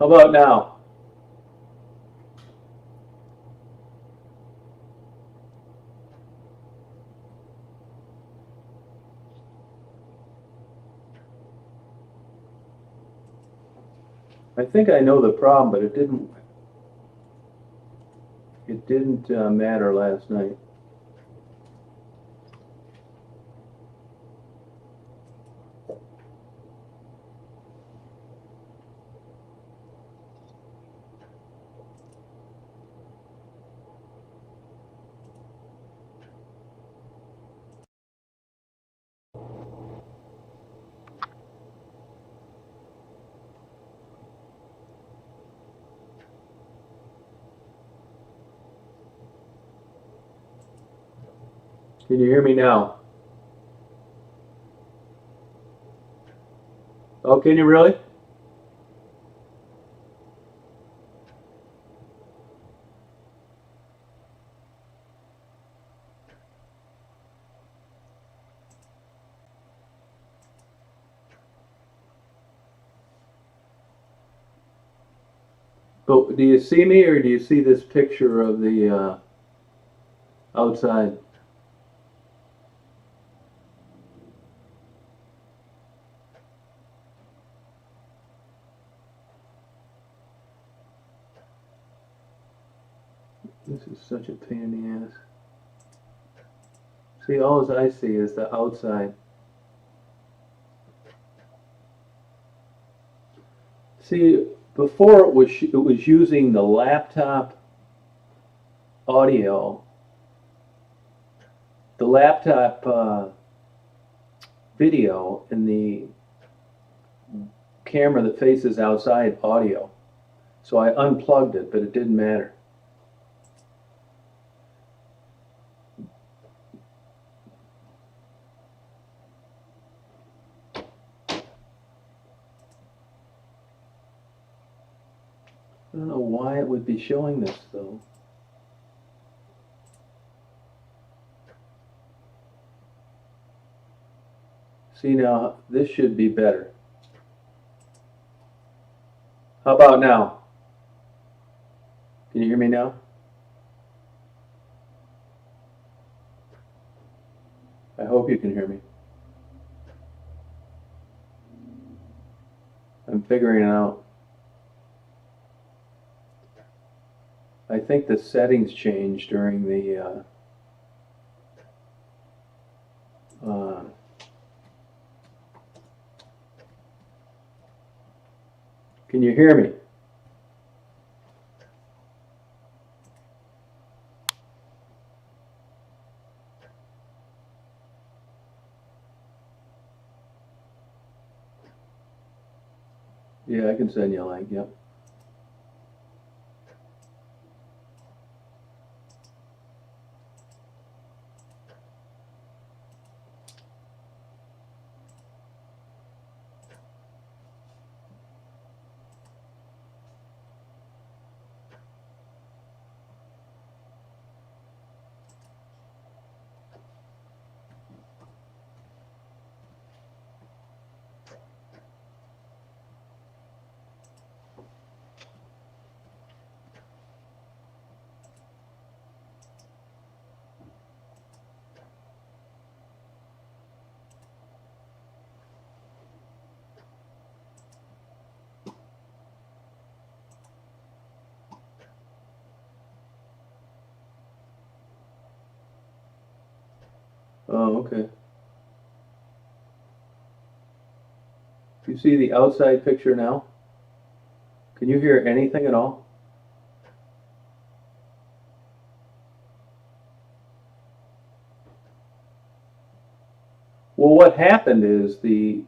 How about now? I think I know the problem, but it didn't matter last night. Can you hear me now? Oh, can you really? But do you see me, or do you see this picture of the outside? This is such a pain in the ass. See, all I see is the outside. See, before it was using the laptop audio, the laptop video, and the camera that faces outside audio. So I unplugged it, but it didn't matter. I don't know why it would be showing this though. See, now this should be better. How about now? Can you hear me now? I hope you can hear me. I'm figuring it out. I think the settings changed during the can you hear me? Yeah, I can send you a link, yep. Oh, okay. You see the outside picture now? Can you hear anything at all? Well, what happened is the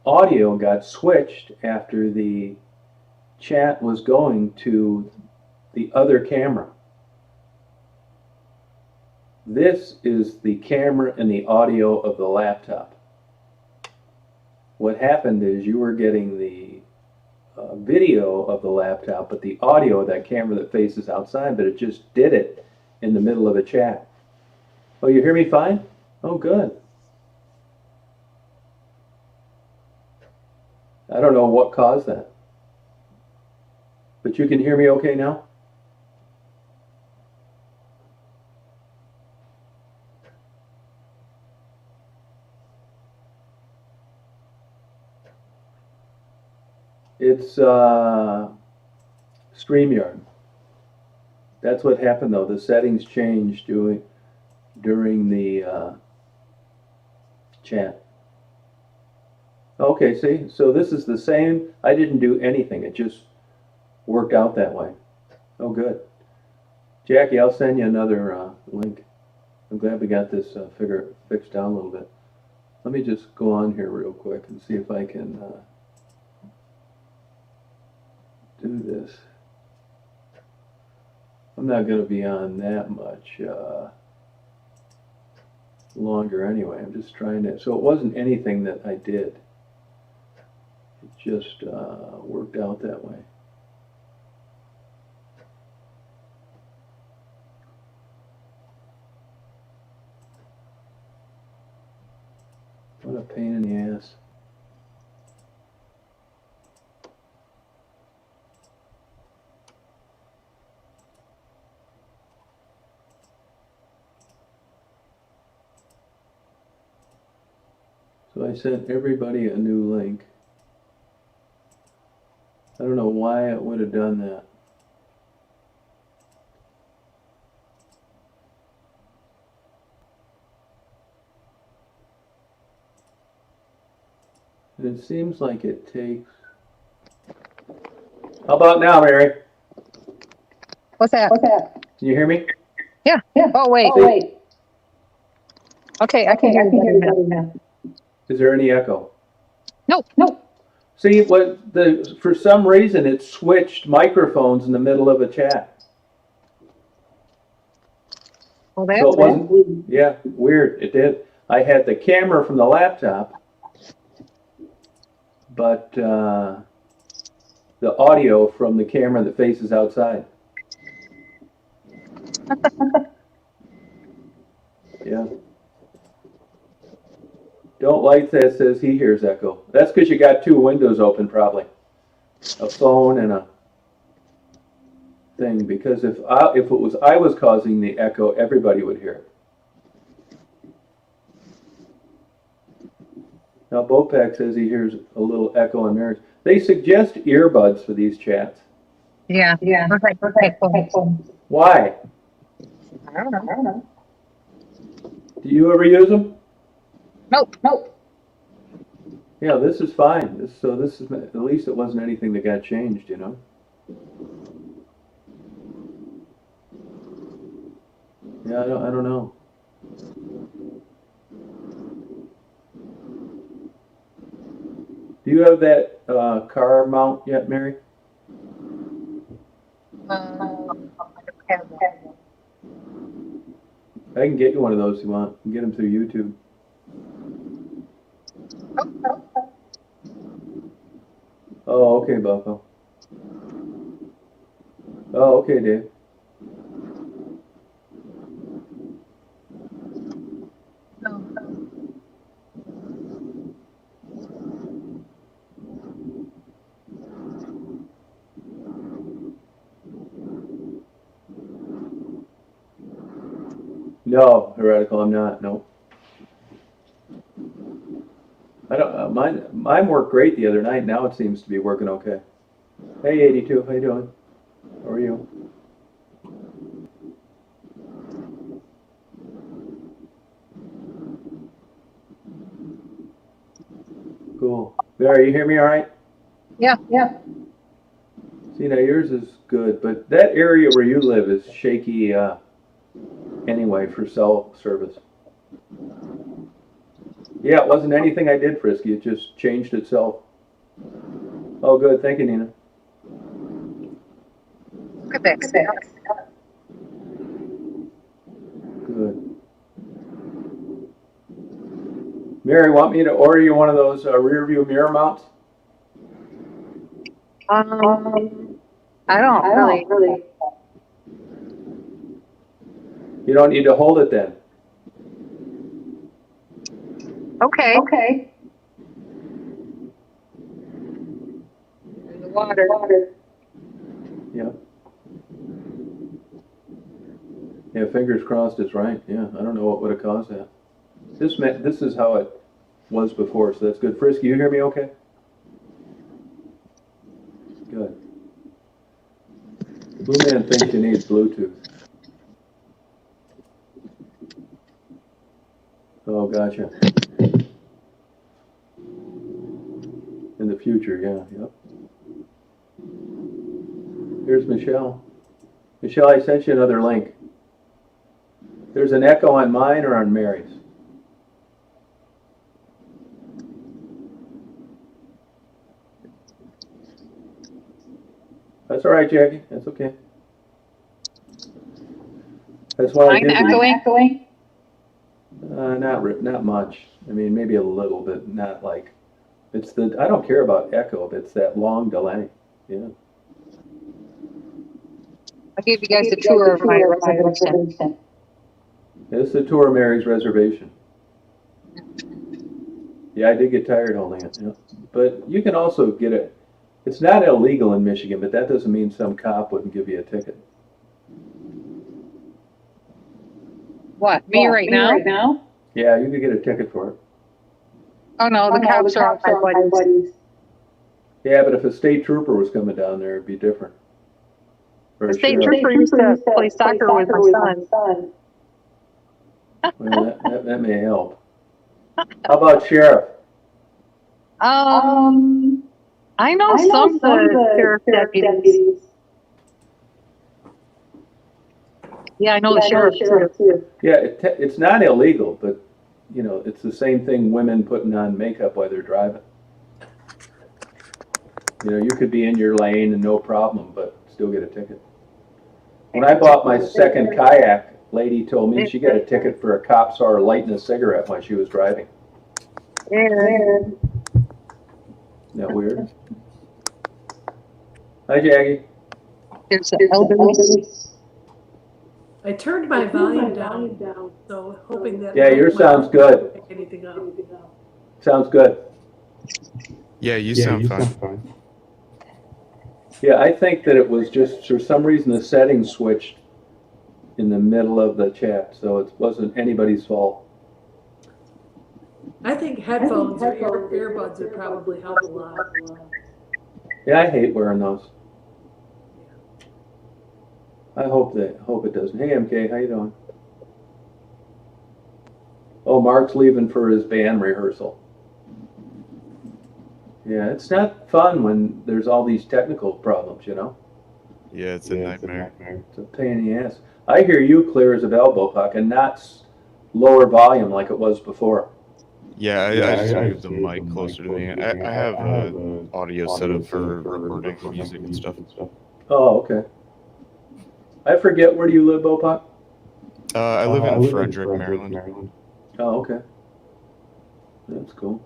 audio got switched after the chat was going to the other camera. This is the camera and the audio of the laptop. What happened is you were getting the video of the laptop, but the audio of that camera that faces outside, but it just did it in the middle of a chat. Oh, you hear me fine? Oh, good. I don't know what caused that. But you can hear me okay now? It's StreamYard. That's what happened though. The settings changed during the chat. Okay, see? So this is the same. I didn't do anything. It just worked out that way. Oh, good. Jackie, I'll send you another link. I'm glad we got this fixed down a little bit. Let me just go on here real quick and see if I can do this. I'm not going to be on that much longer anyway. I'm just trying to, so it wasn't anything that I did. It just worked out that way. What a pain in the ass. So I sent everybody a new link. I don't know why it would have done that. And it seems like it takes... How about now, Mary? What's that? Can you hear me? Yeah. Oh, wait. Okay, I can hear you better now. Is there any echo? No. See, for some reason it switched microphones in the middle of a chat. Well, that's So it wasn't, yeah, weird, it did. I had the camera from the laptop, but the audio from the camera that faces outside. Yeah. Don't like that says he hears echo. That's because you got two windows open probably. A phone and a thing, because if it was I was causing the echo, everybody would hear it. Now Bopak says he hears a little echo on Mary's. They suggest earbuds for these chats. Yeah. Perfect. Why? I don't know. Do you ever use them? Nope. Yeah, this is fine. This is at least it wasn't anything that got changed, you know. Yeah, I don't know. Do you have that car mount yet, Mary? I can get you one of those if you want. You can get them through YouTube. Oh, okay, Bucko. Oh, okay, Dave. No, heretical, I'm not. No. I don't. Mine worked great the other night. Now it seems to be working okay. Hey, 82. How you doing? How are you? Cool. Barry, you hear me all right? Yeah. See, now yours is good, but that area where you live is shaky anyway for cell service. Yeah, it wasn't anything I did, Frisky. It just changed itself. Oh, good. Thank you, Nina. Good. Good. Mary, want me to order you one of those rear view mirror mounts? I don't really. You don't need to hold it then. Okay. In the water. Yeah. Yeah, fingers crossed it's right. Yeah, I don't know what would have caused that. This is how it was before, so that's good. Frisky, you hear me okay? Good. Blue Man thinks you need Bluetooth. Oh, gotcha. In the future, yeah, yep. Here's Michelle. Michelle, I sent you another link. There's an echo on mine or on Mary's? That's all right, Jackie. That's okay. That's why I Mine did echoing? not much. I mean, maybe a little bit, not like, I don't care about echo, but it's that long delay. Yeah. I gave you guys a tour of my reservation. It's the tour of Mary's reservation. Yeah, I did get tired holding it. Yeah. But you can also get it. It's not illegal in Michigan, but that doesn't mean some cop wouldn't give you a ticket. What, me right now? Yeah, you could get a ticket for it. Oh, no, the cops are on my buddies. Yeah, but if a state trooper was coming down there, it'd be different. Or The a state sheriff. trooper used to play soccer with my son. Well, that may help. How about sheriff? I know some of the sheriff deputies. Yeah, I know the sheriff too. Yeah, it's not illegal, but, you know, it's the same thing women putting on makeup while they're driving. You know, you could be in your lane and no problem, but still get a ticket. When I bought my second kayak, lady told me she got a ticket for a cop saw her lighting a cigarette while she was driving. Weird. Isn't that weird? Hi, Jackie. There's an elderly. I turned my volume down, so hoping that. Yeah, yours sounds good. Pick anything up. Sounds good. Yeah, you sound fine. Yeah, I think that it was just, for some reason, the settings switched in the middle of the chat, so it wasn't anybody's fault. I think headphones or earbuds would probably help a lot. Yeah, I hate wearing those. I hope it doesn't. Hey, MK, how you doing? Oh, Mark's leaving for his band rehearsal. Yeah, it's not fun when there's all these technical problems, you know? Yeah, it's a nightmare. It's a pain in the ass. I hear you clear as a elbow puck and not lower volume like it was before. Yeah, I just moved the mic closer to me. I have audio set up for recording music and stuff. Oh, okay. I forget, where do you live, Bopak? I live in Frederick, Maryland. Oh, okay. That's cool.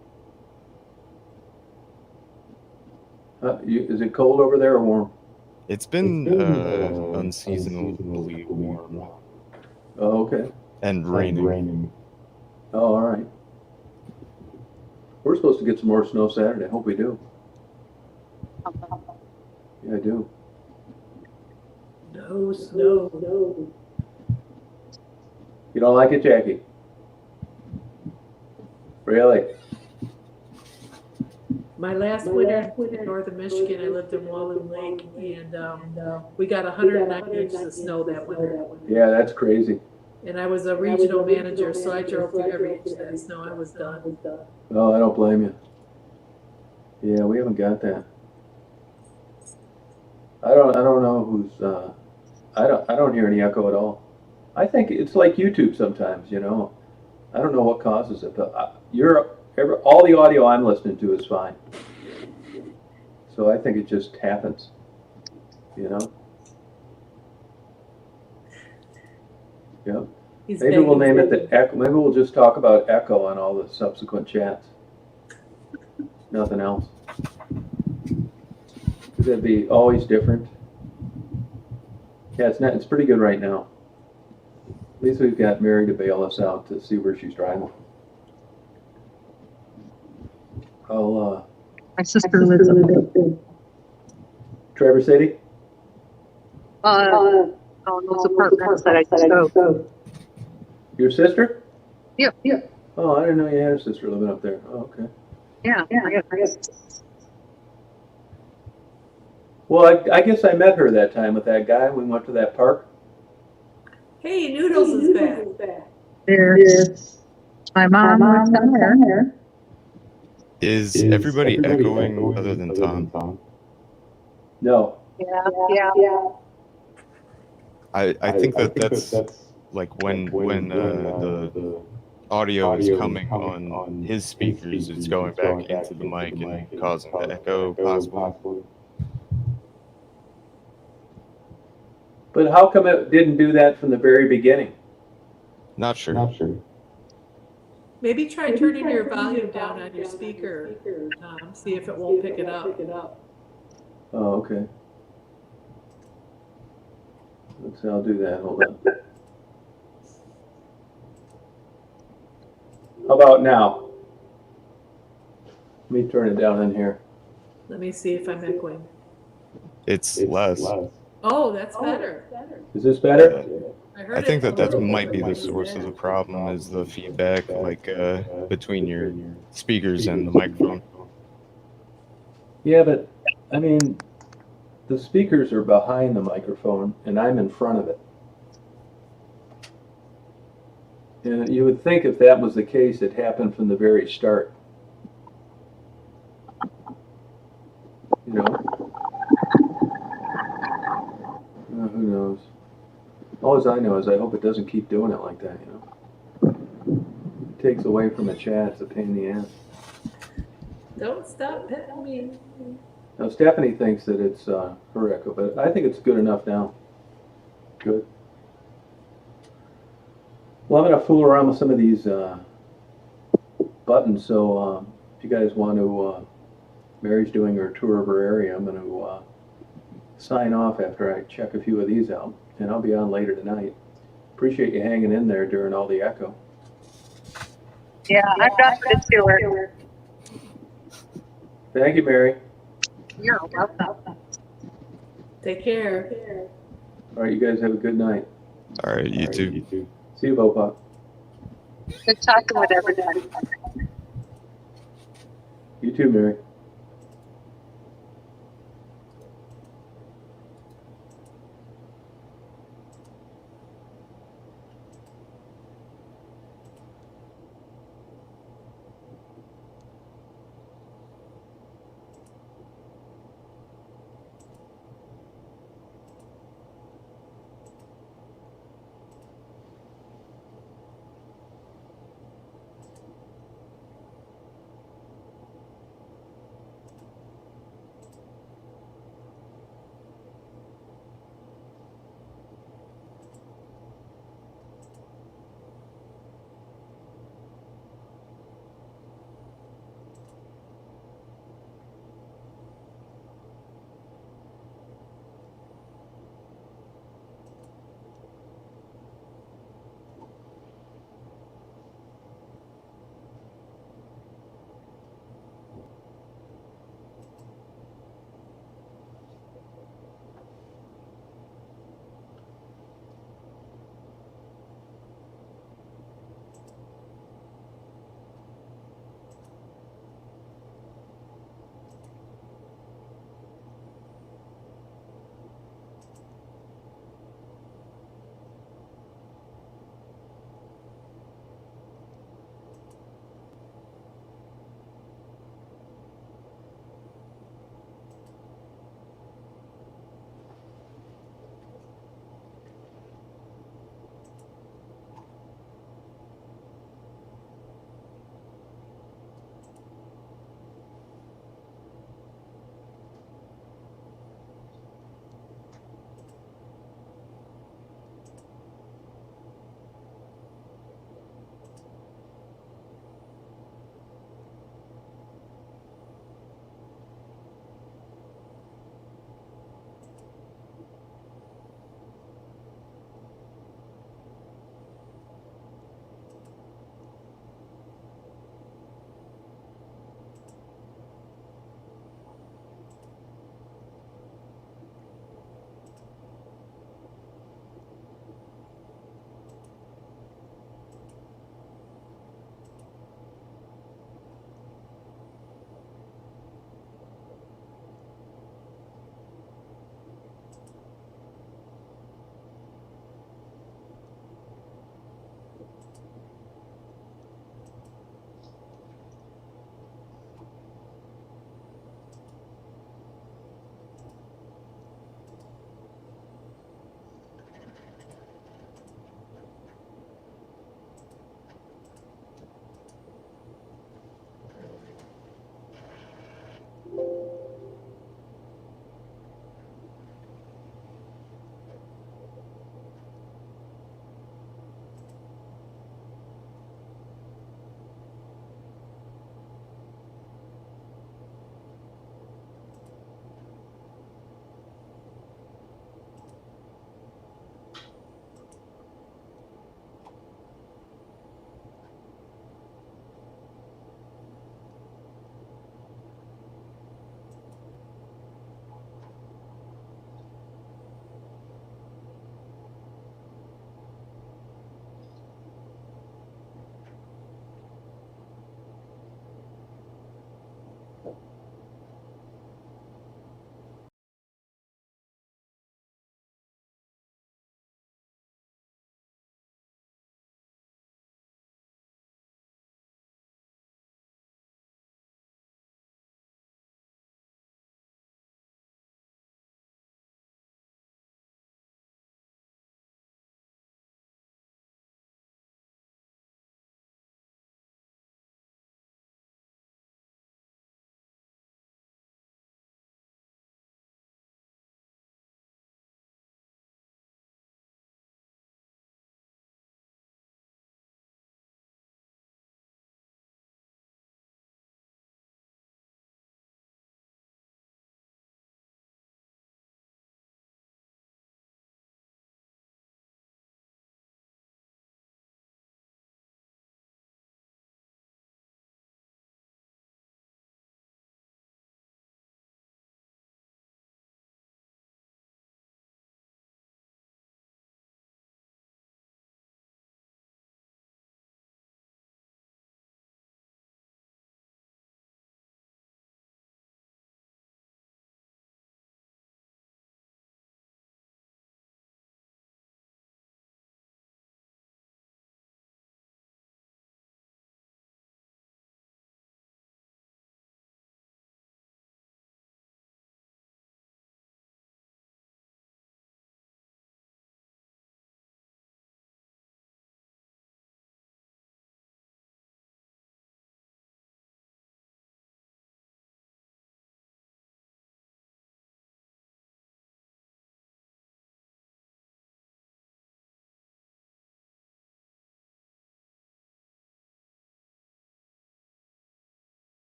Is it cold over there or warm? It's been unseasonably warm. Oh, okay. And raining. Oh, all right. We're supposed to get some more snow Saturday. I hope we do. Yeah, I do. No snow. You don't like it, Jackie? Really? My last winter in northern Michigan, I lived in Walloon Lake, and we got 109 inches of snow that winter. Yeah, that's crazy. And I was a regional manager, so I drove through every inch of that snow. I was done. Oh, I don't blame you. Yeah, we haven't got that. I don't know who's. I don't hear any echo at all. I think it's like YouTube sometimes, you know. I don't know what causes it, but all the audio I'm listening to is fine. So I think it just happens, you know. Yep. Maybe we'll name it the echo. Maybe we'll just talk about echo on all the subsequent chats. Nothing else. Because it'd be always different. Yeah, it's pretty good right now. At least we've got Mary to bail us out to see where she's driving. My sister lives up there. Traverse City? on those apartments that I spoke. Your sister? Yep. Oh, I didn't know you had a sister living up there. Oh, okay. Yeah. I guess. Well, I guess I met her that time with that guy. We went to that park. Hey, Noodles is back. There's my mom was down there. Is everybody echoing other than Tom? No. Yeah. I think that's like when the audio is coming on his speakers, it's going back into the mic and causing the echo, possibly. But how come it didn't do that from the very beginning? Not sure. Maybe try turning your volume down on your speaker, Tom. See if it won't pick it up. Oh, okay. Let's see, I'll do that. Hold on. How about now? Let me turn it down in here. Let me see if I'm echoing. It's less. Oh, that's better. Is this better? I think that might be the source of the problem, is the feedback, like between your speakers and the microphone. Yeah, but I mean, the speakers are behind the microphone and I'm in front of it. And you would think if that was the case, it happened from the very start. You know? Who knows? All I know is I hope it doesn't keep doing it like that, you know? It takes away from a chat. It's a pain in the ass. Don't stop petting me. Now, Stephanie thinks that it's her echo, but I think it's good enough now. Good. Well, I'm going to fool around with some of these buttons, so if you guys want to, Mary's doing her tour of her area, I'm going to sign off after I check a few of these out, and I'll be on later tonight. Appreciate you hanging in there during all the echo. Yeah, I'm done with the tour. Thank you, Mary. You're welcome. Take care. All right, you guys have a good night. All right, you too. See you, Bopa. Good talking with everybody. You too, Mary.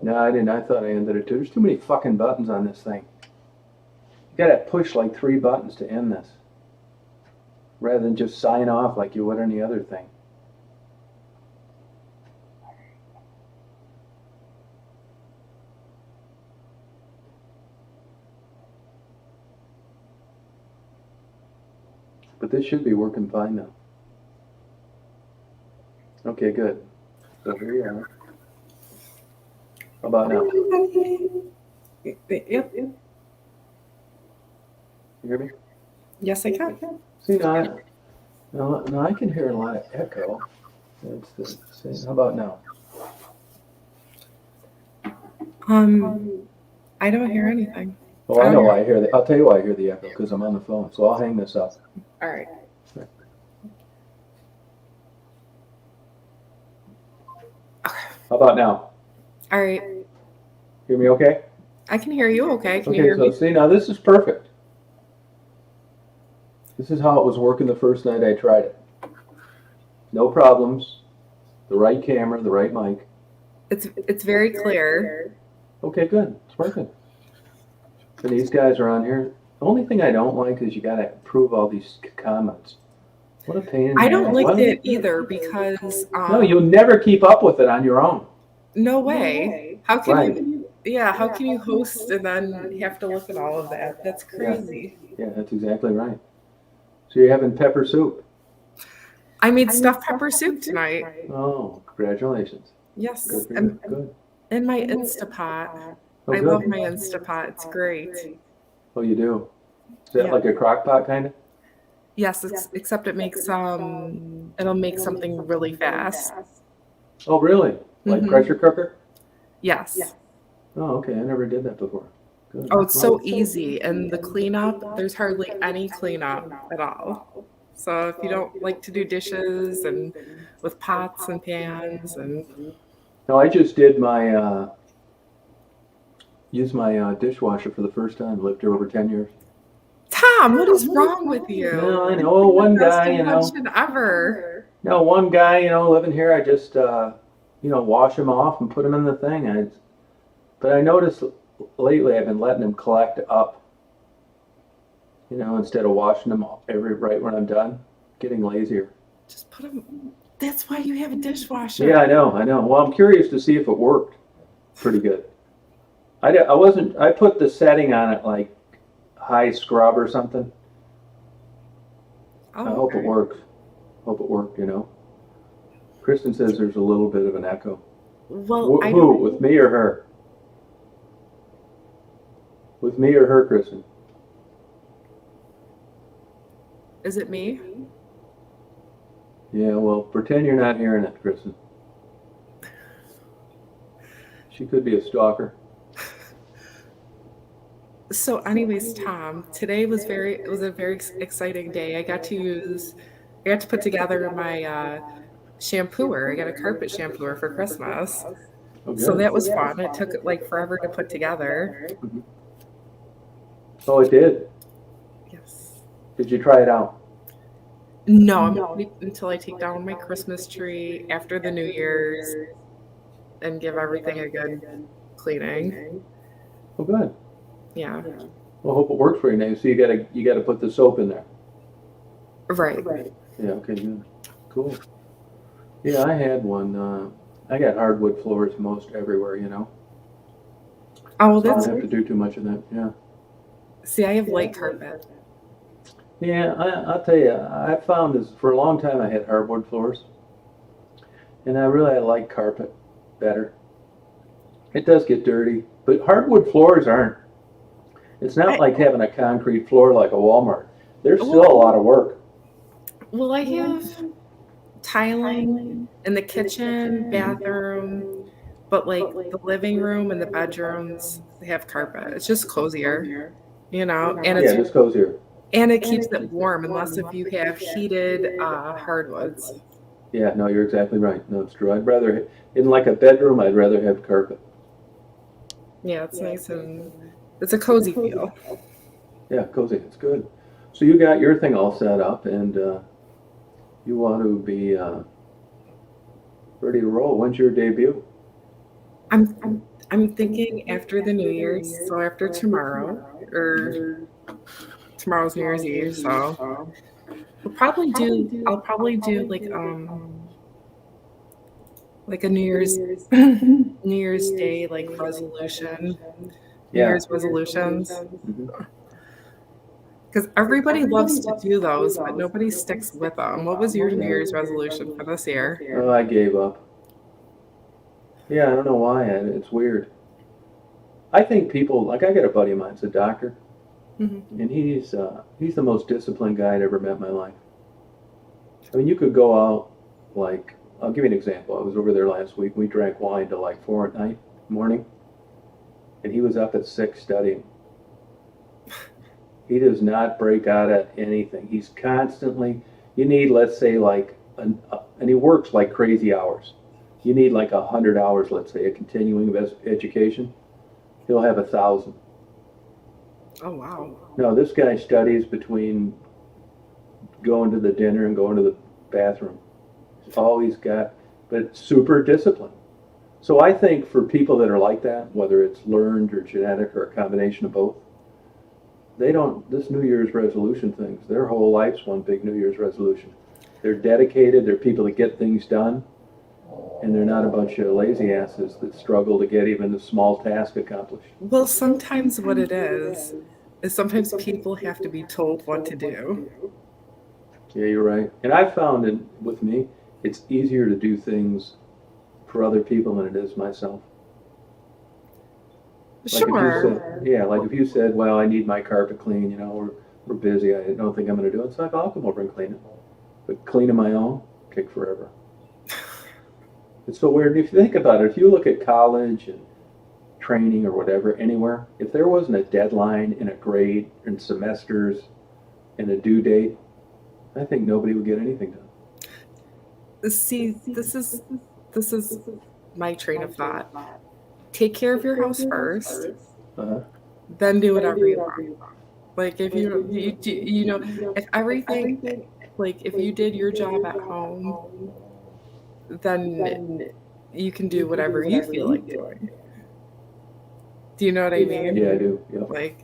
No, I didn't. I thought I ended it too. There's too many fucking buttons on this thing. You gotta push like 3 buttons to end this, rather than just sign off like you would any other thing. But this should be working fine now. Okay, good. So here you are. How about now? Yep. You hear me? Yes, I can. See, now I can hear a lot of echo. That's the same. How about now? I don't hear anything. Oh, I know why I hear the. I'll tell you why I hear the echo, because I'm on the phone. So I'll hang this up. All right. How about now? All right. Hear me okay? I can hear you. Okay. Can you Okay, hear so me? see, now this is perfect. This is how it was working the first night I tried it. No problems. The right camera, the right mic. It's very clear. Okay, good. It's working. So these guys are on here. The only thing I don't like is you gotta approve all these comments. What a pain in the I don't ass. like Why that either because No, you'll never keep up with it on your own. no way. How can Right. you? Yeah. How can you host and then have to look at all of that? That's crazy. Yeah, that's exactly right. So you're having pepper soup. I made stuffed pepper soup tonight. Oh, congratulations. Yes. Good for you. And Good. in my Instapot. Oh, I good. love my Instapot. It's great. Oh, you do? Is that Yeah. like a crock pot kind of? Yes, except it makes it'll make something really fast. Oh, really? Like Mhm. pressure cooker? Yes. Oh, okay. I never did that before. Good. Oh, it's so easy, and the cleanup, there's hardly any cleanup at all. So if you don't like to do dishes and with pots and pans and No, I just did my, used my dishwasher for the first time. Lived here over 10 years. Tom, what is wrong with you? No, I know. Oh, one Best guy, you know. invention ever. No, one guy, you know, living here, I just, wash him off and put him in the thing. But I noticed lately I've been letting him collect up, instead of washing them right when I'm done. Getting lazier. Just put them. That's why you have a dishwasher. Yeah, I know. Well, I'm curious to see if it worked pretty good. I put the setting on it like high scrub or something. Oh, I hope it okay. works. Hope it worked, Kristen says there's a little bit of an echo. Well, I Who? don't. With me or her? With me or her, Kristen? Is it me? Yeah, well, pretend you're not hearing it, Kristen. She could be a stalker. So, anyways, Tom, today was a very exciting day. I got to put together my shampooer. I got a carpet shampooer for Christmas. Oh, So good. that was fun. It took like forever to put together. Oh, it did? Yes. Did you try it out? No, I'm gonna wait until I take down my Christmas tree after the New Year's and give everything a good cleaning. Oh, good. Yeah. Well, I hope it works for you now. So you gotta put the soap in there. Right. Yeah, okay, good. Cool. Yeah, I had one. I got hardwood floors most everywhere, Oh, well, I that's don't have to do too much of that, yeah. see, I have light carpet. Yeah, I'll tell you, I found this for a long time I had hardwood floors. And I like carpet better. It does get dirty, but hardwood floors aren't. It's not like having a concrete floor like a Walmart. There's still a lot of work. Well, I have tiling in the kitchen, bathroom, but like the living room and the bedrooms, they have carpet. It's just cozier, and Yeah, this goes here. and it keeps it warm unless if you have heated hardwoods. Yeah, no, you're exactly right. No, it's true. In like a bedroom, I'd rather have carpet. Yeah, it's nice and it's a cozy feel. Yeah, cozy. It's good. So you got your thing all set up, and you want to be ready to roll. When's your debut? I'm thinking after the New Year's, so after tomorrow, or tomorrow's New Year's Eve, so I'll probably do like a New Year's New Year's Day like resolution, New Yeah. Year's resolutions. Mhm. Because everybody loves to do those, but nobody sticks with them. What was your New Year's resolution for this year? Oh, I gave up. Yeah, I don't know why. It's weird. I think people, like I got a buddy of mine, he's a doctor, Mm-hmm. and he's the most disciplined guy I'd ever met in my life. I mean, you could go out, like, I'll give you an example. I was over there last week. We drank wine till like 4 at night, morning, and he was up at 6 studying. He does not break out at anything. He's constantly, you need, let's say, like, and he works like crazy hours. You need like 100 hours, let's say, a continuing education. He'll have 1,000. Oh wow. No, this guy studies between going to the dinner and going to the bathroom. It's all he's got, but super disciplined. So I think for people that are like that, whether it's learned or genetic or a combination of both, they don't, this New Year's resolution things, their whole life's one big New Year's resolution. They're dedicated, they're people that get things done, and they're not a bunch of lazy asses that struggle to get even a small task accomplished. Well, sometimes what it is sometimes people have to be told what to do. Yeah, you're right. And I've found that with me, it's easier to do things for other people than it is myself. Like if you Sure. said, yeah, like if you said, well, I need my carpet clean, you know, we're busy, I don't think I'm going to do it. It's like, I'll come over and clean it. But cleaning my own, take forever. It's so weird. If you think about it, if you look at college and training or whatever, anywhere, if there wasn't a deadline and a grade and semesters and a due date, I think nobody would get anything done. See, this is my train of thought. Take care of your house first, Uh-huh. then do whatever you want. Like if you know, if everything, like if you did your job at home, then you can do whatever you feel like doing. Do you know what I mean? Yeah, I do. Yeah. Like,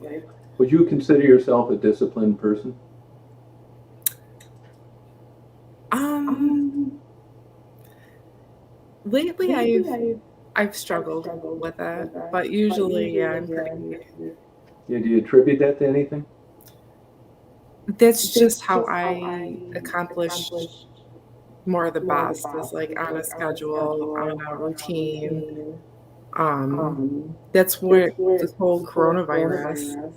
Would you consider yourself a disciplined person? lately I've struggled with it, but usually, yeah, I'm pretty. Yeah, do you attribute that to anything? That's just how I accomplish more of the best, is like on a schedule, on a routine. That's what this whole coronavirus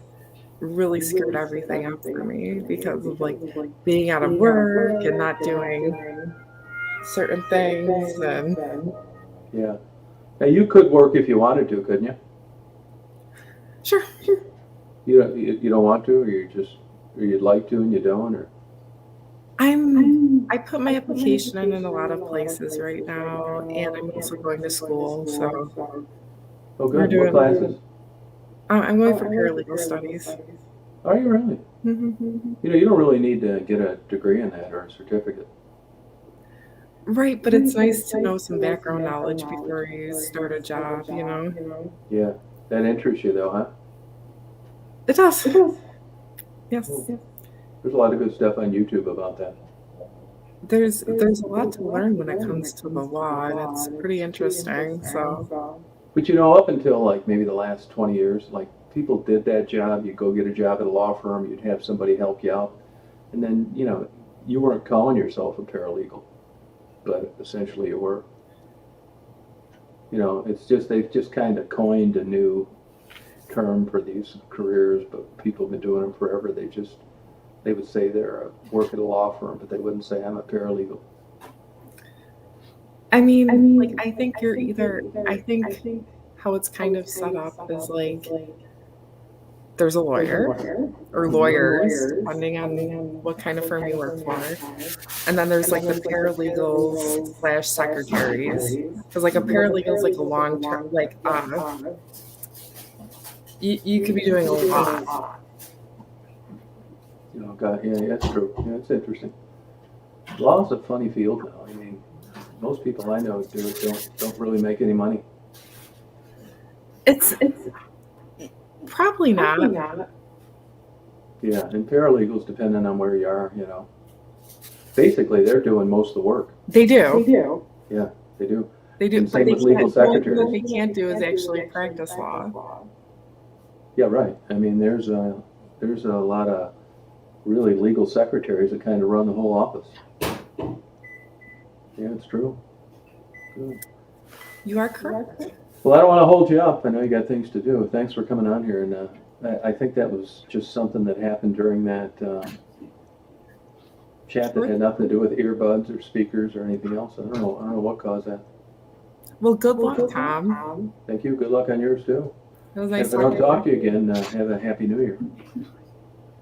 really screwed everything up for me, because of like being out of work and not doing certain things. And Yeah. Now you could work if you wanted to, couldn't you? sure, You don't want to, or you'd like to and you don't, or I put my application in a lot of places right now, and I'm also going to school, so oh, we're good. What doing. classes? I'm going for paralegal studies. Are you really? Mm-hmm. You know, you don't really need to get a degree in that or a certificate. Right, but it's nice to know some background knowledge before you start a job, you know? Yeah, that interests you though, huh? It does. Yes. There's a lot of good stuff on YouTube about that. There's a lot to learn when it comes to the law, and it's pretty interesting. So But you know, up until like maybe the last 20 years, like people did that job. You go get a job at a law firm, you'd have somebody help you out. And then, you know, you weren't calling yourself a paralegal, but essentially you were. You know, it's just, they've just kind of coined a new term for these careers, but people have been doing them forever. They would say they're work at a law firm, but they wouldn't say I'm a paralegal. I mean, like I think you're either. I think how it's kind of set up is like there's a lawyer or lawyers, depending on what kind of firm you work for, and then there's like the paralegals / secretaries. Because like a paralegal is like a long term, like you could be doing a lot. You know, God, yeah, that's true. Yeah, it's interesting. Law's a funny field, though. I mean, most people I know do it don't really make any money. It's probably not. Yeah, and paralegals, depending on where you are, you know, basically they're doing most of the work. They do. Yeah, they do. They do. And same But with legal the only thing secretaries. that they can't do is actually practice law. Yeah, right. I mean, there's a lot of really legal secretaries that kind of run the whole office. Yeah, it's true. Good. You are correct. Well, I don't want to hold you up. I know you got things to do. Thanks for coming on here, and I think that was just something that happened during that chat that had nothing to do with earbuds or speakers or anything else. I don't know what caused that. Well, good luck, Tom. Thank you. Good luck on yours too. It was And nice if I don't talking talk to you again, have a happy New Year.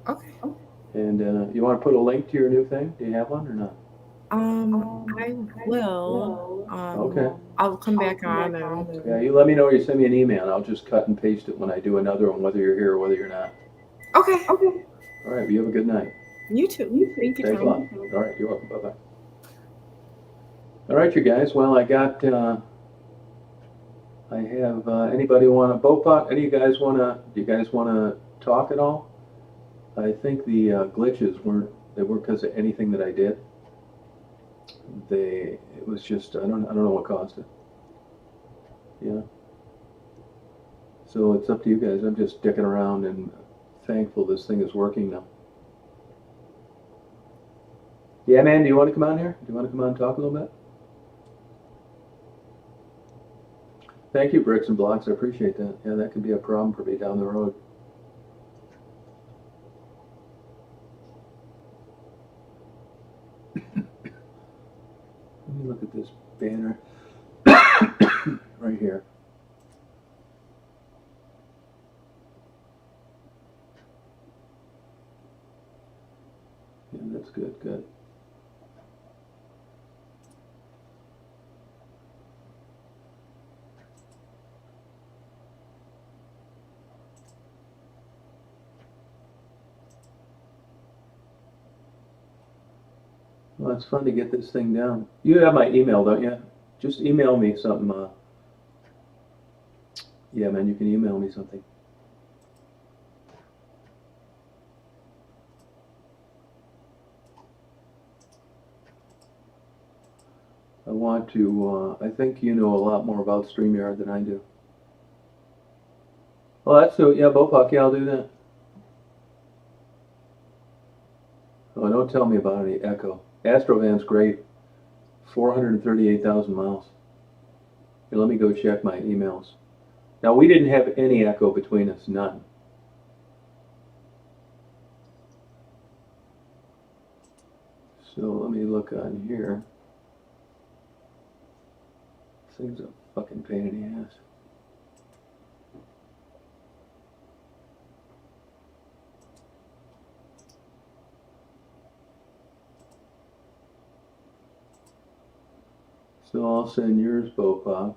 Okay. And you want to put a link to your new thing? Do you have one or not? I will. Okay. I'll come back on and. Yeah, you let me know or you send me an email. I'll just cut and paste it when I do another one, whether you're here or whether you're not. Okay. All right. Well, you have a good night. You too. Thank you, Thanks a Tom. lot. All right. You're welcome. Bye-bye. All right, you guys. Well, I got, I have, anybody want to, Bopak, any of you guys want to, do you guys want to talk at all? I think the glitches weren't because of anything that I did. It was just, I don't know what caused it. Yeah. So it's up to you guys. I'm just dicking around and thankful this thing is working now. Yeah, man, do you want to come on here? Do you want to come on and talk a little bit? Thank you, Bricks and Blocks. I appreciate that. Yeah, that could be a problem for me down the road. Let me look at this banner right here. Yeah, that's good, good. Well, it's fun to get this thing down. You have my email, don't you? Just email me something. Yeah, man, you can email me something. I want to, I think you know a lot more about StreamYard than I do. Well, that's so, yeah, Bopak, yeah, I'll do that. Oh, don't tell me about any echo. Astrovan's great. 438,000 miles. Here, let me go check my emails. Now, we didn't have any echo between us, none. So let me look on here. This thing's a fucking pain in the ass. So I'll send yours, Bopak.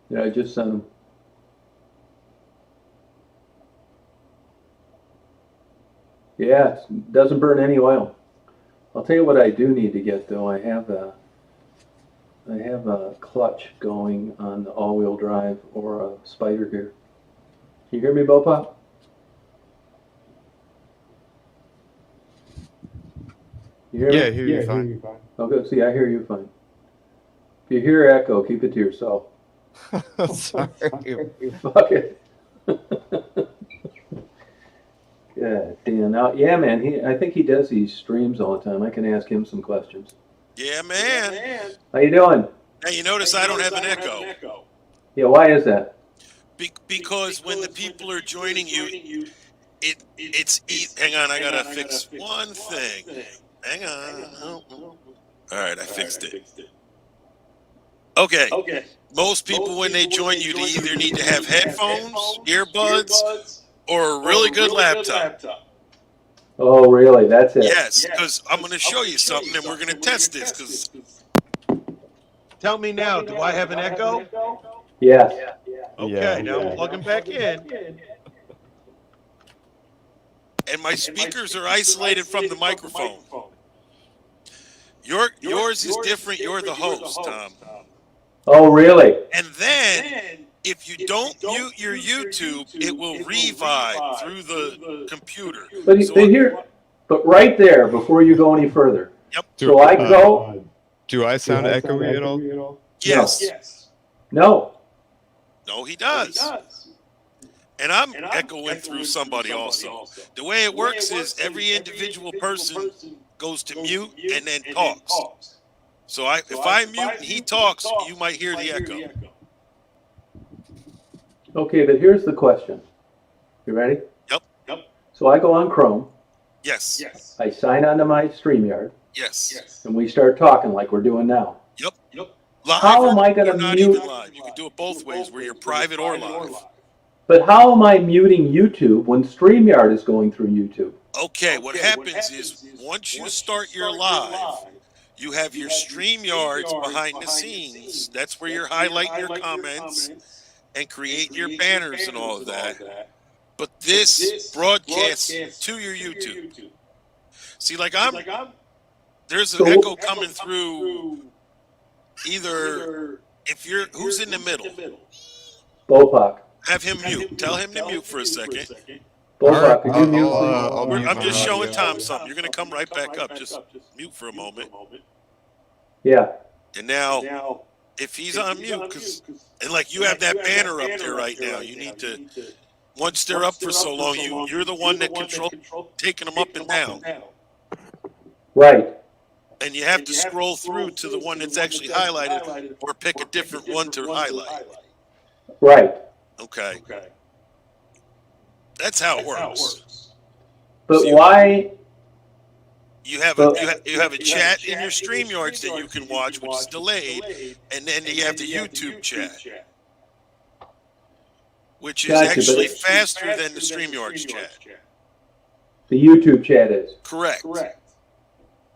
Yeah, I just sent them. Yeah, it doesn't burn any oil. I'll tell you what I do need to get though. I have a clutch going on the all-wheel drive or a spider gear. Can you hear me, Bopak? You hear me? Yeah, I hear you fine. Oh, good. See, I hear you fine. If you hear echo, keep it to yourself. Sorry. Fuck it. Yeah, damn. Now, yeah, man. I think he does these streams all the time. I can ask him some questions. Yeah, man. How you doing? Hey, you notice I don't have an echo. Yeah, why is that? Because when the people are joining you, hang on, I gotta fix one thing. Hang on. All right, I fixed it. Okay. Most people, when they join you, they either need to have headphones, earbuds, or a really good laptop. Oh, really? That's it? Yes, because I'm going to show you something, and we're going to test this. Because tell me now, do I have an echo? Yes. Okay, now I'm plugging back in. and my speakers are isolated from the microphone. Yours is different. You're the host, Tom. Oh, really? And then, if you don't mute your YouTube, it will revive through the computer. But right there, before you go any further. Yep. So I go. Do I sound echoey at all? Yes. No. No, he does. And I'm echoing through somebody also. The way it works is every individual person goes to mute and then talks. So if I mute and he talks, you might hear the echo. Okay, but here's the question. You ready? Yep. So I go on Chrome. Yes. I sign onto my StreamYard. Yes. And we start talking like we're doing now. Yep. Live How am I going or to not mute? even live. You can do it both ways, where you're private or live. But how am I muting YouTube when StreamYard is going through YouTube? Okay, what happens is once you start your live, you have your StreamYards behind the scenes. That's where you're highlighting your comments and create your banners and all of that. But this broadcasts to your YouTube. See, like there's an echo coming through either who's in the middle? Bopak. Have him mute. Tell him to mute for a second. Bopak, could you mute? I'm just showing Tom something. You're going to come right back up. Just mute for a moment. Yeah. And now, if he's on mute, and like you have that banner up there right now, you need to, once they're up for so long, you're the one that controls taking them up and down. Right. And you have to scroll through to the one that's actually highlighted or pick a different one to highlight. Right. Okay. That's how it works. But So why? You have a chat in your StreamYards that you can watch, which is delayed, and then you have the YouTube chat, which is actually faster than the StreamYards chat. The YouTube chat is. Correct.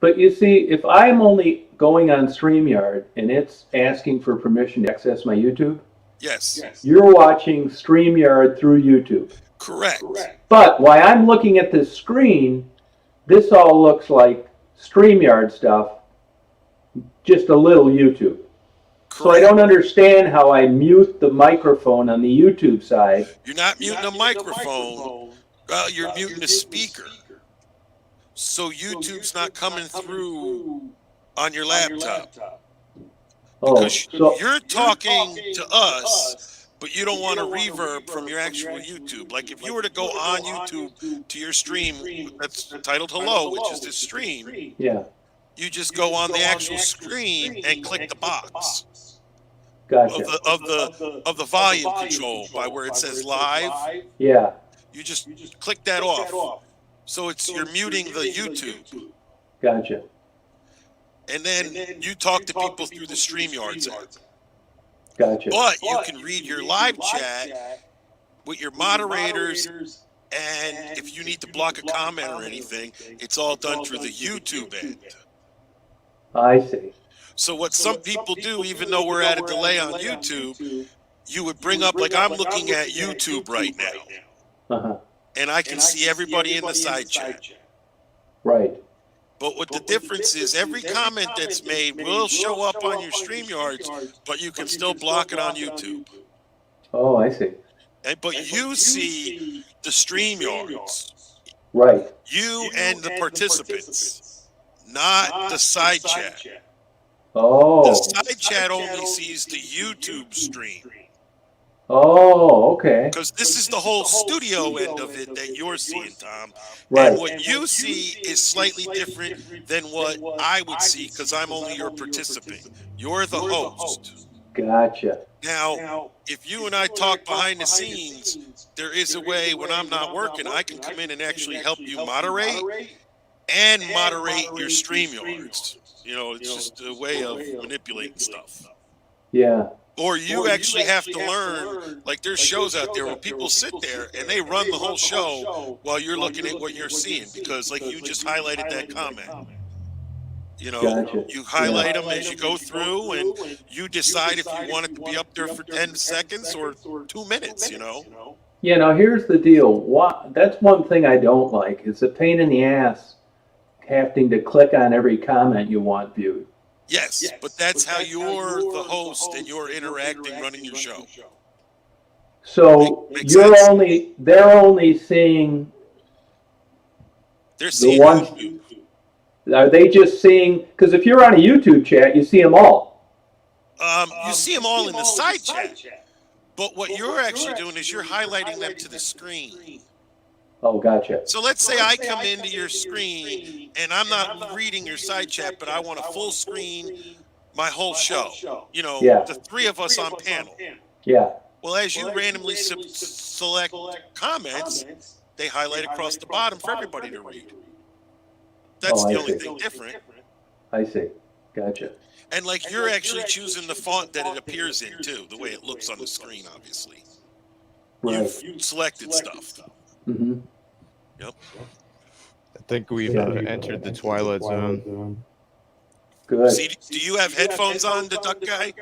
But you see, if I'm only going on StreamYard and it's asking for permission to access my YouTube, Yes. you're watching StreamYard through YouTube. Correct. But while I'm looking at this screen, this all looks like StreamYard stuff, just a little YouTube. So I don't understand how I mute the microphone on the YouTube side. You're not muting a microphone. You're muting a speaker. So YouTube's not coming through on your laptop. Because you're talking to us, but you don't want a reverb from your actual YouTube. Like if you were to go on YouTube to your stream that's titled Hello, which is this stream, you just go on the actual screen and click the box of the volume control by where it says live. Yeah. You just click that off. So you're muting the YouTube. Gotcha. And then you talk to people through the StreamYards app. Gotcha. But you can read your live chat with your moderators, and if you need to block a comment or anything, it's all done through the YouTube end. I see. So what some people do, even though we're at a delay on YouTube, you would bring up, like I'm looking at YouTube right now, and I can see everybody in the side chat. Right. But what the difference is, every comment that's made will show up on your StreamYards, but you can still block it on YouTube. Oh, I see. But you see the StreamYards. Right. You and the participants, not the side chat. Oh. The side chat only sees the YouTube stream. Oh, okay. Because this is the whole studio end of it that you're seeing, Tom. Right. And what you see is slightly different than what I would see because I'm only your participant. You're the host. Gotcha. Now, if you and I talk behind the scenes, there is a way when I'm not working, I can come in and actually help you moderate and moderate your StreamYards. You know, it's just a way of manipulating stuff. Yeah. Or you actually have to learn, like there's shows out there where people sit there and they run the whole show while you're looking at what you're seeing because like you just highlighted that comment. You know, Gotcha. you highlight them as you go through and you decide if you want it to be up there for 10 seconds or 2 minutes, you know. You know, here's the deal. That's one thing I don't like. It's a pain in the ass having to click on every comment you want viewed. Yes, but that's how you're the host and you're interacting, running your show. So Makes sense? they're only seeing They're the seeing ones. you. Are they just seeing? Because if you're on a YouTube chat, you see them all. You see them all in the side chat. But what you're actually doing is you're highlighting them to the screen. Oh, gotcha. So let's say I come into your screen and I'm not reading your side chat, but I want a full screen, my whole show. You know, Yeah. the three of us on panel. Yeah. Well, as you randomly select comments, they highlight across the bottom for everybody to read. That's Oh, I the only see. thing different. I see. Gotcha. And like you're actually choosing the font that it appears in too, the way it looks on the screen, obviously. Right. You've selected stuff. Mm-hmm. Yep. I think we've entered the twilight zone. Good. See, do you have headphones on, the duck guy?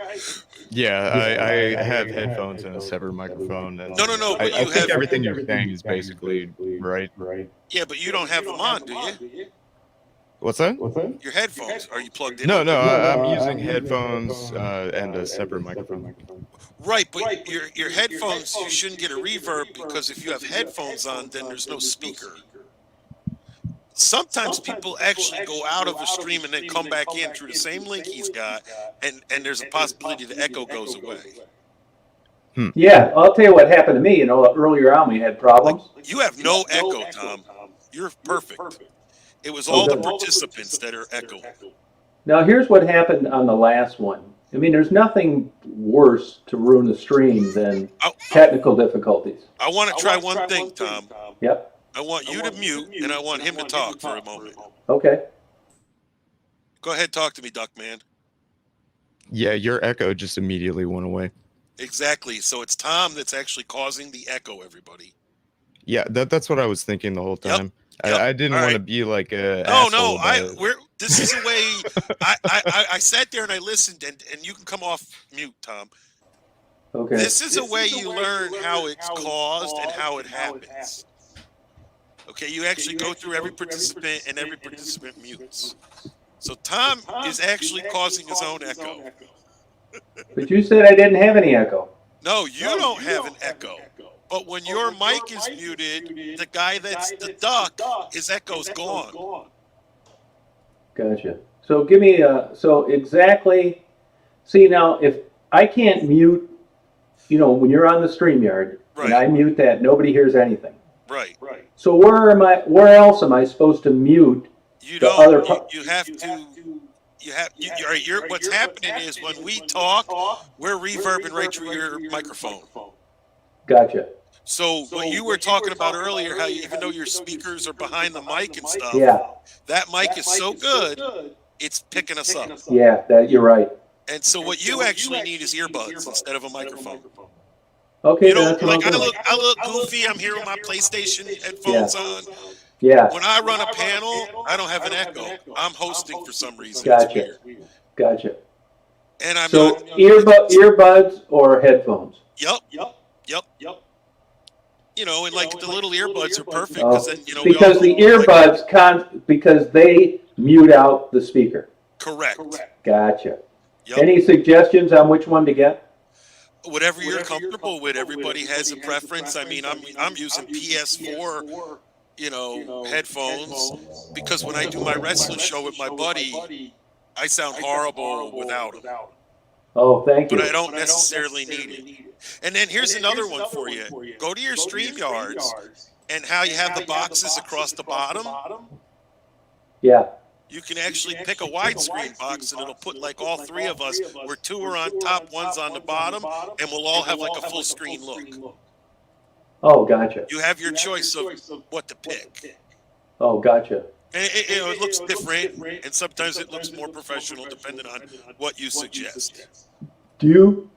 Yeah, I have headphones and a separate microphone. And No, I but you think have. everything you're saying is basically right. Yeah, but you don't have them on, do you? What's that? Your headphones, are you plugged in? No, I'm using headphones and a separate microphone. Right, but your headphones, you shouldn't get a reverb because if you have headphones on, then there's no speaker. Sometimes people actually go out of a stream and then come back in through the same link he's got, and there's a possibility the echo goes away. Yeah, I'll tell you what happened to me. You know, earlier on we had problems. You have no echo, Tom. You're perfect. It was all the participants that are echoing. Now, here's what happened on the last one. I mean, there's nothing worse to ruin the stream than technical difficulties. I want to try one thing, Tom. Yep. I want you to mute, and I want him to talk for a moment. Okay. Go ahead, talk to me, Duckman. Yeah, your echo just immediately went away. Exactly. So it's Tom that's actually causing the echo, everybody. Yeah, that's what I was thinking the whole time. Yep. I didn't All want right. to be like a. No. This is a way. I sat there and I listened, and you can come off mute, Tom. Okay. This is a way you learn how it's caused and how it happens. Okay, you actually go through every participant and every participant mutes. So Tom is actually causing his own echo. But you said I didn't have any echo. No, you don't have an echo. But when your mic is muted, the guy that's the duck, his echo's gone. Gotcha. So give me so exactly. See, now if I can't mute, you know, when you're on the StreamYard and I mute that, nobody hears anything. Right. So where else am I supposed to mute? You the don't. other You have to. What's happening is when we talk, we're reverbing right through your microphone. Gotcha. So what you were talking about earlier, how even though your speakers are behind the mic and stuff, that mic is so good, it's picking us up. Yeah, you're right. And so what you actually need is earbuds instead of a microphone. Okay, You know, that's what like I'm I doing. look goofy. I'm here with my PlayStation headphones on. Yeah. When I run a panel, I don't have an echo. I'm hosting for some reason. Gotcha. It's weird. Gotcha. And I'm So not. earbuds or headphones? Yep. You know, and like the little earbuds are perfect because then you know because the earbuds because they mute out the speaker. Correct. Gotcha. Yep. Any suggestions on which one to get? Whatever you're comfortable with. Everybody has a preference. I mean, I'm using PS4, you know, headphones because when I do my wrestling show with my buddy, I sound horrible without them. Oh, thank you. But I don't necessarily need it. And then here's another one for you. Go to your StreamYards and how you have the boxes across the bottom. Yeah. You can actually pick a widescreen box and it'll put like all three of us where two are on top, one's on the bottom, and we'll all have like a full screen look. Oh, gotcha. You have your choice of what to pick. Oh, gotcha. And it looks different, and sometimes it looks more professional depending on what you suggest. Do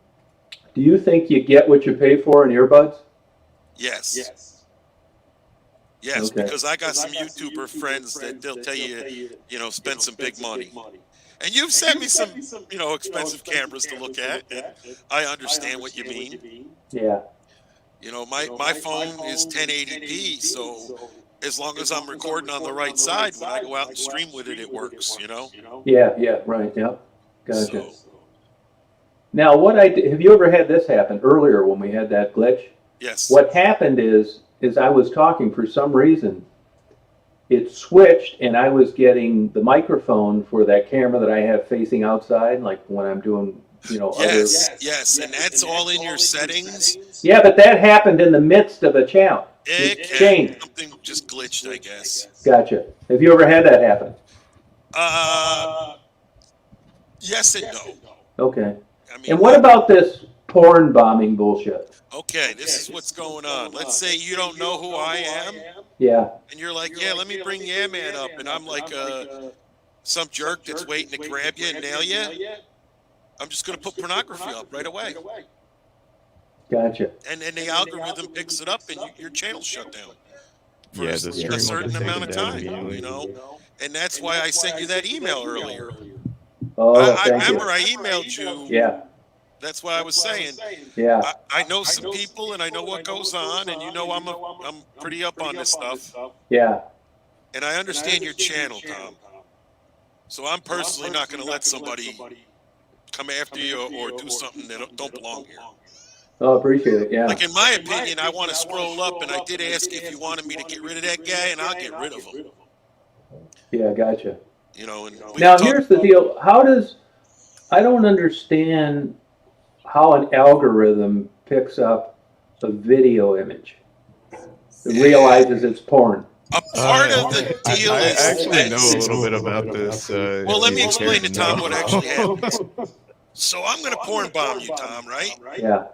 you think you get what you pay for in earbuds? Yes, Okay. because I got some YouTuber friends that they'll tell you, you know, spend some big money. And you've sent me some, you know, expensive cameras to look at, and I understand what you mean. Yeah. You know, my phone is 1080p, so as long as I'm recording on the right side, when I go out and stream with it, it works, you know? Yeah, yeah, right, yeah. Gotcha. So, Now, have you ever had this happen earlier when we had that glitch? yes. What happened is I was talking for some reason, it switched and I was getting the microphone for that camera that I have facing outside, like when I'm doing, Yes, and that's all in your settings. Yeah, but that happened in the midst of a channel. It It can. changed. Something just glitched, I guess. Gotcha. Have you ever had that happen? Yes and no. Okay. I mean, And what about this porn bombing bullshit? okay, this is what's going on. Let's say you don't know who I am, Yeah, and you're like, yeah, let me bring Yeah Man up, and I'm like some jerk that's waiting to grab you and nail you. I'm just going to put pornography up right away. gotcha. And then the algorithm picks it up, and your channel's shut down for Yeah, a the stream will certain get amount taken of down time, immediately. you know? And that's why I sent you that email earlier. Oh, I thank you. remember I emailed you. Yeah, That's why I was saying. yeah, I know some people, and I know what goes on, and you know I'm pretty up on this stuff, yeah. and I understand your channel, Tom. So I'm personally not going to let somebody come after you or do something that don't belong here. Oh, appreciate it, yeah. Like, in my opinion, I want to scroll up, and I did ask if you wanted me to get rid of that guy, and I'll get rid of him. Yeah, gotcha. You know, and Now, here's the deal. I don't understand how an algorithm picks up a video image. It realizes it's porn. a part of the deal I is actually know a this. little bit about this. Well, let me if you explain care to Tom know. what actually happens. So I'm going to porn bomb you, Tom, right? Yeah,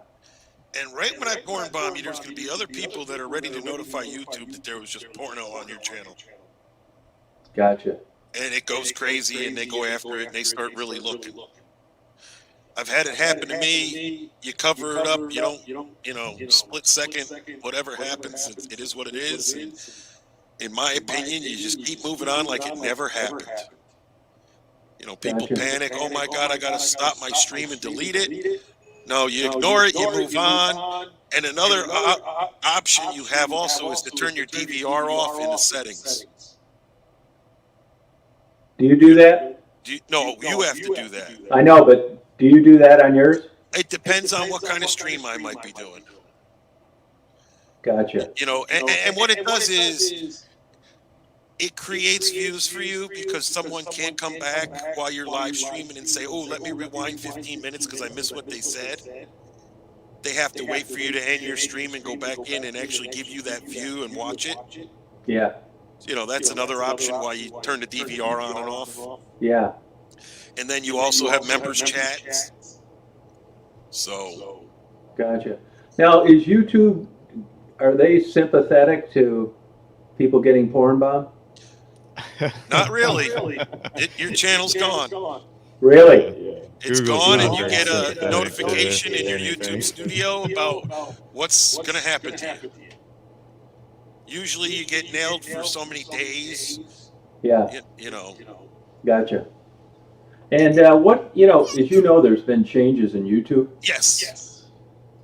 And right when I porn bomb you, there's going to be other people that are ready to notify YouTube that there was just porno on your channel. gotcha. And it goes crazy, and they go after it, and they start really looking. I've had it happen to me. You cover it up, you don't, split second, whatever happens, it is what it is. And in my opinion, you just keep moving on like it never happened. You know, people Gotcha. panic, oh my God, I got to stop my stream and delete it. No, you ignore it, you move on. And another option you have also is to turn your DVR off in the settings. Do you do that? No, you have to do that. I know, but do you do that on yours? It depends on what kind of stream I might be doing. Gotcha. You know, and what it does is it creates views for you because someone can't come back while you're live streaming and say, oh, let me rewind 15 minutes because I missed what they said. They have to wait for you to end your stream and go back in and actually give you that view and watch it. Yeah, You know, that's another option why you turn the DVR on and off. yeah. And then you also have members chats. So, Gotcha. Now, is YouTube, are they sympathetic to people getting porn bombed? not really. Your channel's gone. Really? It's Google's gone, not and you very get a sympathetic notification to in your anything. YouTube studio about what's going to happen to you. Usually you get nailed for so many days, Yeah, you know. gotcha. And as you know, there's been changes in YouTube. Yes.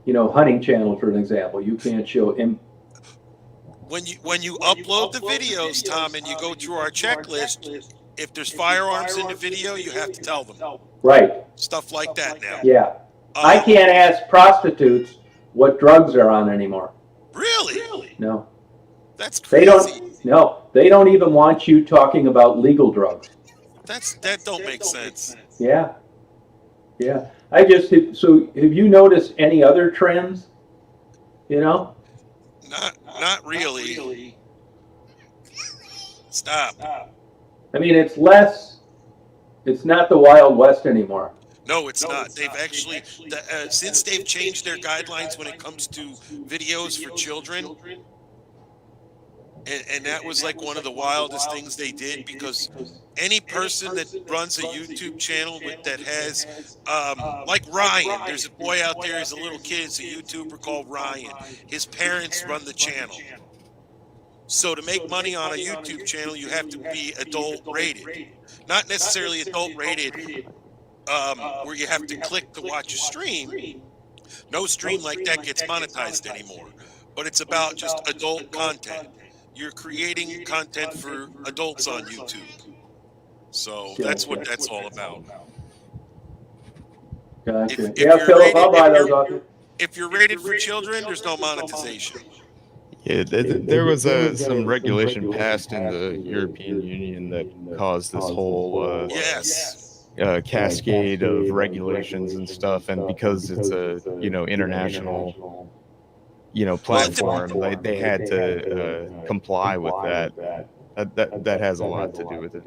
Hunting channel, for an example, you can't show When you upload the videos, Tom, and you go through our checklist, if there's firearms in the video, you have to tell them. Right, Stuff like that now. yeah. I can't ask prostitutes what drugs are on anymore. Really? No. That's They crazy. they don't even want you talking about legal drugs. That don't make sense. Yeah. Yeah. So have you noticed any other trends? Not really. Stop. I mean, it's not the Wild West anymore. No, it's not. They've actually, since they've changed their guidelines when it comes to videos for children, and that was like one of the wildest things they did, because any person that runs a YouTube channel that has, like Ryan, there's a boy out there, he's a little kid, it's a YouTuber called Ryan. His parents run the channel. So to make money on a YouTube channel, you have to be adult rated. Not necessarily adult rated, where you have to click to watch a stream, No stream like that gets monetized anymore, but it's about just adult content. You're creating content for adults on YouTube. So that's what that's all about. Gotcha. If Yeah, you're Philip, rated, I'll buy those off you. if you're rated for children, there's no monetization. Yeah, there was some regulation passed in the European Union that caused this whole Yes. cascade of regulations and stuff, and because it's a international platform, they had to comply with that. That has a lot to do with it.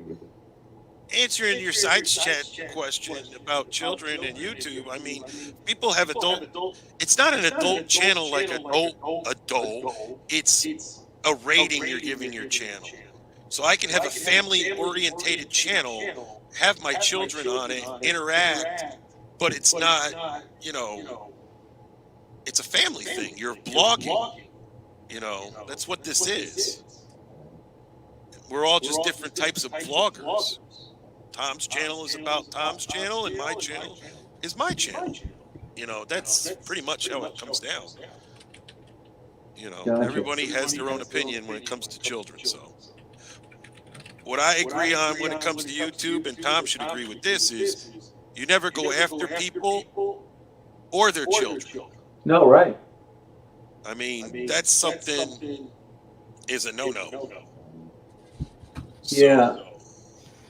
Answering your sides chat question about children and YouTube, I mean, people have it's not an adult channel like adult. It's a rating you're giving your channel. So I can have a family orientated channel, have my children on it, interact, but it's not, it's a family thing. You're blogging, that's what this is. We're all just different types of vloggers. Tom's channel is about Tom's channel, and my channel is my channel. That's pretty much how it comes down. Gotcha. Everybody has their own opinion when it comes to children. So what I agree on when it comes to YouTube, and Tom should agree with this, is you never go after people or their children. No, right. I mean, that's something is a no-no. Yeah.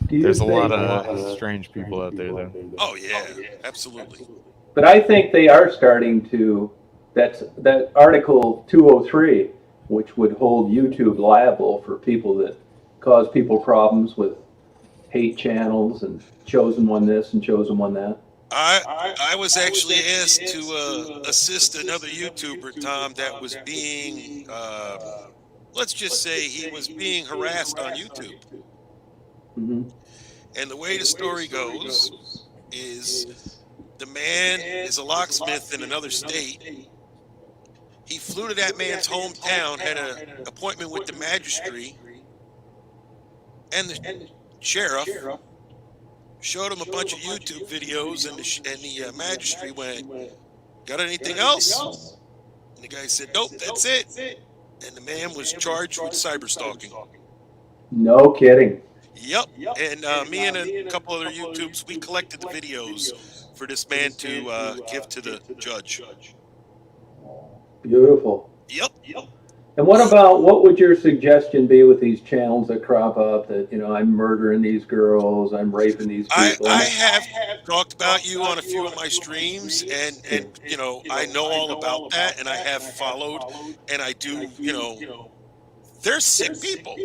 There's a lot of strange people out there, though. Oh yeah, absolutely. But I think they are starting to, that Article 203, which would hold YouTube liable for people that cause people problems with hate channels and chosen one this and chosen one that. I was actually asked to assist another YouTuber, Tom, that was being, let's just say he was being harassed on YouTube. Mm-hmm. And the way the story goes is the man is a locksmith in another state. He flew to that man's hometown, had an appointment with the magistrate and the sheriff, showed him a bunch of YouTube videos, and the magistrate went, "Got anything else?" And the guy said, "Nope, that's it." And the man was charged with cyberstalking. No kidding. Yep. And me and a couple other YouTubes, we collected the videos for this man to give to the judge. Beautiful. Yep. And what would your suggestion be with these channels that crop up that, I'm murdering these girls, I'm raping these people? I have talked about you on a few of my streams, and I know all about that, and I have followed, and I do, they're sick people.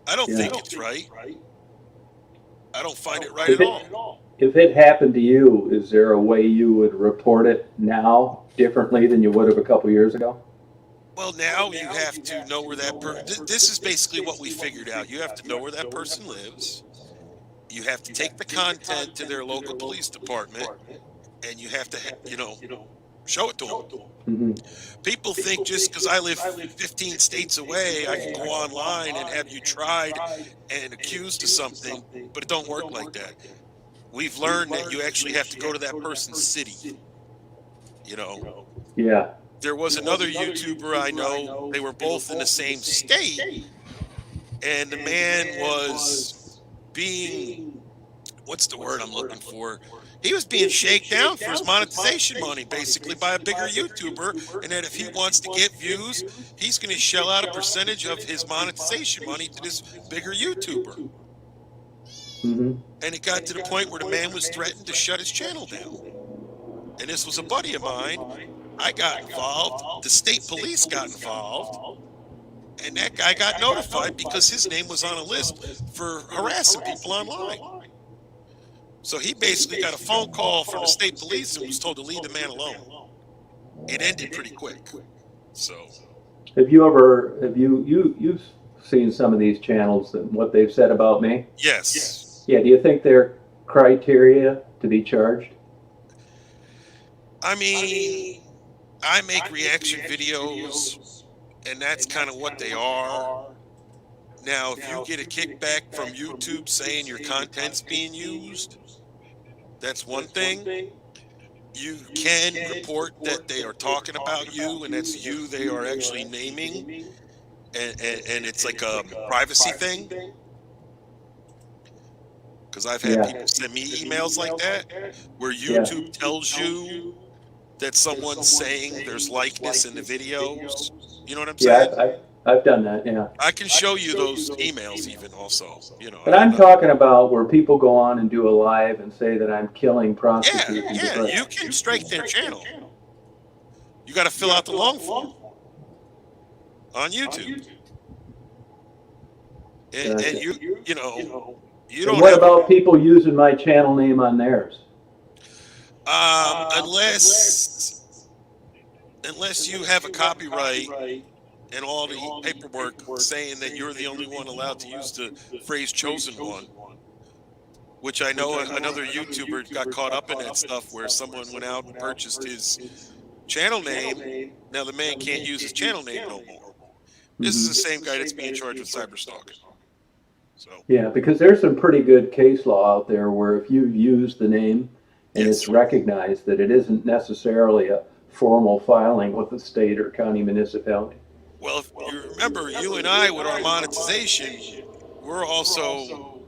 I don't think it's right. I don't find it right at all. If it happened to you, is there a way you would report it now differently than you would have a couple years ago? Well, now you have to know where that person. This is basically what we figured out. You have to know where that person lives. You have to take the content to their local police department, and you have to, show it to them. Mm-hmm. People think just because I live 15 states away, I can go online and have you tried and accused of something, but it don't work like that. We've learned that you actually have to go to that person's city. Yeah. There was another YouTuber I know, they were both in the same state, and the man was being, what's the word I'm looking for? He was being shaken down for his monetization money, basically, by a bigger YouTuber, and that if he wants to get views, he's going to shell out a percentage of his monetization money to this bigger YouTuber. Mm-hmm. And it got to the point where the man was threatened to shut his channel down. And this was a buddy of mine. I got involved. The state police got involved. And that guy got notified because his name was on a list for harassing people online. So he basically got a phone call from the state police and was told to leave the man alone. It ended pretty quick. So Have you've seen some of these channels and what they've said about me? yes. Yeah, do you think they're criteria to be charged? I mean, I make reaction videos, and that's kind of what they are. Now, if you get a kickback from YouTube saying your content's being used, that's one thing. you can report that they are talking about you, and that's you they are actually naming, and it's like a privacy thing. Because I've had Yeah. people send me emails like that, where Yeah. YouTube tells you that someone's saying there's likeness in the videos. You know what I'm Yeah, saying? I've done that, yeah. I can show you those emails even also. You know, But I'm talking about where people go on and do a live and say that I'm killing prostitutes. yeah, you can strike their channel. You got to fill out the long form on YouTube, and you know, you don't what have about people using my channel name on theirs? unless you have a copyright and all the paperwork saying that you're the only one allowed to use the phrase chosen one, which I know another YouTuber got caught up in that stuff where someone went out and purchased his channel name. Now the man can't use his channel name no more. This is the same guy that's being charged with cyber stalking. So Yeah, because there's some pretty good case law out there where if you've used the name and Yes. it's recognized that it isn't necessarily a formal filing with the state or county municipality. well, if you remember, you and I with our monetization, we're also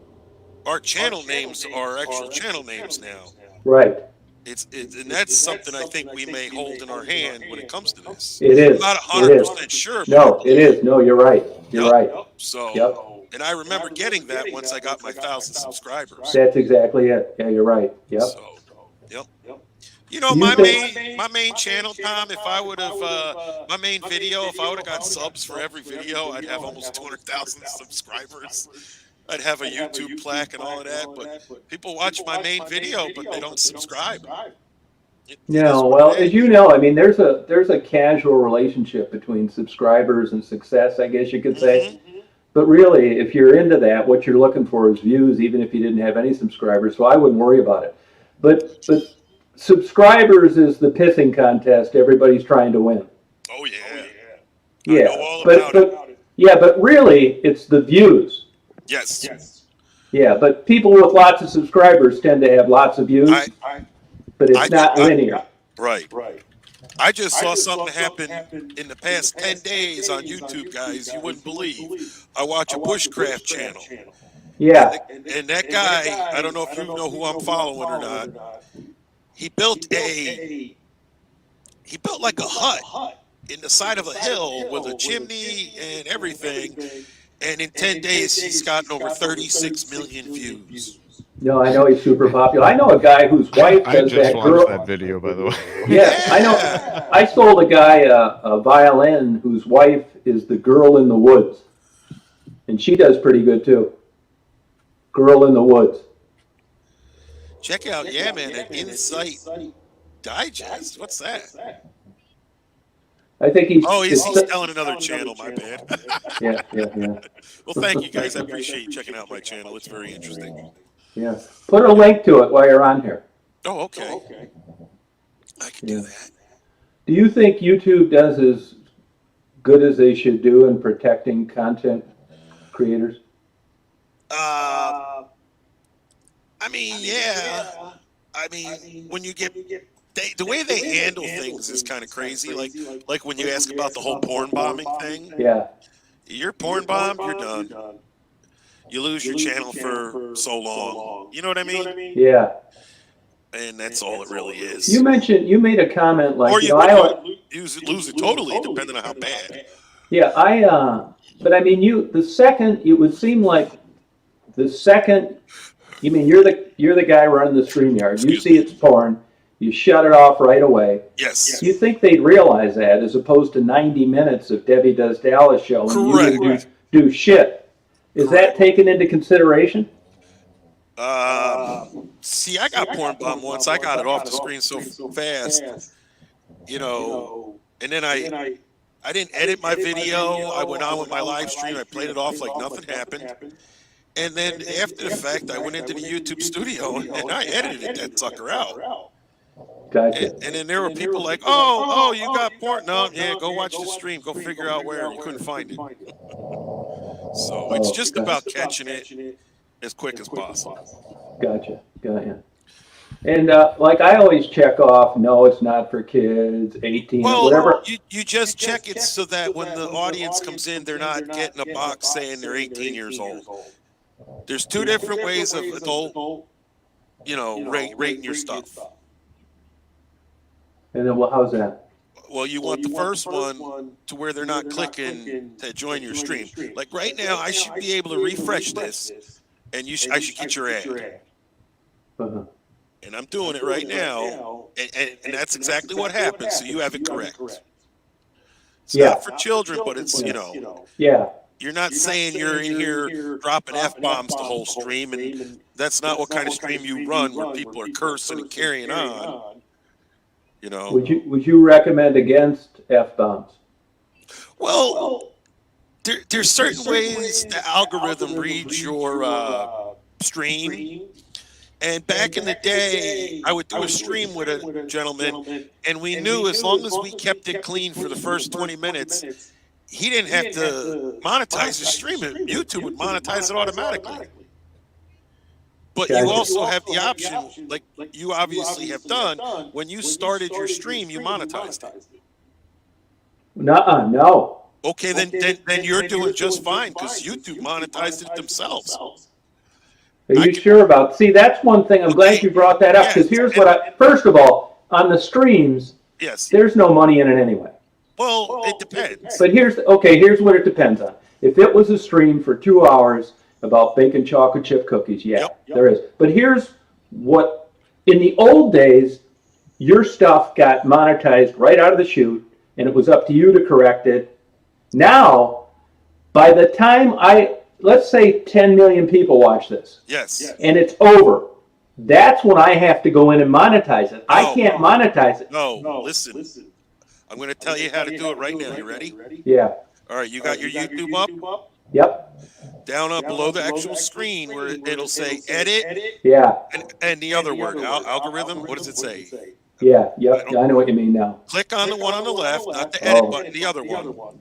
our channel names are actual channel names now. Right. And that's something I think we may hold in our hand when it comes to this. It is. I'm not It is. 100% sure. No, it is. No, you're right. You're right. So, Yep. and I remember getting that once I got my 1,000 subscribers. That's exactly it. Yeah, you're right. Yep. So, yep. You know, You my think- main channel, Tom, if I would have, my main video, if I would have got subs for every video, I'd have almost 200,000 subscribers. I'd have a YouTube plaque and all of that, but people watch my main video, but they don't subscribe. It is No, what well, it is. as you know, I mean, there's a casual relationship between subscribers and success, I guess you could say. But really, if you're into that, what you're looking for is views, even if you didn't have any subscribers. So I wouldn't worry about it. But subscribers is the pissing contest everybody's trying to win. Oh, yeah. Yeah, I know all about it. yeah, but really, it's the views. Yes. Yeah, but people with lots of subscribers tend to have lots of views, but it's not linear. Right. I just saw something happen in the past 10 days on YouTube, guys. You wouldn't believe. I watch a bushcraft channel. Yeah, And that guy, I don't know if you know who I'm following or not. He built like a hut in the side of a hill with a chimney and everything. And in 10 days, he's gotten over 36 million views. no, I know he's super popular. I know a guy whose wife I does just that watched girl. that video, by the way. Yeah, I know. I sold a guy a violin whose wife is the girl in the woods, and she does pretty good too. Girl in the woods. Check out, an Insight Digest. What's that? I think he's. Oh, he's it's- telling another channel, my bad. Yeah. Well, thank you, guys. I appreciate you checking out my channel. It's very interesting. Yeah. Put a link to it while you're on here. Oh, okay. I can do that. Do you think YouTube does as good as they should do in protecting content creators? I mean, yeah. I mean, when you get the way they handle things is kind of crazy. Like when you ask about the whole porn bombing thing. Yeah. You're porn bombed, you're done. You lose your channel for so long. You know what I mean? Yeah. And that's all it really is. You made a comment like, Or you you know, lose it totally, depending on how bad. yeah, but I mean, it would seem like the second, you mean, you're the guy running the StreamYard. You see it's porn, you shut it off right away. Yes. You think they'd realize that as opposed to 90 minutes of Debbie Does Dallas show and you didn't do shit. Is that taken into consideration? See, I got porn bombed once. I got it off the screen so fast, you know, and then I didn't edit my video. I went on with my live stream. I played it off like nothing happened. And then after the fact, I went into the YouTube studio and I edited that sucker out. Gotcha. And then there were people like, oh, you got porn. No, yeah, go watch the stream. Go figure out where. You couldn't find it. So it's just about catching it as quick as possible. Gotcha. And like I always check off, no, it's not for kids, 18, Well, whatever. you just check it so that when the audience comes in, they're not getting a box saying they're 18 years old. There's two different ways of adult, rating your stuff. And then, well, how's that? Well, you want the first one to where they're not clicking to join your stream. Like right now, I should be able to refresh this, and I should get your ad. Uh-huh. And I'm doing it right now, and that's exactly what happens. So you have it correct. It's not for children, but it's Yeah. You're not saying you're in here dropping F-bombs the whole stream, and that's not what kind of stream you run where people are cursing and carrying on. Would you recommend against F-bombs? Well, there's certain ways the algorithm reads your stream. And back in the day, I would do a stream with a gentleman, and we knew as long as we kept it clean for the first 20 minutes, he didn't have to monetize his stream. YouTube would monetize it automatically. But you also have the option, like you obviously have done, when you started your stream, you monetized it. No. Okay, then you're doing just fine because YouTube monetized it themselves. Are you sure about? See, that's one thing. I'm glad you brought that up because here's what first of all, on the streams, there's no money in it anyway. Well, it depends. But here's what it depends on. If it was a stream for 2 hours about baking chocolate chip cookies, there is. But here's what, in the old days, your stuff got monetized right out of the chute, and it was up to you to correct it. Now, by the time let's say 10 million people watch this. Yes. And it's over. That's when I have to go in and monetize it. I can't monetize it. No, listen. I'm going to tell you how to do it right now. You ready? Yeah. All right, you got your YouTube up? Yep. Down up below the actual screen where it'll say edit. Yeah. And the other word, algorithm, what does it say? Yeah, I know what you mean now. Click on the one on the left, not the edit button, the other one.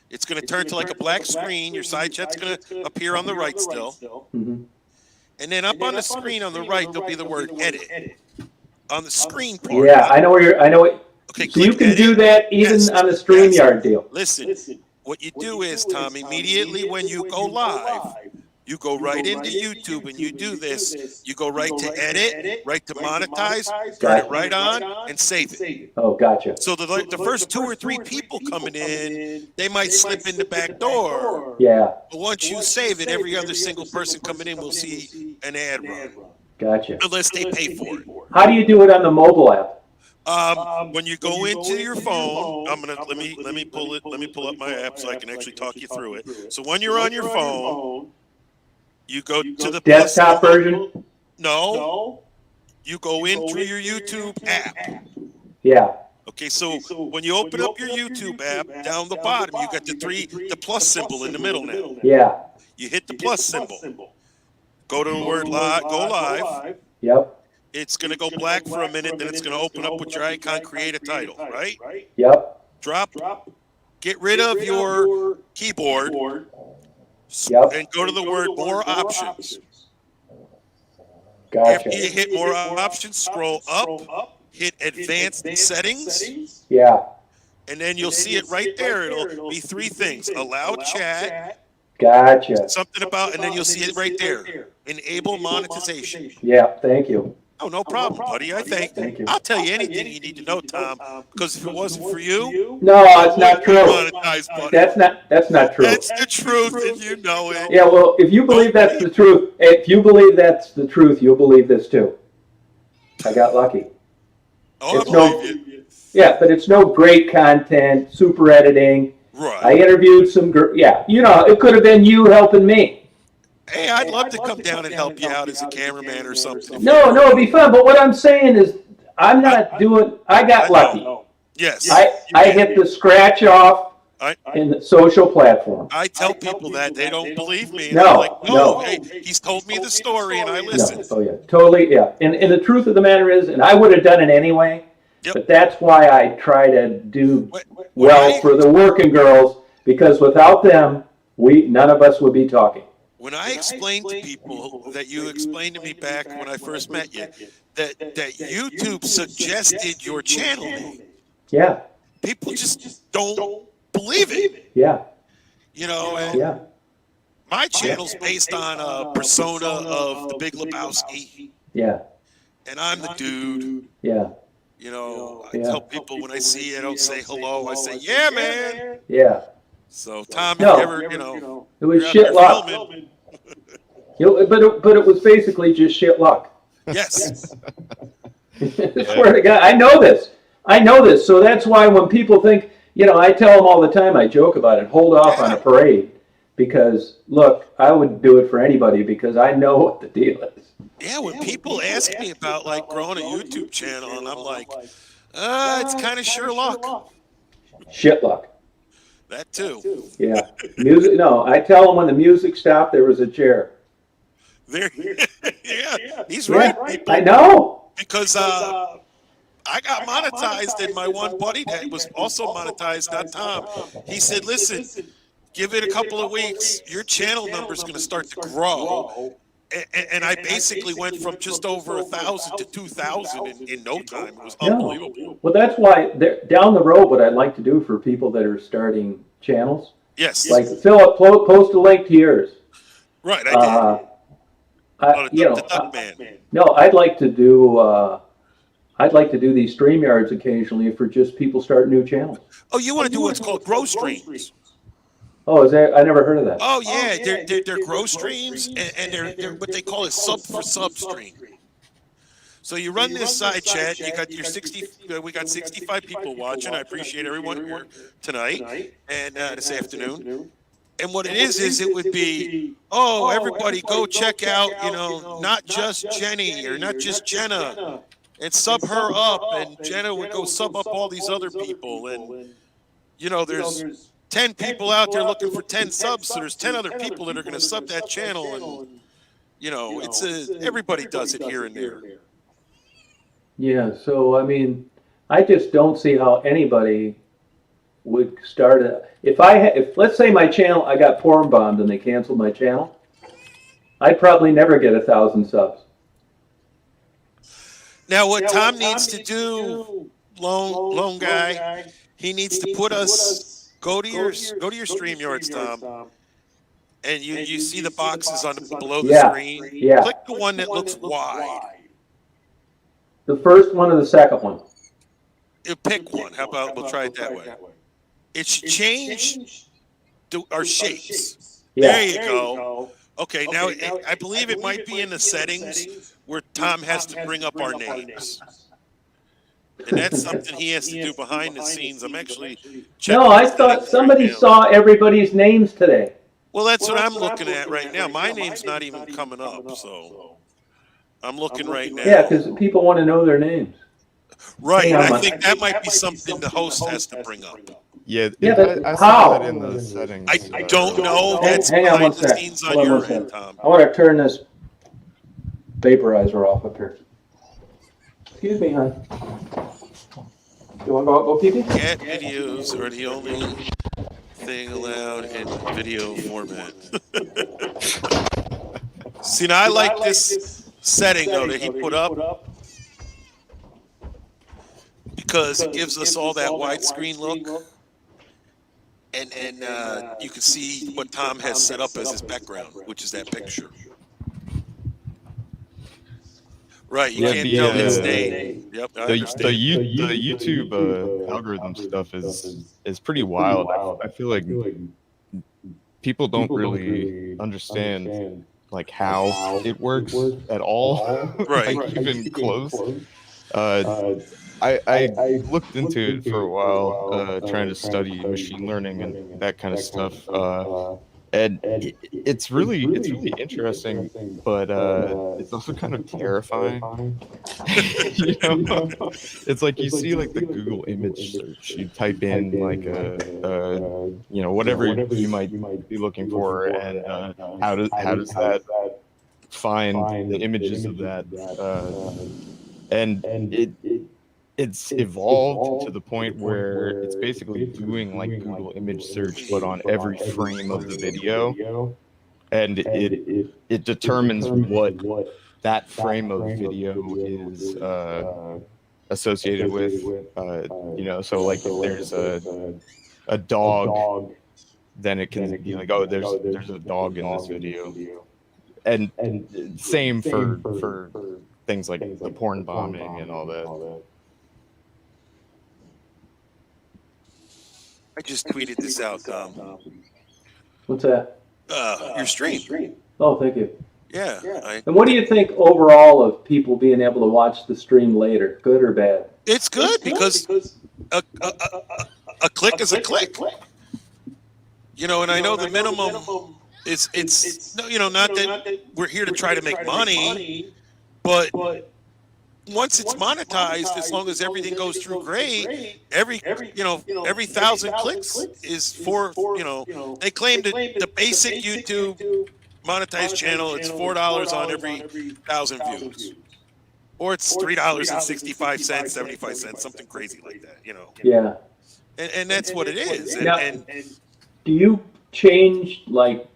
It's going to turn to like a black screen. Your side chat's going to appear on the right still. Mm-hmm. And then up on the screen on the right, there'll be the word edit. On the screen part. Yeah, I know what. Okay, so you can do that even on the StreamYard deal. Listen, what you do is, Tom, immediately when you go live, you go right into YouTube and you do this. You go right to edit, right to monetize, turn it right on, and save it. Oh, gotcha. So the first 2 or 3 people coming in, they might slip in the back door. Yeah. But once you save it, every other single person coming in will see an ad run. Gotcha. Unless they pay for it. How do you do it on the mobile app? When you go into your phone, let me pull up my app so I can actually talk you through it. So when you're on your phone, you go to the desktop version? No. You go in through your YouTube app. Yeah. Okay, so when you open up your YouTube app, down the bottom, you got the plus symbol in the middle now. Yeah. You hit the plus symbol. Go to the word live, go live. Yep. It's going to go black for a minute, then it's going to open up with your icon, create a title, right? Yep. Drop, get rid of your keyboard, and go to the word more options. Gotcha. After you hit more options, scroll up, hit advanced settings. Yeah. And then you'll see it right there. It'll be 3 things. Allow chat. Gotcha. Something about, and then you'll see it right there. Enable monetization. Yeah, thank you. Oh, no problem, buddy. Thank you. I'll tell you anything you need to know, Tom. Because if it wasn't for you, no, it's not true. That's not true. That's the truth, and you know it. Yeah, well, if you believe that's the truth, you'll believe this too. I got lucky. Oh, I believe you. Yeah, but it's no great content, super editing. Right. I interviewed some it could have been you helping me. Hey, I'd love to come down and help you out as a cameraman or something. No, it'd be fun. But what I'm saying is, I got lucky. Yes. I hit the scratch off in the social platform. I tell people that they don't believe me. No. Hey, he's told me the story and I listen. No. Oh yeah, totally. Yeah. And the truth of the matter is, and I would have done it anyway. Yep. But that's why I try to do well for the working girls, because without them, none of us would be talking. When I explain to people that you explained to me back when I first met you, that YouTube suggested your channel name. Yeah. People just don't believe it. Yeah. You know, and Yeah. my channel's based on a persona of the Big Lebowski, Yeah. and I'm the dude. Yeah. You know, I Yeah. tell people when I see it, I don't say hello. I say, yeah, man. Yeah. So, Tom, if No. you ever, you know, It was you're out shit there luck. filming, But it was basically just shit luck. yes. I swear to God, I know this. So that's why when people think, you know, I tell them all the time, I joke about it, hold off on a parade. Because, look, I would do it for anybody because I know what the deal is. Yeah, when people ask me about, like, growing a YouTube channel, and I'm like, it's kind of sure luck. Shit luck. That, too. Yeah. Music. No, I tell them when the music stopped, there was a chair. There, yeah, he's right. People. I know. Because I got monetized, and my one buddy that was also monetized, not Tom, he said, listen, give it a couple of weeks, your channel number's going to start to grow. And I basically went from just over 1,000 to 2,000 in no time. It was unbelievable. Well, that's why down the road, what I'd like to do for people that are starting channels, yes, like Philip, post a link to yours. Right, I did. The Duck Man. No, I'd like to do these StreamYards occasionally for just people starting new channels. Oh, you want to do what's called grow streams? Oh, is that? I never heard of that. Oh yeah, they're grow streams, and they're what they call a sub for sub stream. So you run this side chat. You got your 60. We got 65 people watching. I appreciate everyone here tonight and this afternoon. And what it is it would be, oh, everybody go check out, you know, not just Jenny or not just Jenna, and sub her up, and Jenna would go sub up all these other people, and you know, there's 10 people out there looking for 10 subs, so there's 10 other people that are going to sub that channel, and you know, it's everybody does it here and there. Yeah, so I mean, I just don't see how anybody would start if let's say my channel, I got porn bombed and they canceled my channel, I'd probably never get 1,000 subs. Now, what Tom needs to do, lone guy, he needs to put us. Go to your StreamYards, Tom, and you see the boxes below the screen. Yeah. Click the one that looks wide. The first one or the second one? You pick one. How about we'll try it that way? It should change our shapes. Yeah. There you go. Okay, now I believe it might be in the settings where Tom has to bring up our names. And that's something he has to do behind the scenes. I'm actually checking. No, I thought somebody saw everybody's names today. Well, that's what I'm looking at right now. My name's not even coming up, so I'm looking right now. Yeah, because people want to know their names. Right, and I think that might be something the host has to bring up. Yeah, but I how? saw that in the settings. I don't know. That's Hang on behind one the sec. scenes Hold on on your one sec. end, Tom. I want to turn this vaporizer off up here. Excuse me, hon. You want to go pee-pee? Cat videos are the only thing allowed in video format. See, now I like this setting, though, that he put up, because it gives us all that widescreen look, and you can see what Tom has set up as his background, which is that picture. Right, you can't tell his name. Yep, I The understand. YouTube algorithm stuff is pretty wild. I feel like people don't really understand like how it works at all. Right. Like, even close. I looked into it for a while, trying to study machine learning and that kind of stuff. And it's really interesting, but it's also kind of terrifying. You know, it's like you see like the Google image search. You type in like you know, whatever you might be looking for, and how does that find the images of that? And it's evolved to the point where it's basically doing like Google image search, but on every frame of the video, and it determines what that frame of video is associated with, you know, so like if there's a dog, then it can be like, oh, there's a dog in this video. And same for things like the porn bombing and all that. I just tweeted this out, Tom. What's that? Your stream. Oh, thank you. Yeah. And what do you think overall of people being able to watch the stream later? Good or bad? It's good because a click is a click. You know, and I know the minimum is it's no, you know, not that we're here to try to make money, but once it's monetized, as long as everything goes through great, every 1,000 clicks is for, you know, they claim that the basic YouTube monetized channel, it's $4 on every 1,000 views, or it's $3.65, 75 cents, something crazy like that, you know. Yeah. And that's what it is. Now, And do you change like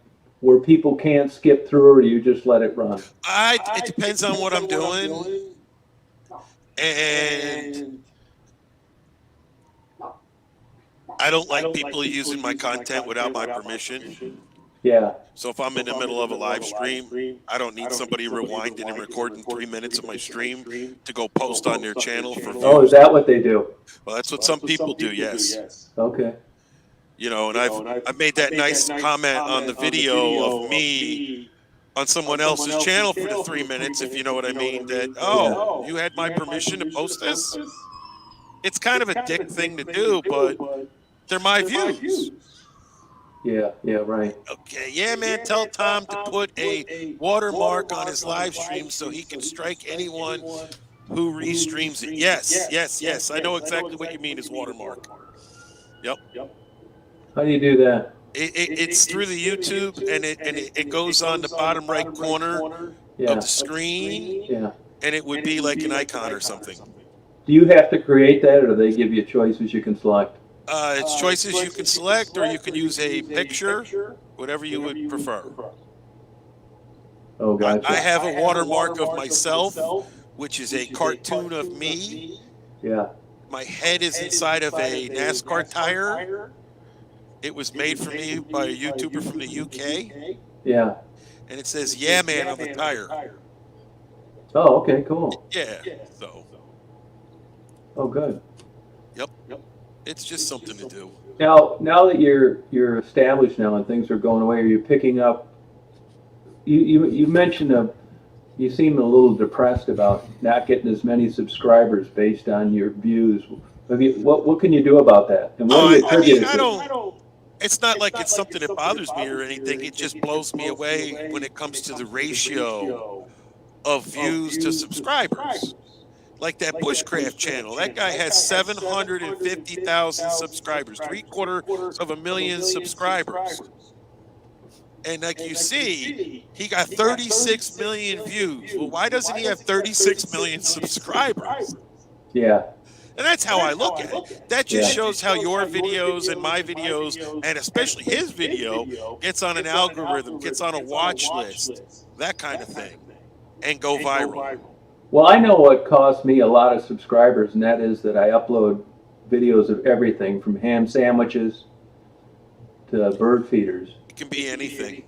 where people can't skip through, or you just let it run? it depends on what I'm doing. And I don't like people using my content without my permission. Yeah. So if I'm in the middle of a live stream, I don't need somebody rewinding and recording 3 minutes of my stream to go post on their channel for views. Oh, is that what they do? Well, that's what some people do, yes. Okay. You know, and I've made that nice comment on the video of me on someone else's channel for the 3 minutes, if you know what I mean, that, oh, you had my permission to post this? It's kind of a dick thing to do, but they're my views. Yeah, right. Okay, yeah, man, tell Tom to put a watermark on his live stream so he can strike anyone who restreams it. Yes. I know exactly what you mean is watermark. Yep. How do you do that? It's through the YouTube, and it goes on the bottom right corner of the screen, and it would be like an icon or something. Do you have to create that, or do they give you choices you can select? It's choices you can select, or you can use a picture, whatever you would prefer. Oh, gotcha. I have a watermark of myself, which is a cartoon of me. Yeah. My head is inside of a NASCAR tire. It was made for me by a YouTuber from the UK. Yeah. And it says, yeah, man, on the tire. Oh, okay, cool. Yeah, so. Oh, good. Yep. It's just something to do. Now that you're established now and things are going away, are you picking up? You mentioned you seem a little depressed about not getting as many subscribers based on your views. What can you do about that? And what do you attribute it to? It's not like it's something that bothers me or anything. It just blows me away when it comes to the ratio of views to subscribers. Like that Bushcraft channel. That guy has 750,000 subscribers, 750,000 subscribers. And like you see, he got 36 million views. Well, why doesn't he have 36 million subscribers? Yeah. And that's how I look at it. That just shows how your videos and my videos, and especially his video, gets on an algorithm, gets on a watch list, that kind of thing, and go viral. Well, I know what cost me a lot of subscribers, and that is that I upload videos of everything from ham sandwiches to bird feeders. It can be anything.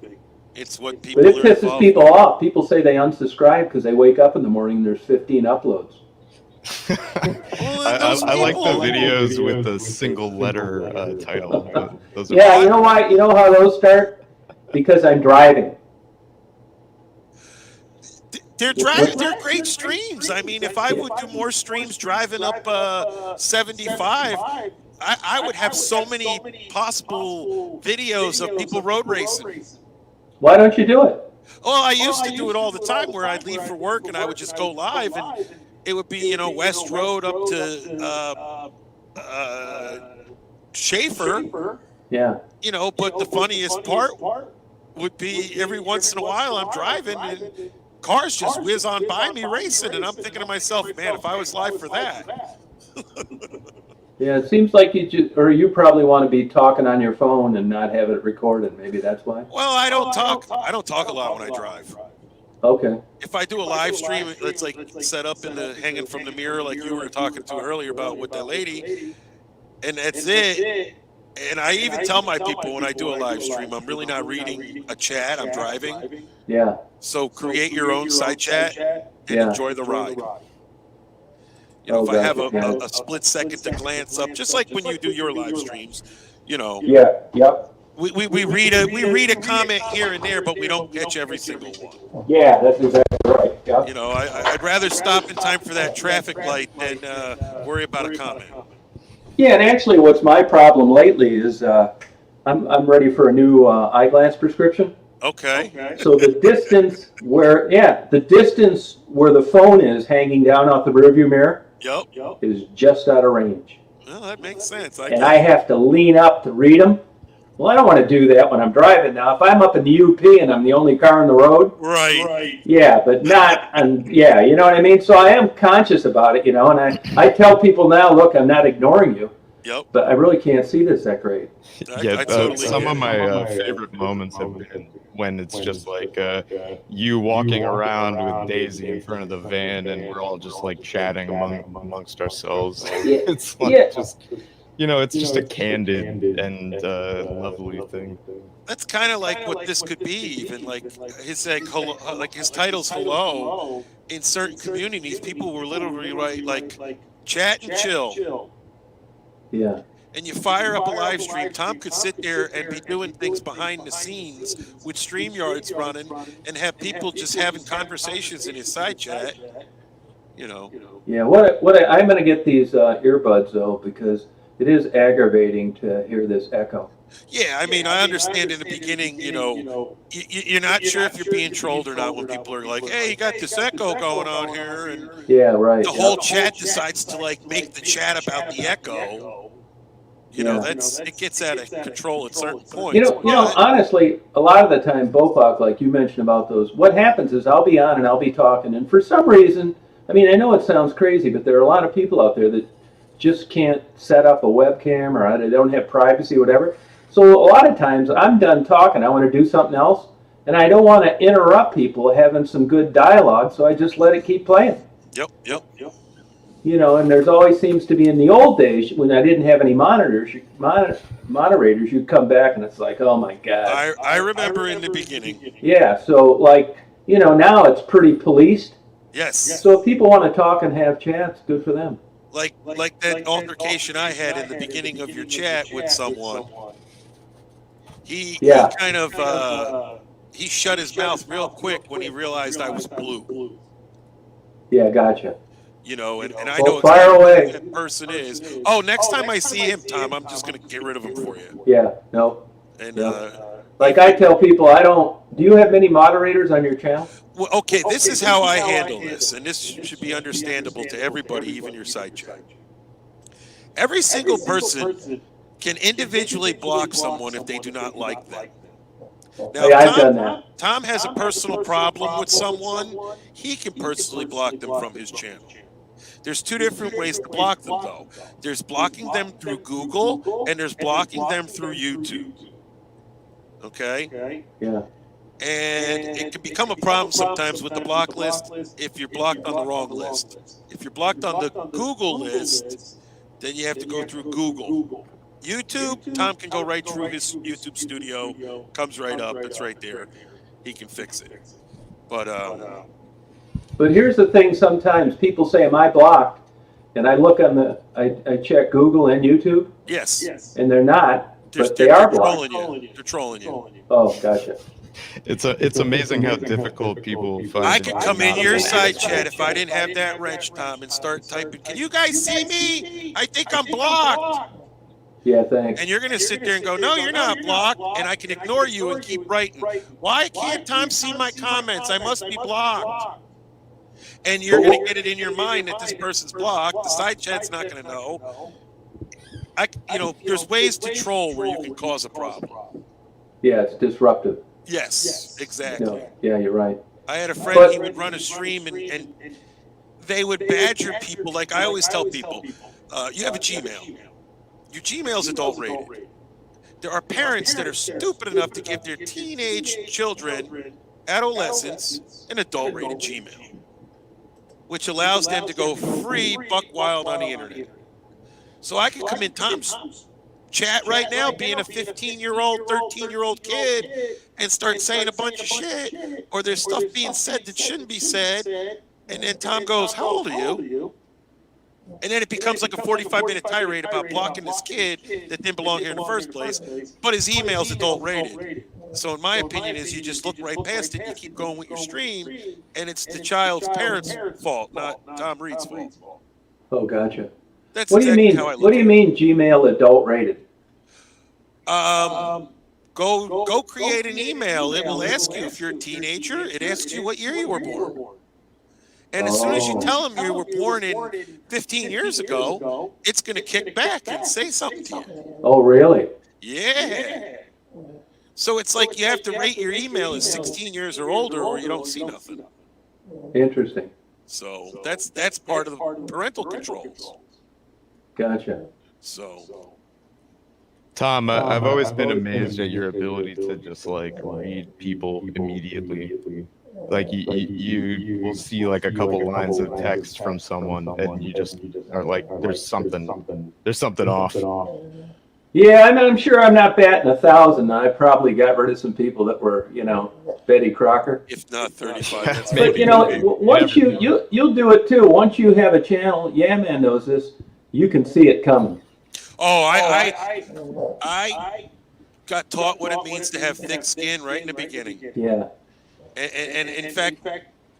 It's what people But it are pisses involved people with. off. People say they unsubscribe because they wake up in the morning and there's 15 uploads. I like the videos with the single letter title. Those are Yeah, you know why? You know how those start? Because I'm driving. They're great streams. I mean, if I would do more streams driving up 75, I would have so many possible videos of people road racing. Why don't you do it? Well, I used to do it all the time where I'd leave for work and I would just go live, and it would be, West Road up to Schaefer. Yeah. But the funniest part would be every once in a while I'm driving and cars just whiz on by me racing, and I'm thinking to myself, man, if I was live for that. Yeah, it seems like you probably want to be talking on your phone and not have it recorded. Maybe that's why. Well, I don't talk a lot when I drive. Okay. If I do a live stream, it's like set up in the hanging from the mirror, like you were talking to earlier about with that lady, and that's it. And I even tell my people when I do a live stream, I'm really not reading a chat. I'm driving. Yeah. So create your own side chat and Yeah. enjoy the ride. You know, Oh, if I have gotcha. a split second to glance up, just like when you do your live streams, you know, Yeah. Yep. we read a comment here and there, but we don't catch every single one. Yeah, that's exactly right. Yep. You know, I'd rather stop in time for that traffic light than worry about a comment. Yeah, and actually, what's my problem lately is I'm ready for a new eyeglass prescription. Okay. So the distance where the phone is hanging down off the rearview mirror Yep. is just out of range, Well, that makes sense. and I have to lean up to read them. Well, I don't want to do that when I'm driving. Now, if I'm up in the UP and I'm the only car on the road, Right. yeah, but not, yeah, you know what I mean? So I am conscious about it, you know, and I tell people now, look, I'm not ignoring you, Yep. but I really can't see this that great. Yeah, I totally some get of it. my favorite moments have been when it's just like you walking around with Daisy in front of the van, and we're all just like chatting amongst ourselves. Yeah. It's like Yeah. just, it's just a candid and lovely thing. That's kind of like what this could be, even like his hello, like his title's hello. In certain communities, people will literally write like chat and chill. Yeah. And you fire up a live stream, Tom could sit there and be doing things behind the scenes with StreamYards running and have people just having conversations in his side chat, you know. Yeah, I'm going to get these earbuds, though, because it is aggravating to hear this echo. Yeah, I mean, I understand in the beginning, you're not sure if you're being trolled or not when people are like, hey, you got this echo going on here. And Yeah, right. the whole chat decides to like make the chat about the echo. You know, it gets out of control at certain points. You know, honestly, a lot of the time, Bopok, like you mentioned about those, what happens is I'll be on and I'll be talking, and for some reason, I mean, I know it sounds crazy, but there are a lot of people out there that just can't set up a webcam or they don't have privacy, whatever. So a lot of times I'm done talking, I want to do something else, and I don't want to interrupt people having some good dialogue, so I just let it keep playing. Yep. You know, and there's always seems to be in the old days when I didn't have any moderators, you'd come back and it's like, oh my God. I remember in the beginning. Yeah, so like, you know, now it's pretty policed. Yes. So if people want to talk and have chats, good for them. Like that altercation I had in the beginning of your chat with someone. He kind of he shut his mouth real quick when he realized I was blue. Yeah, gotcha. You know, and I Well, know fire exactly away. who that person is. Oh, next time I see him, Tom, I'm just going to get rid of him for you. Yeah, no. And Like I tell people, do you have many moderators on your channel? well, okay, this is how I handle this, and this should be understandable to everybody, even your side chat. Every single person can individually block someone if they do not like them. Now, I've done that. Tom has a personal problem with someone. He can personally block them from his channel. There's two different ways to block them, though. There's blocking them through Google, and there's blocking them through YouTube. Okay? Yeah. And it can become a problem sometimes with the block list if you're blocked on the wrong list. If you're blocked on the Google list, then you have to go through Google. YouTube, Tom can go right through his YouTube studio, comes right up, it's right there. He can fix it. But here's the thing, sometimes people say, am I blocked? And I look on I check Google and YouTube, yes, and they're not, but they are blocked. They're trolling you. Oh, gotcha. It's amazing how difficult people find. I could come in your side chat if I didn't have that wrench, Tom, and start typing, can you guys see me? I think I'm blocked. Yeah, thanks. And you're going to sit there and go, no, you're not blocked, and I can ignore you and keep writing. Why can't Tom see my comments? I must be blocked. And you're going to get it in your mind that this person's blocked. The side chat's not going to know. There's ways to troll where you can cause a problem. Yeah, it's disruptive. Yes, exactly. No, yeah, you're right. I had a friend, he would run a stream, and they would badger people. Like I always tell people, you have a Gmail. Your Gmail's adult rated. There are parents that are stupid enough to give their teenage children adolescents an adult-rated Gmail, which allows them to go free buck wild on the internet. So I could come in Tom's chat right now being a 15-year-old, 13-year-old kid and start saying a bunch of shit, or there's stuff being said that shouldn't be said, and then Tom goes, how old are you? And then it becomes like a 45-minute tirade about blocking this kid that didn't belong here in the first place, but his email's adult-rated. So in my opinion is you just look right past it, you keep going with your stream, and it's the child's parents' fault, not Tom Reed's fault. Oh, gotcha. That's What do you exactly mean? how I look What do you at it. mean Gmail adult rated? Go create an email. It will ask you if you're a teenager. It asks you what year you were born. And as soon as you tell them you were born in 15 years ago, it's going to kick back and say something to you. Oh, really? Yeah. So it's like you have to rate your email as 16 years or older, or you don't see nothing. Interesting. So that's part of the parental controls. Gotcha. So Tom, I've always been amazed at your ability to just like read people immediately. Like you will see like a couple lines of text from someone, and you just are like, there's something off. Yeah, I'm sure I'm not batting 1,000. I probably got rid of some people that were, Betty Crocker. if not 35, that's But maybe. once you'll do it too. Once you have a channel, Yeah Man knows this. You can see it coming. Oh, I got taught what it means to have thick skin right in the beginning. Yeah. And in fact,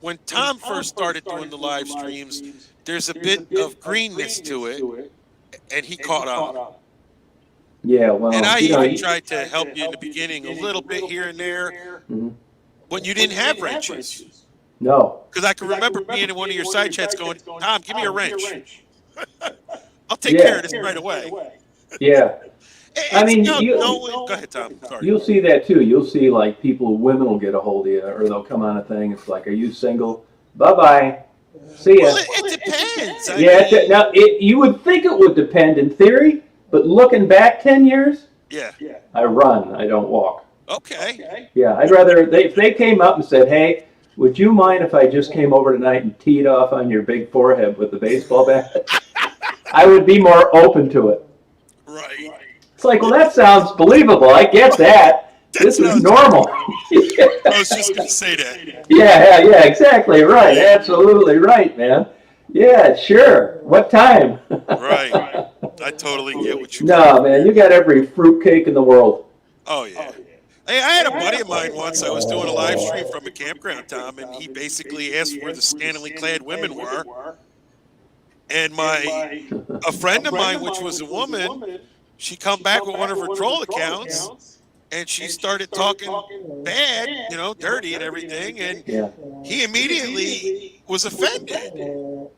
when Tom first started doing the live streams, there's a bit of greenness to it, and he caught on. Yeah. Well. And I even tried to help you in the beginning a little bit here and there when you didn't have wrenches. No. Because I can remember being in one of your side chats going, Tom, give me a wrench. I'll take Yeah. care of this right away. Yeah. I mean, go ahead, Tom. Sorry. You'll see that too. You'll see like women will get a hold of you, or they'll come on a thing. It's like, are you single? Bye-bye. See ya. Well, it depends. Now, you would think it would depend in theory, but looking back 10 years, Yeah. I run. I don't walk. Okay. Yeah, I'd rather, if they came up and said, hey, would you mind if I just came over tonight and teed off on your big forehead with the baseball bat? I would be more open to it. Right. It's like, well, that sounds believable. I get that. This is normal. I was just going to say that. Yeah, exactly right. Absolutely right, man. Yeah, sure. What time? Right. I totally get what you mean. No, man, you got every fruitcake in the world. Oh, yeah. Hey, I had a buddy of mine once. I was doing a live stream from a campground, Tom, and he basically asked where the scantily clad women were. And a friend of mine, which was a woman, she come back with one of her troll accounts, and she started talking bad, dirty and everything, and he immediately was offended.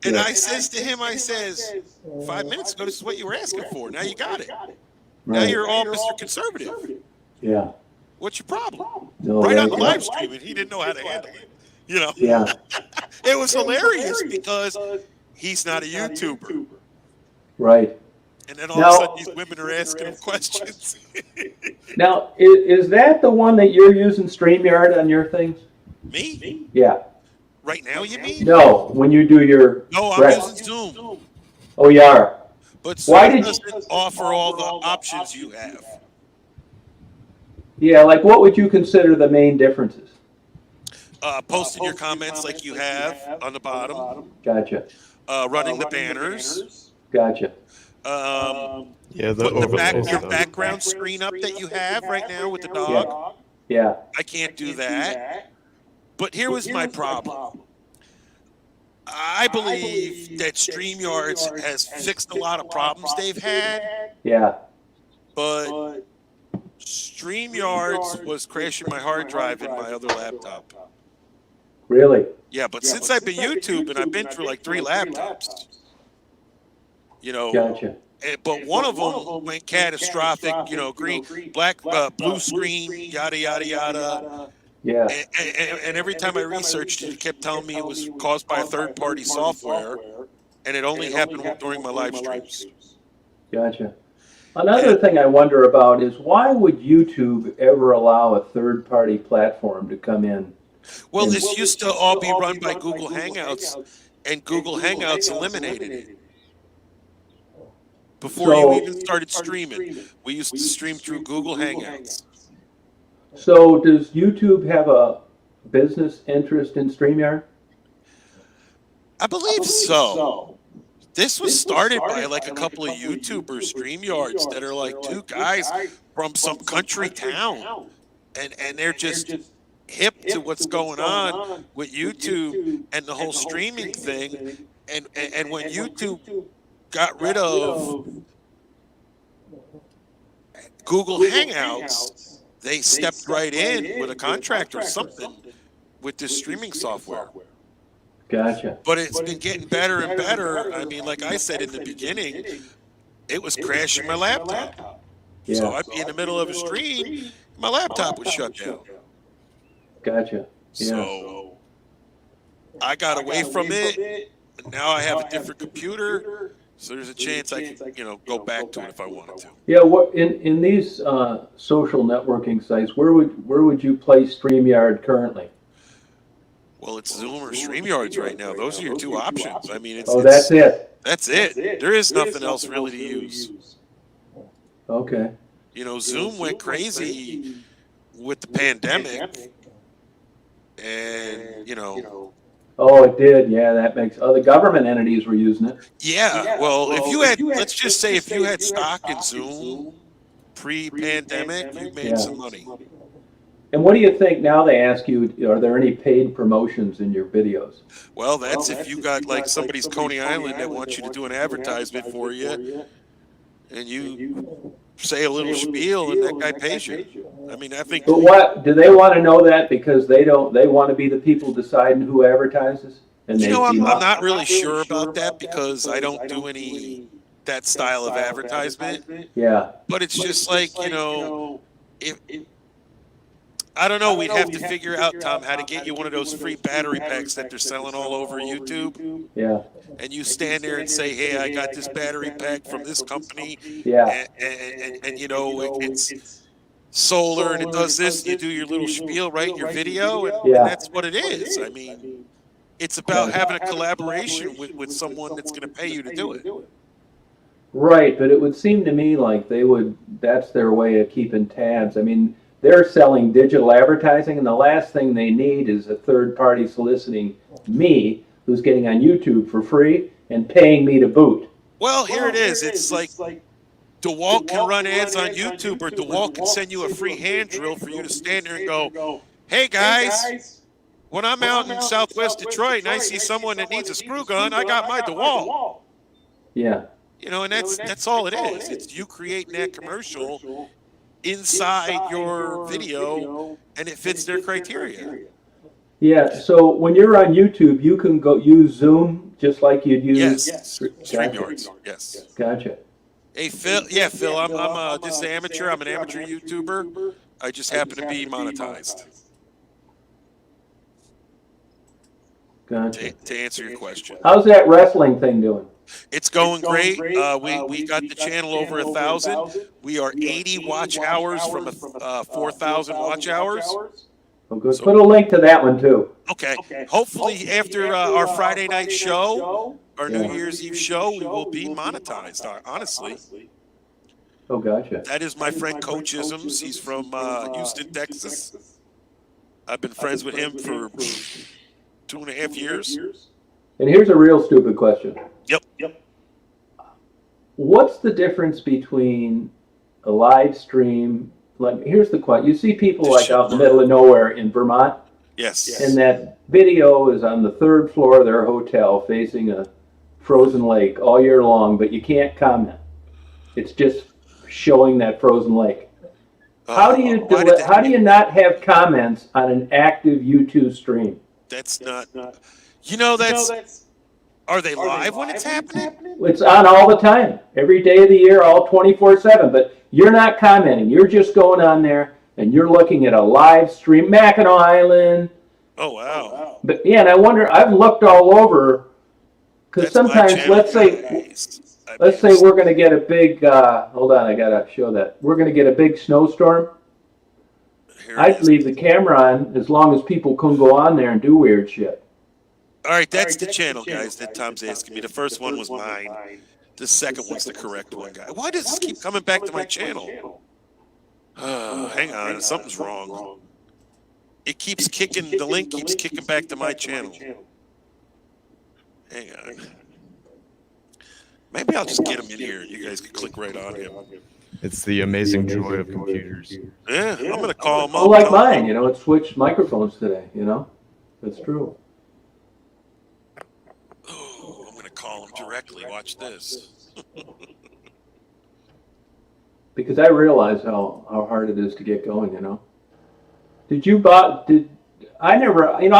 And I says to him, 5 minutes ago, this is what you were asking for. Now you got it. Now you're all Mr. Conservative. Yeah. What's your problem? No, Right on the live stream, and he didn't know how to handle it. Yeah. It was hilarious because he's not a YouTuber. Right. And then all of a sudden, these women are asking him questions. Now, is that the one that you're using StreamYard on your things? Me? Yeah. Right now, you mean? No, when you do your... No, I'm using Zoom. Oh, you are? But Zoom doesn't offer all the options you have. Yeah, like what would you consider the main differences? Posting your comments like you have on the bottom. Gotcha. Running the banners. Gotcha. Putting your stuff. background screen up that you have right now with the dog. Yeah. I can't do that. But here was my problem. I believe that StreamYard has fixed a lot of problems they've had. Yeah. But StreamYard was crashing my hard drive in my other laptop. Really? Yeah, but since I've been YouTubing, I've been through like 3 laptops. Gotcha. But one of them went catastrophic, green, black, blue screen, yada, yada, yada. Yeah. And every time I researched it, it kept telling me it was caused by a third-party software, and it only happened during my live streams. Gotcha. Another thing I wonder about is why would YouTube ever allow a third-party platform to come in Well, this used to all be run by Google Hangouts, and Google Hangouts eliminated it. Before you even started streaming, we used to stream through Google Hangouts. So does YouTube have a business interest in StreamYard? I believe so. This was started by like a couple of YouTubers, StreamYards, that are like two guys from some country town. And they're just hip to what's going on with YouTube and the whole streaming thing. And when YouTube got rid of Google Hangouts, they stepped right in with a contract or something with this streaming software. Gotcha. But it's been getting better and better. I mean, like I said in the beginning, it was crashing my laptop. Yeah. So I'd be in the middle of a stream, my laptop would shut down. Gotcha. Yeah. So I got away from it. And now I have a different computer. So there's a chance I can, go back to it if I wanted to. Yeah. What in these social networking sites? Where would you place StreamYard currently? Well, it's Zoom or StreamYards right now. Those are your two options. I mean, that's it. That's it. There is nothing else really to use. Okay. Zoom went crazy with the pandemic, and Oh, it did. Yeah, that makes the government entities were using it. Yeah. Well, if you had, let's just say, if you had stock in Zoom pre-pandemic, you made some money. And what do you think now? They ask you, are there any paid promotions in your videos? Well, that's if you got like somebody's Coney Island that wants you to do an advertisement for you, and you say a little spiel, and that guy pays you. I mean, I think. But what do they want to know that because they want to be the people deciding who advertises? And I'm not really sure about that because I don't do any that style of advertisement. Yeah. But it's just like if. I don't know. We'd have to figure out, Tom, how to get you one of those free battery packs that they're selling all over YouTube. Yeah. And you stand there and say, "Hey, I got this battery pack from this company." Yeah. And it's solar and it does this. You do your little spiel, right? Your video, and that's what it is. I mean, it's about having a collaboration with someone that's going to pay you to do it. Right, but it would seem to me like that's their way of keeping tabs. I mean, they're selling digital advertising, and the last thing they need is a third party soliciting me, who's getting on YouTube for free, and paying me to boot. Well, here it is. It's like DeWalt can run ads on YouTube, or DeWalt can send you a free hand drill for you to stand there and go, "Hey guys, when I'm out in Southwest Detroit and I see someone that needs a screw gun, I got my DeWalt." Yeah. And that's all it is. It's you creating that commercial inside your video, and it fits their criteria. Yeah, so when you're on YouTube, you can go use Zoom just like you'd use StreamYards. Yes. Gotcha. Hey Phil, Phil, I'm just an amateur. I'm an amateur YouTuber. I just happen to be monetized. Gotcha. To answer your question. How's that wrestling thing doing? It's going great. We got the channel over 1,000. We are 80 watch hours from 4,000 watch hours. Oh, good. So, put a link to that one too. Okay. Hopefully, after our Friday night show, our New Year's Eve show, we will be monetized. Honestly. Oh, gotcha. That is my friend Coach Isms. He's from Houston, Texas. I've been friends with him for 2.5 years. And here's a real stupid question. Yep. What's the difference between a live stream? Like, here's the question. You see people like out in the middle of nowhere in Vermont. Yes. And that video is on the 3rd floor of their hotel facing a frozen lake all year long, but you can't comment. It's just showing that frozen lake. How do you not have comments on an active YouTube stream? That's not. Are they live when it's happening? It's on all the time, every day of the year, all 24/7. But you're not commenting. You're just going on there and you're looking at a live stream, Mackinac Island. Oh wow! But yeah, and I wonder. I've looked all over because sometimes, let's say we're going to get a big. Hold on, I gotta show that. We're going to get a big snowstorm. Here it I'd is. leave the camera on as long as people couldn't go on there and do weird shit. All right, that's the channel, guys, that Tom's asking me. The first one was mine. The second one's the correct one, guy. Why does this keep coming back to my channel? Hang on, something's wrong. It keeps kicking, the link keeps kicking back to my channel. Hang on. Maybe I'll just get him in here. You guys can click right on him. It's the amazing joy of computers. Yeah, I'm going to call him up. Well, like mine, you know, it switched microphones today, you know? That's true. Oh, I'm going to call him directly. Watch this. Because I realize how hard it is to get going, you know? I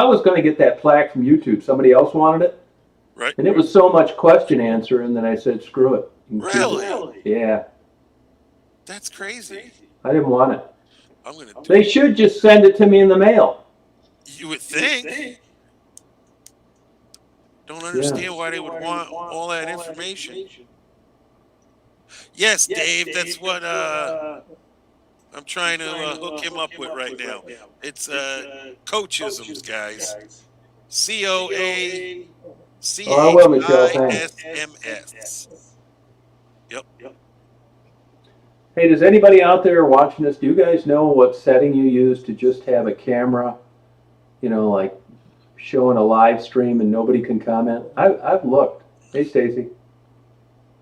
was going to get that plaque from YouTube. Somebody else wanted it. Right. And it was so much question answer, and then I said, screw it. Really? Yeah. That's crazy. I didn't want it. I'm going to do They should just send it to me in the mail. You would think. Don't understand why they would want all that information. Yes, Dave, that's what I'm trying to hook him up with right now. It's Coachisms, guys. COACHISMS. Yep. Hey, does anybody out there watching this, do you guys know what setting you use to just have a camera, you know, like showing a live stream and nobody can comment? I've looked. Hey, Stacy.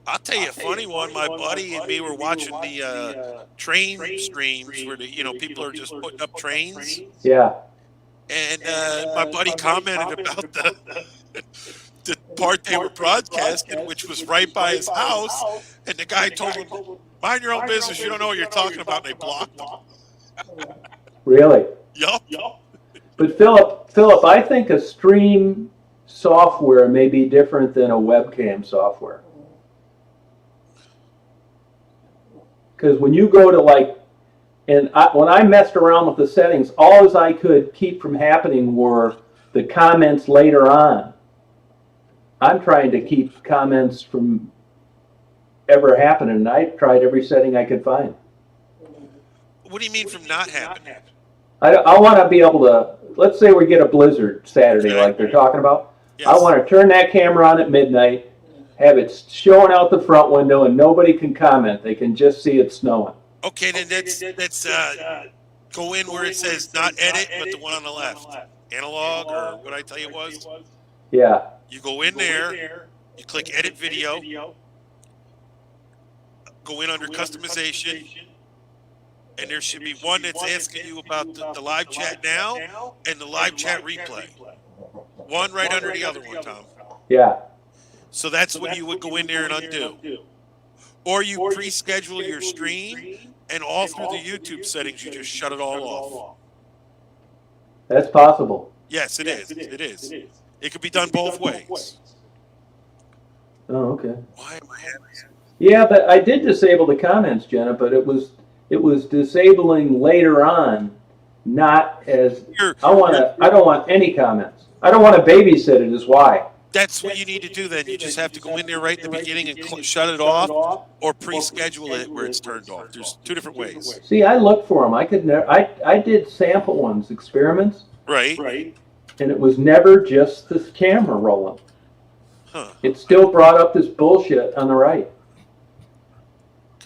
I'll tell you a funny one. My buddy and me were watching the train streams where people are just putting up trains. Yeah. And my buddy commented about the part they were broadcasting, which was right by his house. And the guy told him, "Mind your own business. You don't know what you're talking about." And they blocked him. Really? Yup. But Philip, I think a stream software may be different than a webcam software. Because when you go to when I messed around with the settings, all I could keep from happening were the comments later on. I'm trying to keep comments from ever happening, and I tried every setting I could find. What do you mean from not happening? I want to be able to, let's say we get a blizzard Saturday like they're talking about. Yes. I want to turn that camera on at midnight, have it showing out the front window, and nobody can comment. They can just see it snowing. Okay, then let's go in where it says not edit, but the one on the left. Analog, or what I tell you was? Yeah. You go in there, you click edit video, go in under customization, and there should be one that's asking you about the live chat now and the live chat replay. One right under the other one, Tom. Yeah. So that's when you would go in there and undo. Or you pre-schedule your stream, and all through the YouTube settings, you just shut it all off. That's possible. Yes, it is. It is. It could be done both ways. Oh, okay. Why am I having that? Yeah, but I did disable the comments, Jenna, but it was disabling later on, not as I don't want any comments. I don't want to babysit it is why. That's what you need to do then. You just have to go in there right in the beginning and shut it off, or pre-schedule it where it's turned off. There's two different ways. See, I looked for them. I could never. I did sample ones, experiments. Right. And it was never just the camera rolling. Huh. It still brought up this bullshit on the right.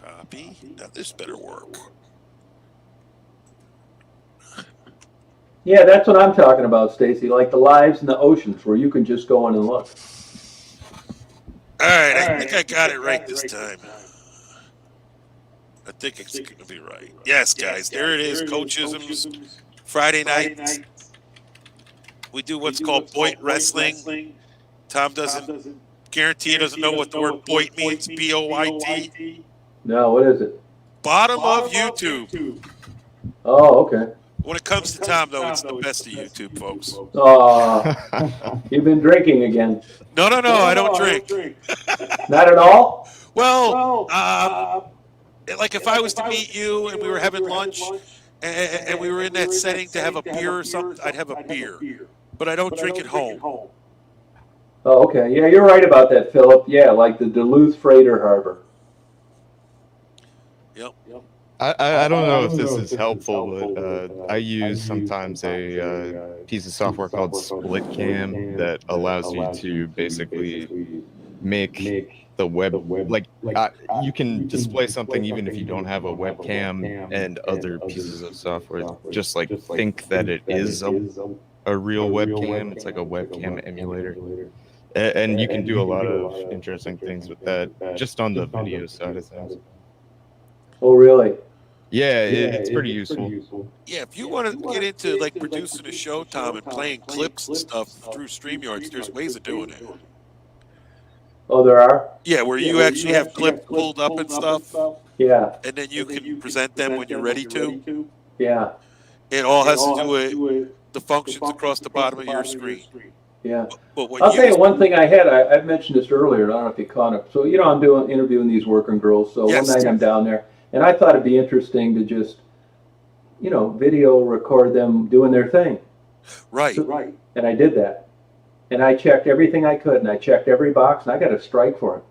Copy. Now this better work. Yeah, that's what I'm talking about, Stacy. Like the lives in the oceans where you can just go in and look. All right, I think I got it right this time. I think it's going to be right. Yes, guys, there it is. Coachisms, Friday night. We do what's called Boit Wrestling. Tom doesn't guarantee he doesn't know what the word Boit means. B-O-I-T. No, what is it? Bottom of YouTube. Oh, okay. When it comes to Tom, though, it's the best of YouTube, folks. Oh, you've been drinking again. No, I don't drink. Not at all? Well, like if I was to meet you and we were having lunch and we were in that setting to have a beer or something, I'd have a beer. But I don't drink at home. Oh, okay. Yeah, you're right about that, Philip. Yeah, like the Duluth Freighter Harbor. Yep. I don't know if this is helpful, but I use sometimes a piece of software called Split Cam that allows you to basically make the web you can display something even if you don't have a webcam, and other pieces of software just like think that it is a real webcam. It's like a webcam emulator. And you can do a lot of interesting things with that just on the video side of things. Oh, really? Yeah, it's pretty useful. Yeah, if you want to get into like producing a show, Tom, and playing clips and stuff through StreamYards, there's ways of doing it. Oh, there are? Yeah, where you actually have clips pulled up and stuff, Yeah, and then you can present them when you're ready to. yeah, It all has to do with the functions across the bottom of your screen. yeah. But what I'll tell you one thing I had. I've mentioned this earlier. I don't know if you caught it. So, I'm interviewing these working girls. So Yes. one night I'm down there, and I thought it'd be interesting to just, video record them doing their thing. Right. And I did that. And I checked everything I could, and I checked every box, and I got a strike for it.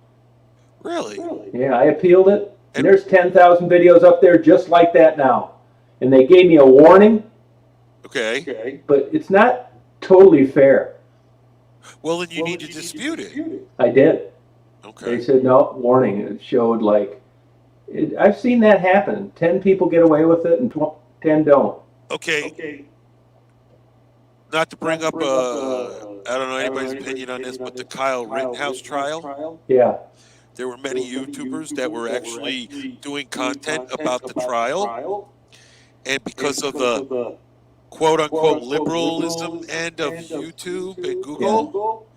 Really? Yeah, I appealed it, and there's 10,000 videos up there just like that now. And they gave me a warning, Okay. but it's not totally fair. Well, then you need to dispute it. I did. Okay. They said, no, warning. It showed I've seen that happen. 10 people get away with it, and 10 don't. Okay. Not to bring up, I don't know anybody's opinion on this, but the Kyle Rittenhouse trial, Yeah, there were many YouTubers that were actually doing content about the trial, and because of the quote-unquote liberalism end of YouTube and Google,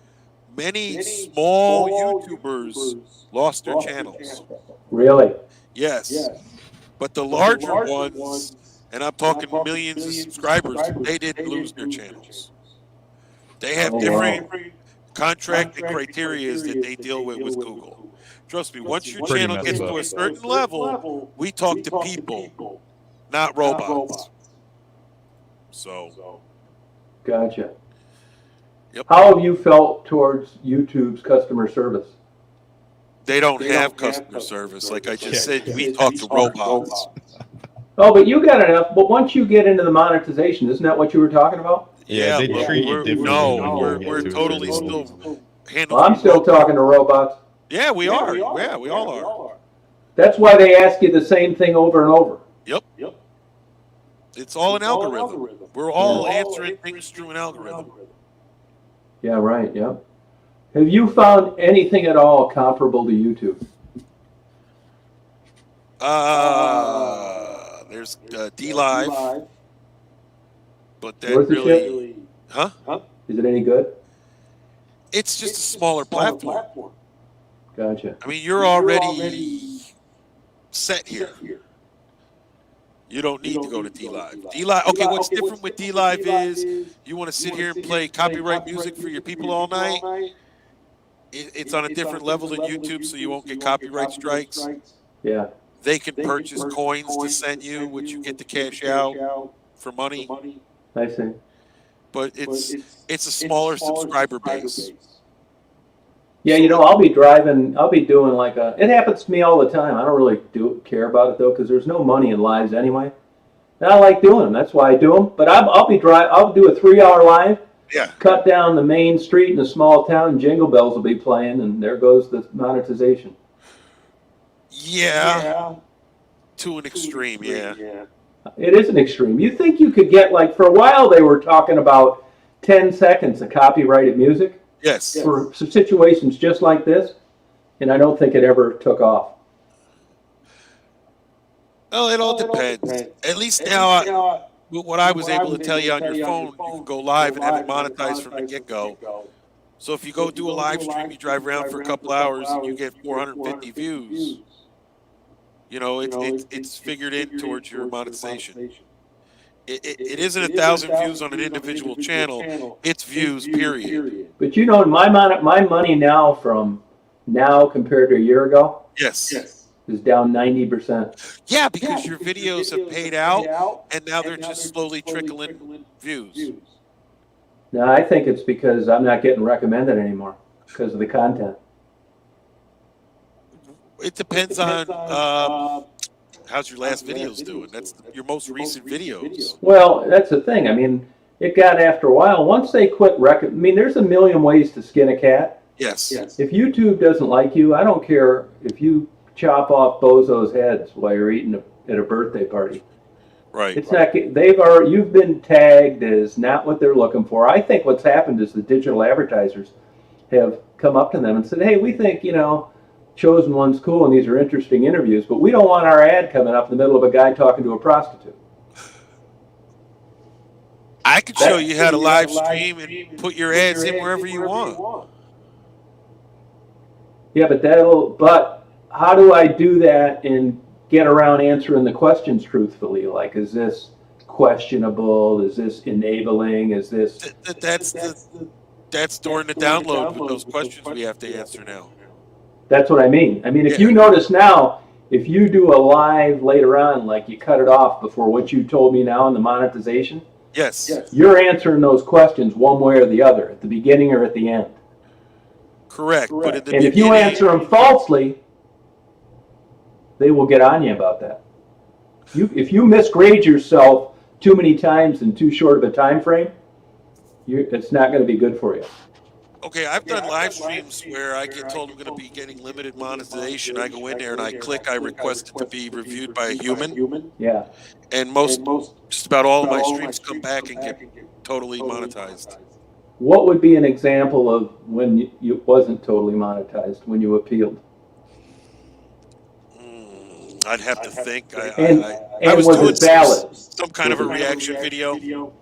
many small YouTubers lost their channels. really. Yes. But the larger ones, and I'm talking millions of subscribers, they didn't lose their channels. They have different contract and criteria that they deal with Google. Trust me, once your Pretty channel messed gets up. to a certain level, we talk to people, not robots. So, Gotcha. Yep. How have you felt towards YouTube's customer service? they don't have customer service. Like I just said, we talk to robots. Oh, but you got enough. But once you get into the monetization, isn't that what you were talking about? Yeah, they but treat you we're- differently. No, when you we're get to a totally certain still level. handling. Well, I'm still talking to robots. Yeah, we are. Yeah, we all are. That's why they ask you the same thing over and over. Yep. It's all an algorithm. We're all answering things through an algorithm. Yeah, right. Yeah. Have you found anything at all comparable to YouTube? There's D Live, but that Worth a really, huh? Is it any good? It's just a smaller platform. Gotcha. I mean, you're already set here. You don't need to go to D Live. D Live. Okay, what's different with D Live is you want to sit here and play copyright music for your people all night. It's on a different level than YouTube, so you won't get copyright strikes. Yeah. They can purchase coins to send you, which you get to cash out for money. I see. But it's a smaller subscriber base. Yeah, I'll be driving. I'll be doing it happens to me all the time. I don't really care about it though, because there's no money in lives anyway. And I like doing them. That's why I do them. But I'll do a 3-hour live. Yeah. Cut down the main street in a small town, and Jingle Bells will be playing, and there goes the monetization. Yeah. To an extreme, yeah. It is an extreme. You think you could get for a while they were talking about 10 seconds of copyrighted music Yes. for situations just like this, and I don't think it ever took off. Well, it all depends. At least now, what I was able to tell you on your phone, you can go live and have it monetized from the get-go. So if you go do a live stream, you drive around for a couple hours and you get 450 views, it's figured in towards your monetization. It isn't 1,000 views on an individual channel. It's views, period. But my money now from now compared to a year ago Yes. is down 90%. Yeah, because your videos have paid out, and now they're just slowly trickling views. Now I think it's because I'm not getting recommended anymore because of the content. It depends on how's your last videos doing? That's your most recent videos. Well, that's the thing. I mean, it got after a while. Once they quit I mean, there's a million ways to skin a cat. Yes. If YouTube doesn't like you, I don't care if you chop off bozos' heads while you're eating at a birthday party. Right. It's not. You've been tagged as not what they're looking for. I think what's happened is the digital advertisers have come up to them and said, "Hey, we think Chosen One's cool and these are interesting interviews, but we don't want our ad coming up in the middle of a guy talking to a prostitute." I could show you how to live stream and put your ads in wherever you want. Yeah, but how do I do that and get around answering the questions truthfully? Like, is this questionable? Is this enabling? Is this... That's during the download with those questions we have to answer now. That's what I mean. I mean, if you notice now, if you do a live later on, like you cut it off before what you told me now in the monetization, yes, you're answering those questions one way or the other, at the beginning or at the end. Correct. But at the and if you answer them falsely, they will get on you about that. If you misgrade yourself too many times in too short of a time frame, it's not going to be good for you. Okay, I've done live streams where I get told I'm going to be getting limited monetization. I go in there and I request it to be reviewed by a human. Yeah. And just about all of my streams come back and get totally monetized. What would be an example of when you wasn't totally monetized, when you appealed? I'd have to think. I was doing some kind of a reaction video.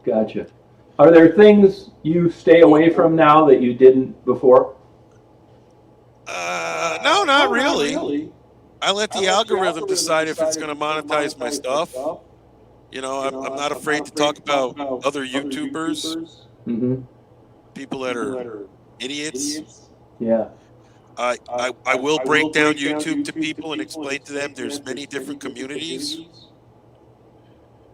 Gotcha. Are there things you stay away from now that you didn't before? No, not really. I let the algorithm decide if it's going to monetize my stuff. I'm not afraid to talk about other YouTubers, people that are idiots. Yeah. I will break down YouTube to people and explain to them there's many different communities.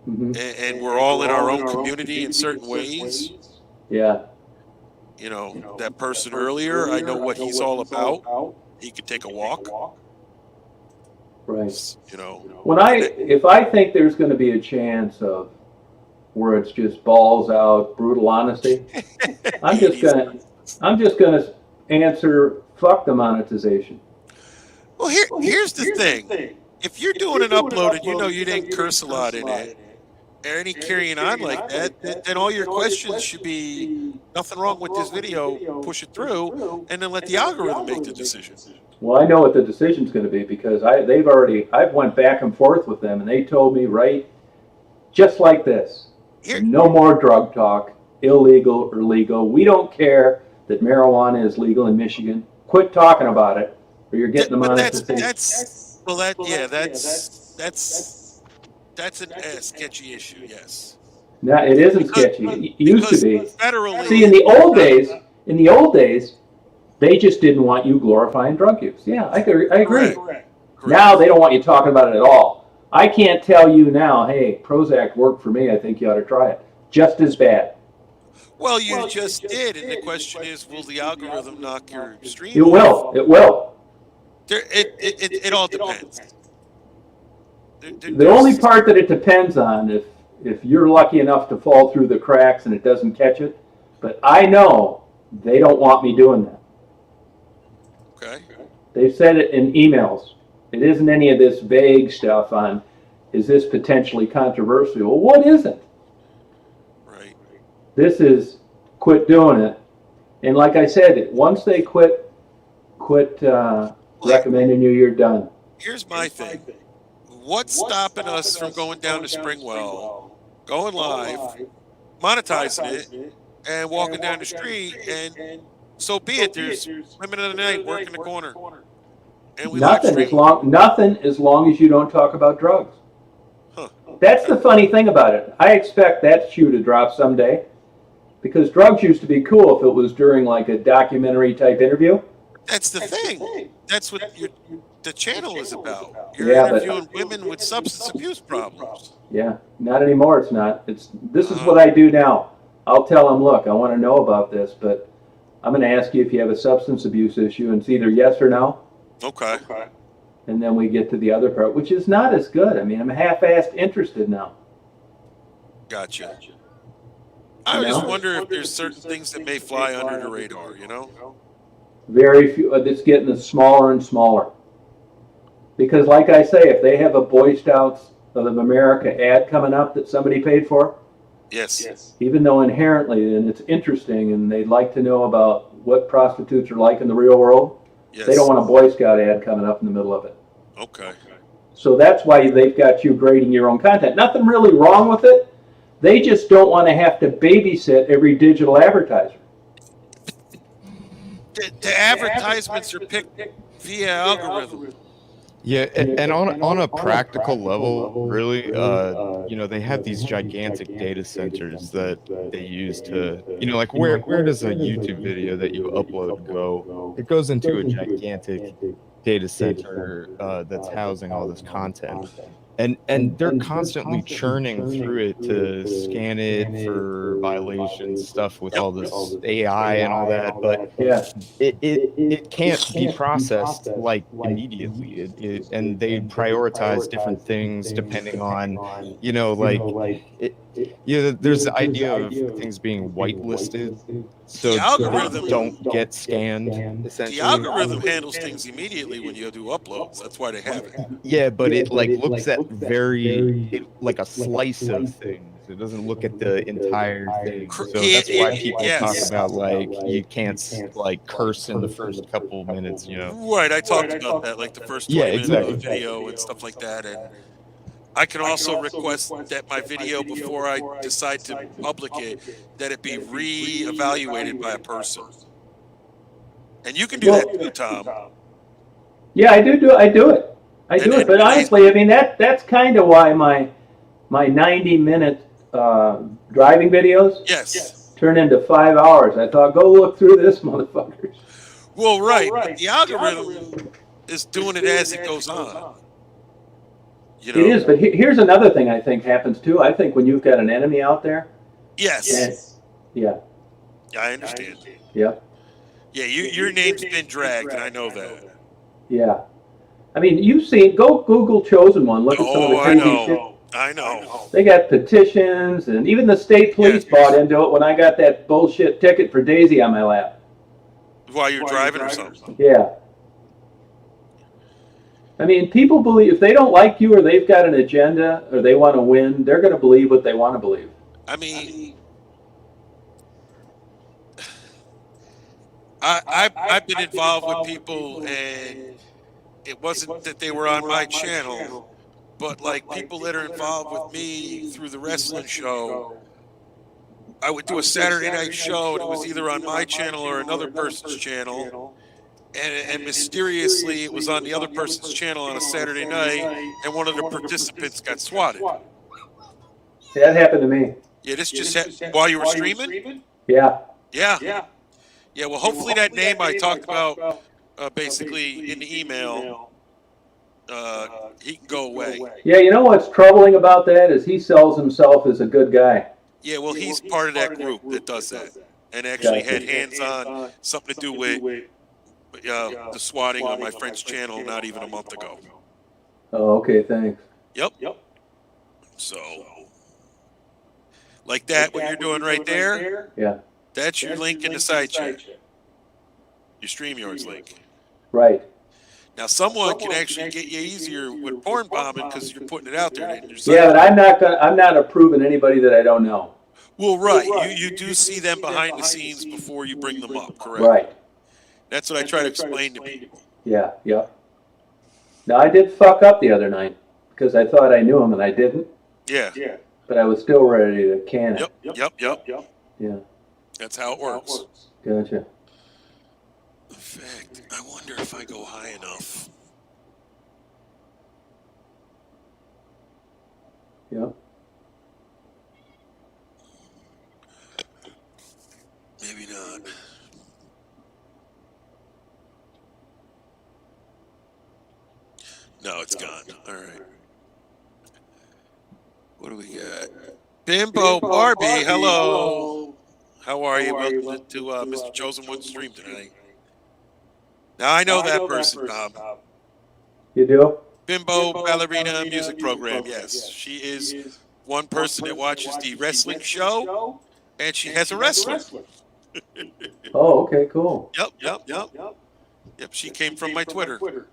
And we're all in our own community in certain ways. Yeah. That person earlier, I know what he's all about. He could take a walk. Right. If I think there's going to be a chance of where it's just balls out, brutal honesty, I'm just gonna answer fuck the monetization. Well, here's the thing. If you're doing an upload and you didn't curse a lot in it, or any carrying on like that, then all your questions should be nothing wrong with this video, push it through, and then let the algorithm make the decision. Well, I know what the decision's going to be because I've went back and forth with them and they told me just like this. No more drug talk, illegal or legal. We don't care that marijuana is legal in Michigan. Quit talking about it or you're getting the monetization. That's a sketchy issue, yes. No, it isn't sketchy. It used to be. Federally, see, in the old days, they just didn't want you glorifying drug use. Yeah, I agree. Correct. Now they don't want you talking about it at all. I can't tell you now, hey, Prozac worked for me. I think you ought to try it. Just as bad. Well, you just did, and the question is, will the algorithm knock your stream? It will. It will. It all depends. The only part that it depends on, if you're lucky enough to fall through the cracks and it doesn't catch it, but I know they don't want me doing that. Okay. They've said it in emails. It isn't any of this vague stuff on, is this potentially controversial? Well, what isn't? Right. This is quit doing it. And like I said, once they quit recommending you, you're done. Here's my thing. What's stopping us from going down to Springwell, going live, monetizing it, and walking down the street, and so be it. There's women of the night working the corner. And we nothing as long as you don't talk about drugs. Huh. That's the funny thing about it. I expect that shoe to drop someday, because drugs used to be cool if it was during like a documentary type interview. That's the thing. That's what the channel is about. You're interviewing women with substance abuse problems. Yeah, not anymore. It's not. This is what I do now. I'll tell them, look, I want to know about this, but I'm going to ask you if you have a substance abuse issue, and it's either yes or no. Okay. and then we get to the other part, which is not as good. I mean, I'm half-assed interested now. Gotcha. I just wonder if there's certain things that may fly under the radar, you know? Very few. It's getting smaller and smaller. Because, like I say, if they have a Boy Scouts of America ad coming up that somebody paid for, Yes. even though inherently and it's interesting and they'd like to know about what prostitutes are like in the real world, Yes. they don't want a Boy Scout ad coming up in the middle of it. Okay. So that's why they've got you grading your own content. Nothing really wrong with it. They just don't want to have to babysit every digital advertiser. The advertisements are picked via algorithm. Yeah, and on a practical level, really, you know, they have these gigantic data centers that they use to, you know, like where does a YouTube video that you upload go? It goes into a gigantic data center that's housing all this content. And they're constantly churning through it to scan it for violations, stuff with all this AI and all that, but it can't be processed like immediately. And they prioritize different things depending on, you know, like there's the idea of things being whitelisted, so The algorithm- they don't get scanned. Essentially, The algorithm handles things immediately when you do uploads. That's why they have it. yeah, but it like looks at like a slice of things. It doesn't look at the entire thing. So that's why people talk about like you can't like curse in the first couple minutes, you know. Right, I talked about that, like the first 20 minutes of the video and stuff like that. And I can also request that my video, before I decide to public it, that it be re-evaluated by a person. And you can do that too, Tom. Yeah, I do it. I do it. But honestly, I mean, that's kind of why my 90-minute driving videos turn into 5 hours. I thought, go look through this, motherfuckers. Well, right. But the algorithm is doing it as it goes on. You know? It is, but here's another thing I think happens too. I think when you've got an enemy out there. Yes. Yeah. I understand. Yeah. Yeah, your name's been dragged, and I know that. Yeah. I mean, you've seen, go Google Chosen One. Look at some of the crazy shit. I know. They got petitions, and even the state police bought into it when I got that bullshit ticket for Daisy on my lap. While you're driving or something. Yeah. I mean, people believe, if they don't like you or they've got an agenda or they want to win, they're going to believe what they want to believe. I mean, I've been involved with people, and it wasn't that they were on my channel, but like people that are involved with me through the wrestling show, I would do a Saturday night show, and it was either on my channel or another person's channel. And mysteriously, it was on the other person's channel on a Saturday night, and one of the participants got swatted. That happened to me. Yeah, this just happened while you were streaming? Yeah. Yeah. Yeah, well, hopefully that name I talked about basically in the email, he can go away. Yeah, you know what's troubling about that is he sells himself as a good guy. Yeah, well, he's part of that group that does that, and actually had hands-on something to do with the swatting on my friend's channel not even a month ago. Oh, okay, thanks. Yep. So, like that, what you're doing right there, that's your link in the side chat. Your StreamYard's link. Right. Now, someone can actually get you easier with porn bombing because you're putting it out there. Yeah, but I'm not approving anybody that I don't know. Well, right. You do see them behind the scenes before you bring them up, correct? Right. That's what I try to explain to people. Yeah. Now, I did fuck up the other night because I thought I knew him and I didn't. Yeah. But I was still ready to can it. Yep. Yeah. That's how it works. Gotcha. In fact, I wonder if I go high enough. Yep. Maybe not. No, it's gone. All right. What do we got? Bimbo Barbie, hello. How are you? Welcome to Mr. Chosen One's stream tonight. Now, I know that person, Bob. You do? Bimbo Ballerina Music Program. Yes, she is one person that watches the wrestling show, and she has a wrestler. Oh, okay, cool. Yep. She came from my Twitter. Yep.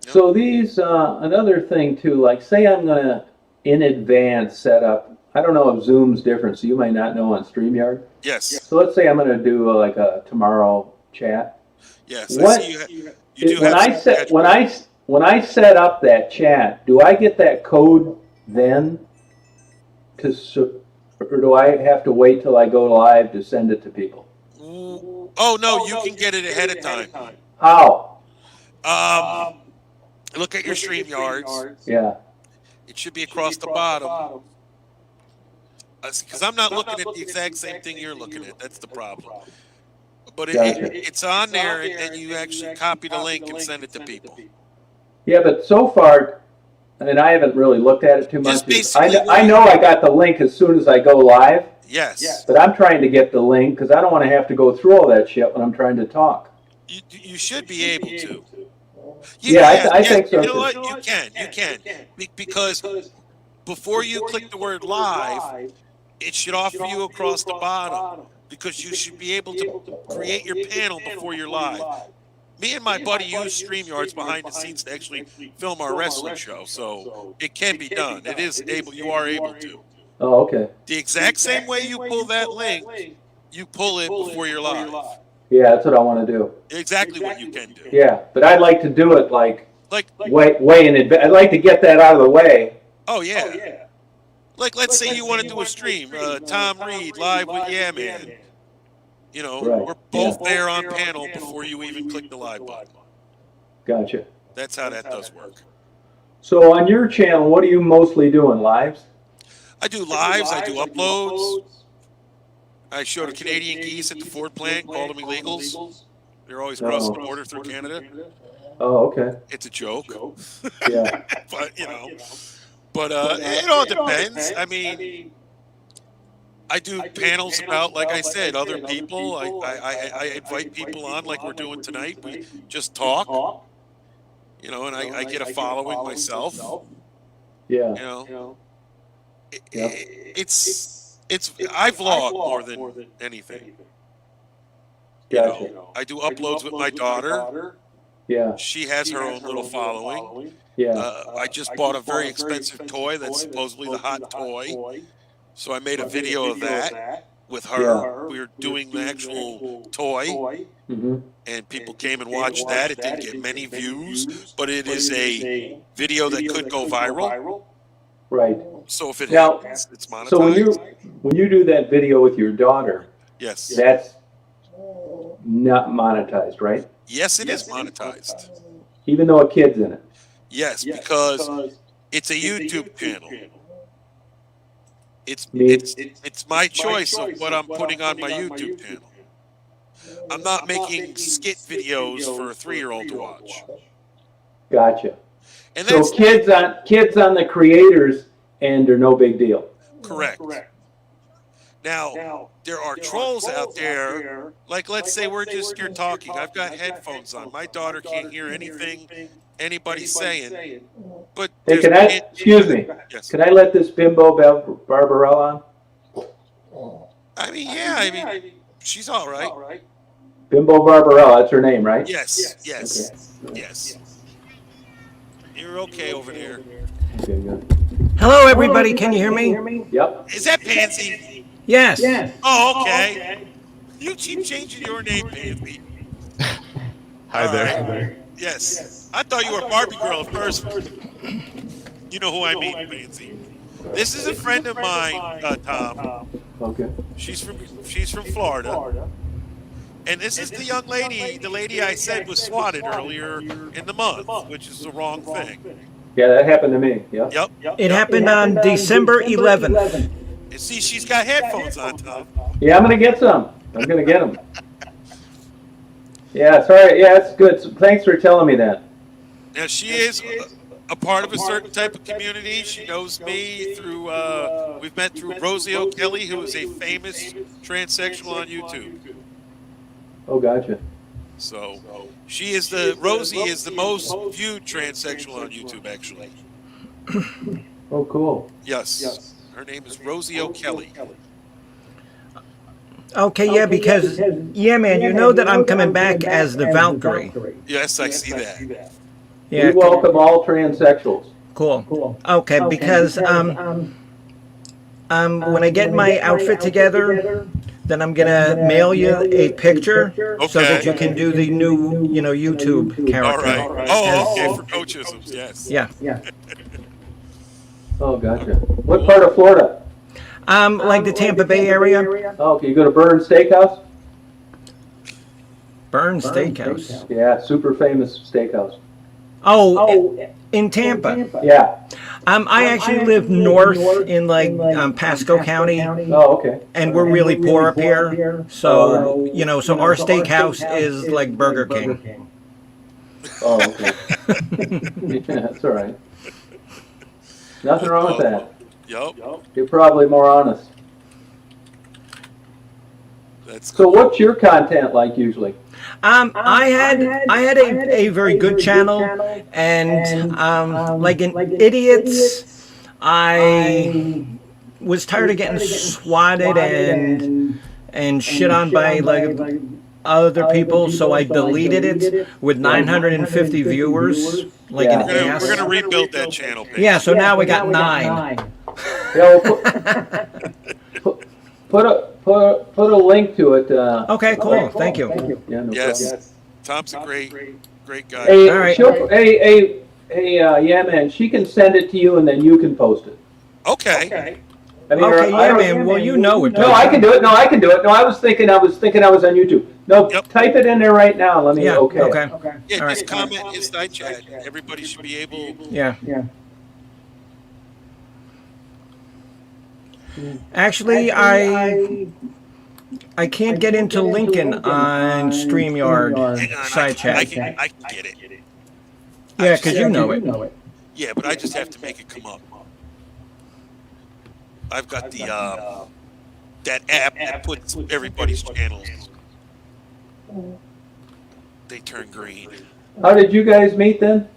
So these, another thing too, like say I'm gonna in advance set up, I don't know if Zoom's different, so you might not know on StreamYard. Yes. So let's say I'm gonna do like a tomorrow chat. Yes. What, I see you do have when I set up that chat, do I get that code then or do I have to wait till I go live to send it to people? Oh no, you can get it ahead of time. How? Look at your StreamYards. Yeah. It should be across the bottom. Because I'm not looking at the exact same thing you're looking at. That's the problem. But it's on there, and you actually copy the link and send it to people. Yeah, but so far, and I haven't really looked at it too much. basically I know I got the link as soon as I go live. Yes. But I'm trying to get the link because I don't want to have to go through all that shit when I'm trying to talk. You should be able to. I think so. You know what? You can. Because before you click the word live, it should offer you across the bottom. Because you should be able to create your panel before you're live. Me and my buddy use StreamYards behind the scenes to actually film our wrestling show, so it can be done. You are able to. Oh, okay. The exact same way you pull that link, you pull it before you're live. Yeah, that's what I want to do. Exactly what you can do. Yeah, but I'd like to do it like Like way in advance. I'd like to get that out of the way. Oh yeah. Like let's say you want to do a stream, Tom Reed live with Yeah Man. You know, Right. we're both there on panel before you even click the live button. Gotcha. That's how that does work. So on your channel, what are you mostly doing? Lives? I do lives, I do uploads. I showed a Canadian geese at the Ford plant, called them illegals. They're always crossing the border through Canada. Oh, okay. It's a joke. Yeah. But, you know. But it all depends. I mean, I do panels about, like I said, other people. I invite people on like we're doing tonight. We just talk. You know, and I get a following myself. Yeah. You know. I vlog more than anything. Gotcha. You know, I do uploads with my daughter. Yeah. She has her own little following. Yeah. I just bought a very expensive toy that's supposedly the hot toy. So I made a video of that with her. Yeah. We were doing the actual toy, Mm-hmm. and people came and watched that. It didn't get many views, but it is a video that could go viral. Right. So if it Now, happens, it's monetized. So when you do that video with your daughter, Yes. that's not monetized, right? Yes, it is monetized. Even though a kid's in it. Yes, because it's a YouTube channel. It's my choice of what I'm putting on my YouTube channel. I'm not making skit videos for a 3-year-old to watch. Gotcha. And So that's kids on the creators end are no big deal. correct. Now, there are trolls out there, like let's say you're talking. I've got headphones on. My daughter can't hear anything anybody's saying. But Hey, excuse me, Yes. can I let this bimbo Barbarella on? I mean, she's all right. Bimbo Barbarella, that's her name, right? Yes. Okay. Yes. You're okay over there. Okay, good. Hello, everybody. Can you hear me? Yep. Is that Pansy? Yes. Oh, okay. You keep changing your name, Pansy. Hi All there. right. Yes. I thought you were Barbie Girl at first. You know who I mean, Pansy. This is a friend of mine, Tom. Okay. She's from Florida. And this is the young lady, the lady I said was swatted earlier in the month, which is the wrong thing. Yeah, that happened to me. Yep. Yep. It happened on December 11th. And see, she's got headphones on, Tom. Yeah, I'm gonna get some. I'm gonna get them. Yeah, sorry. Yeah, that's good. So thanks for telling me that. Now, she is a part of a certain type of community. She knows me through, we've met through Rosie O'Kelly, who is a famous transsexual on YouTube. Oh, gotcha. So Rosie is the most viewed transsexual on YouTube, actually. Oh, cool. Yes. Her name is Rosie O'Kelly. Okay, yeah, because, yeah, man, you know that I'm coming back as the Valkyrie. Yes, I see that. Yeah, We welcome all transsexuals. cool. Okay, because when I get my outfit together, then I'm gonna mail you a picture so that you can do the new, YouTube character. All right. Oh, okay, for coachisms, yes. Yeah. Oh, gotcha. What part of Florida? Like the Tampa Bay area. Oh, okay, you go to Burns Steakhouse? Burns Steakhouse. Yeah, super famous steakhouse. Oh, in Tampa. Yeah. I actually live north in like Pasco County, Oh, okay. and we're really poor up here. So so our steakhouse is like Burger King. Oh, okay. Yeah, that's all right. Nothing wrong with that. Yep. You're probably more honest. That's So cool. what's your content like usually? I had a very good channel, and like in idiots, I was tired of getting swatted and shit on by like other people, so I deleted it with 950 viewers, like Yeah. an ass. We're gonna rebuild that channel page. Yeah, so now we got 9. Yeah, well, put a link to it. Okay, cool. Thank you. Yeah, no Yes. problem. Tom's a great guy. Hey, All right. yeah, man. She can send it to you, and then you can post it. Okay. I mean, Okay, I yeah, don't- man. Well, you know it. No, I can do it. No, I can do it. No, I was thinking I was on YouTube. No, Yep. type it in there right now. Let me. Yeah. Okay. Okay. Yeah, All just right. comment inside chat. Everybody should be able. Yeah. Actually, I can't get into Lincoln on StreamYard Hang on, side I chat. can get it. Yeah, because you know it. Yeah, but I just have to make it come up. I've got the that app that puts everybody's channels. They turn green. How did you guys meet then?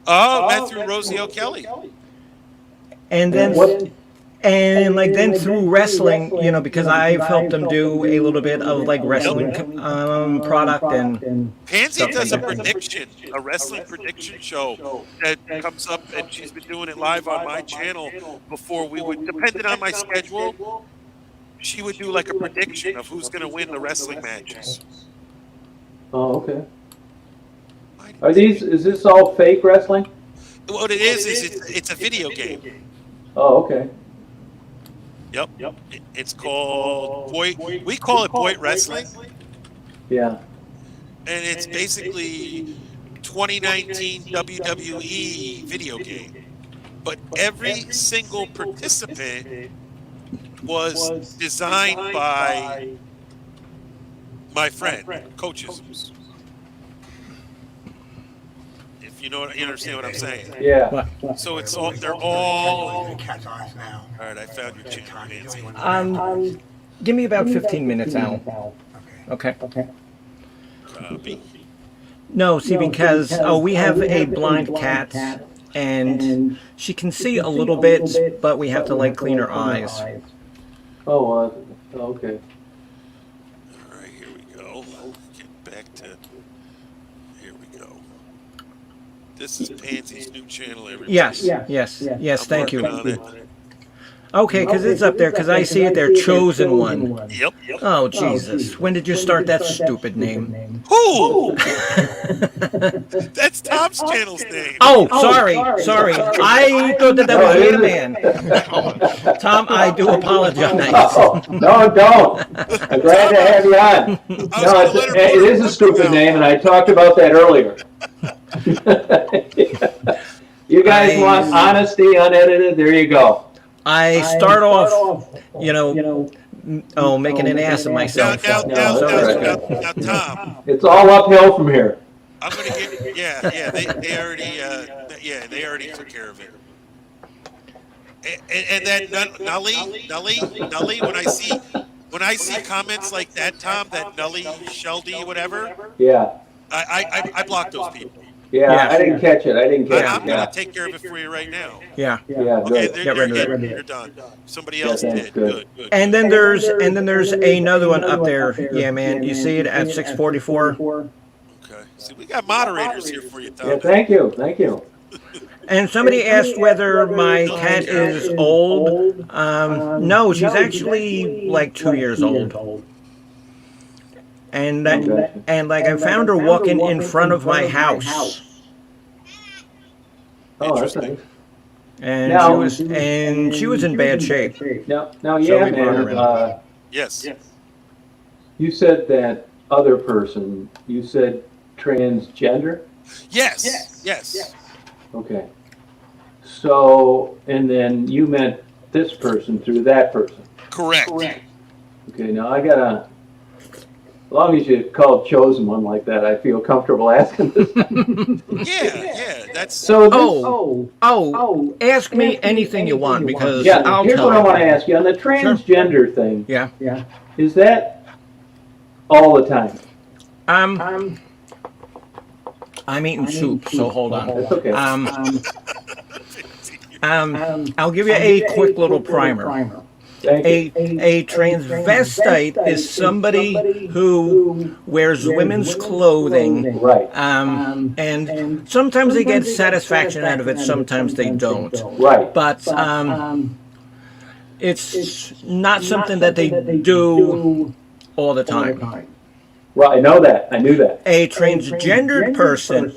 Oh, met through Rosie O'Kelly. And then then through wrestling, because I've helped them do a little bit of like wrestling product and Pansy Stuff does like a that. prediction, a wrestling prediction show that comes up, and she's been doing it live on my channel before we would, depending on my schedule, she would do like a prediction of who's going to win the wrestling matches. Oh, okay. Is this all fake wrestling? What it is it's a video game. Oh, okay. Yep. It's called we call it Boy Wrestling, Yeah. and it's basically 2019 WWE video game. But every single participant was designed by my friend, Coachisms. If you understand what I'm saying. Yeah. So it's all they're all. Cat's eyes now. All right, I found your channel, Nancy. give me about 15 minutes, Al. Okay. Copy. No, see, because we have a blind cat, and she can see a little bit, but we have to like clean her eyes. Oh, okay. All right, here we go. Get back to. Here we go. This is Pansy's new channel, everybody. Yes. I'm Thank you. working on it. Okay, because it's up there, because I see it there, chosen one. Yep. Oh, Jesus. When did you start that stupid name? Who? That's Tom's channel's name. Oh, sorry. I thought that was your man. Tom, I do apologize. Oh, no, don't. I'm glad to have you on. No, it is a stupid name, and I talked about that earlier. You guys want honesty, unedited? There you go. I start off, making an ass of myself. Now, right. Tom. It's all uphill from here. I'm gonna give. Yeah. They already took care of it. And then Nully. When I see comments like that, Tom, that Nully, Sheldy, whatever, Yeah. I blocked those people. Yeah, Yeah. I didn't catch it. I'm Yeah. gonna take care of it for you right now. Yeah. Yeah, Okay, good. Get rid of you're, it. you're done. Somebody Yeah, else thanks, did. good. Good. And then there's another one up there. Yeah, man. You see it at 644? Okay. See, we got moderators here for you, Tom. Yeah, thank you. Thank you. And somebody asked whether my cat is old. No, she's actually like 2 years old. And like I found her walking in front of my house. Oh, that's nice. And Now- she was in bad shape. Now, So yeah, we brought her man, in. Yes. you said that other person, you said transgender? Yes. Okay. So, and then you meant this person through that person. Correct. Okay, now I gotta, as long as you call chosen one like that, I feel comfortable asking this. Yeah. That's So this, Oh, ask me anything you want because yeah, I'll here's tell what I you. want to ask you. On the transgender thing, Yeah. is that all the time? I'm eating soup, so hold on. That's okay. I'll give you a quick little primer. Thank you. A transvestite is somebody who wears women's clothing, Right, and sometimes they get satisfaction out of it, sometimes they don't. right. But it's not something that they do all the time. Well, I know that. I knew that. A transgendered person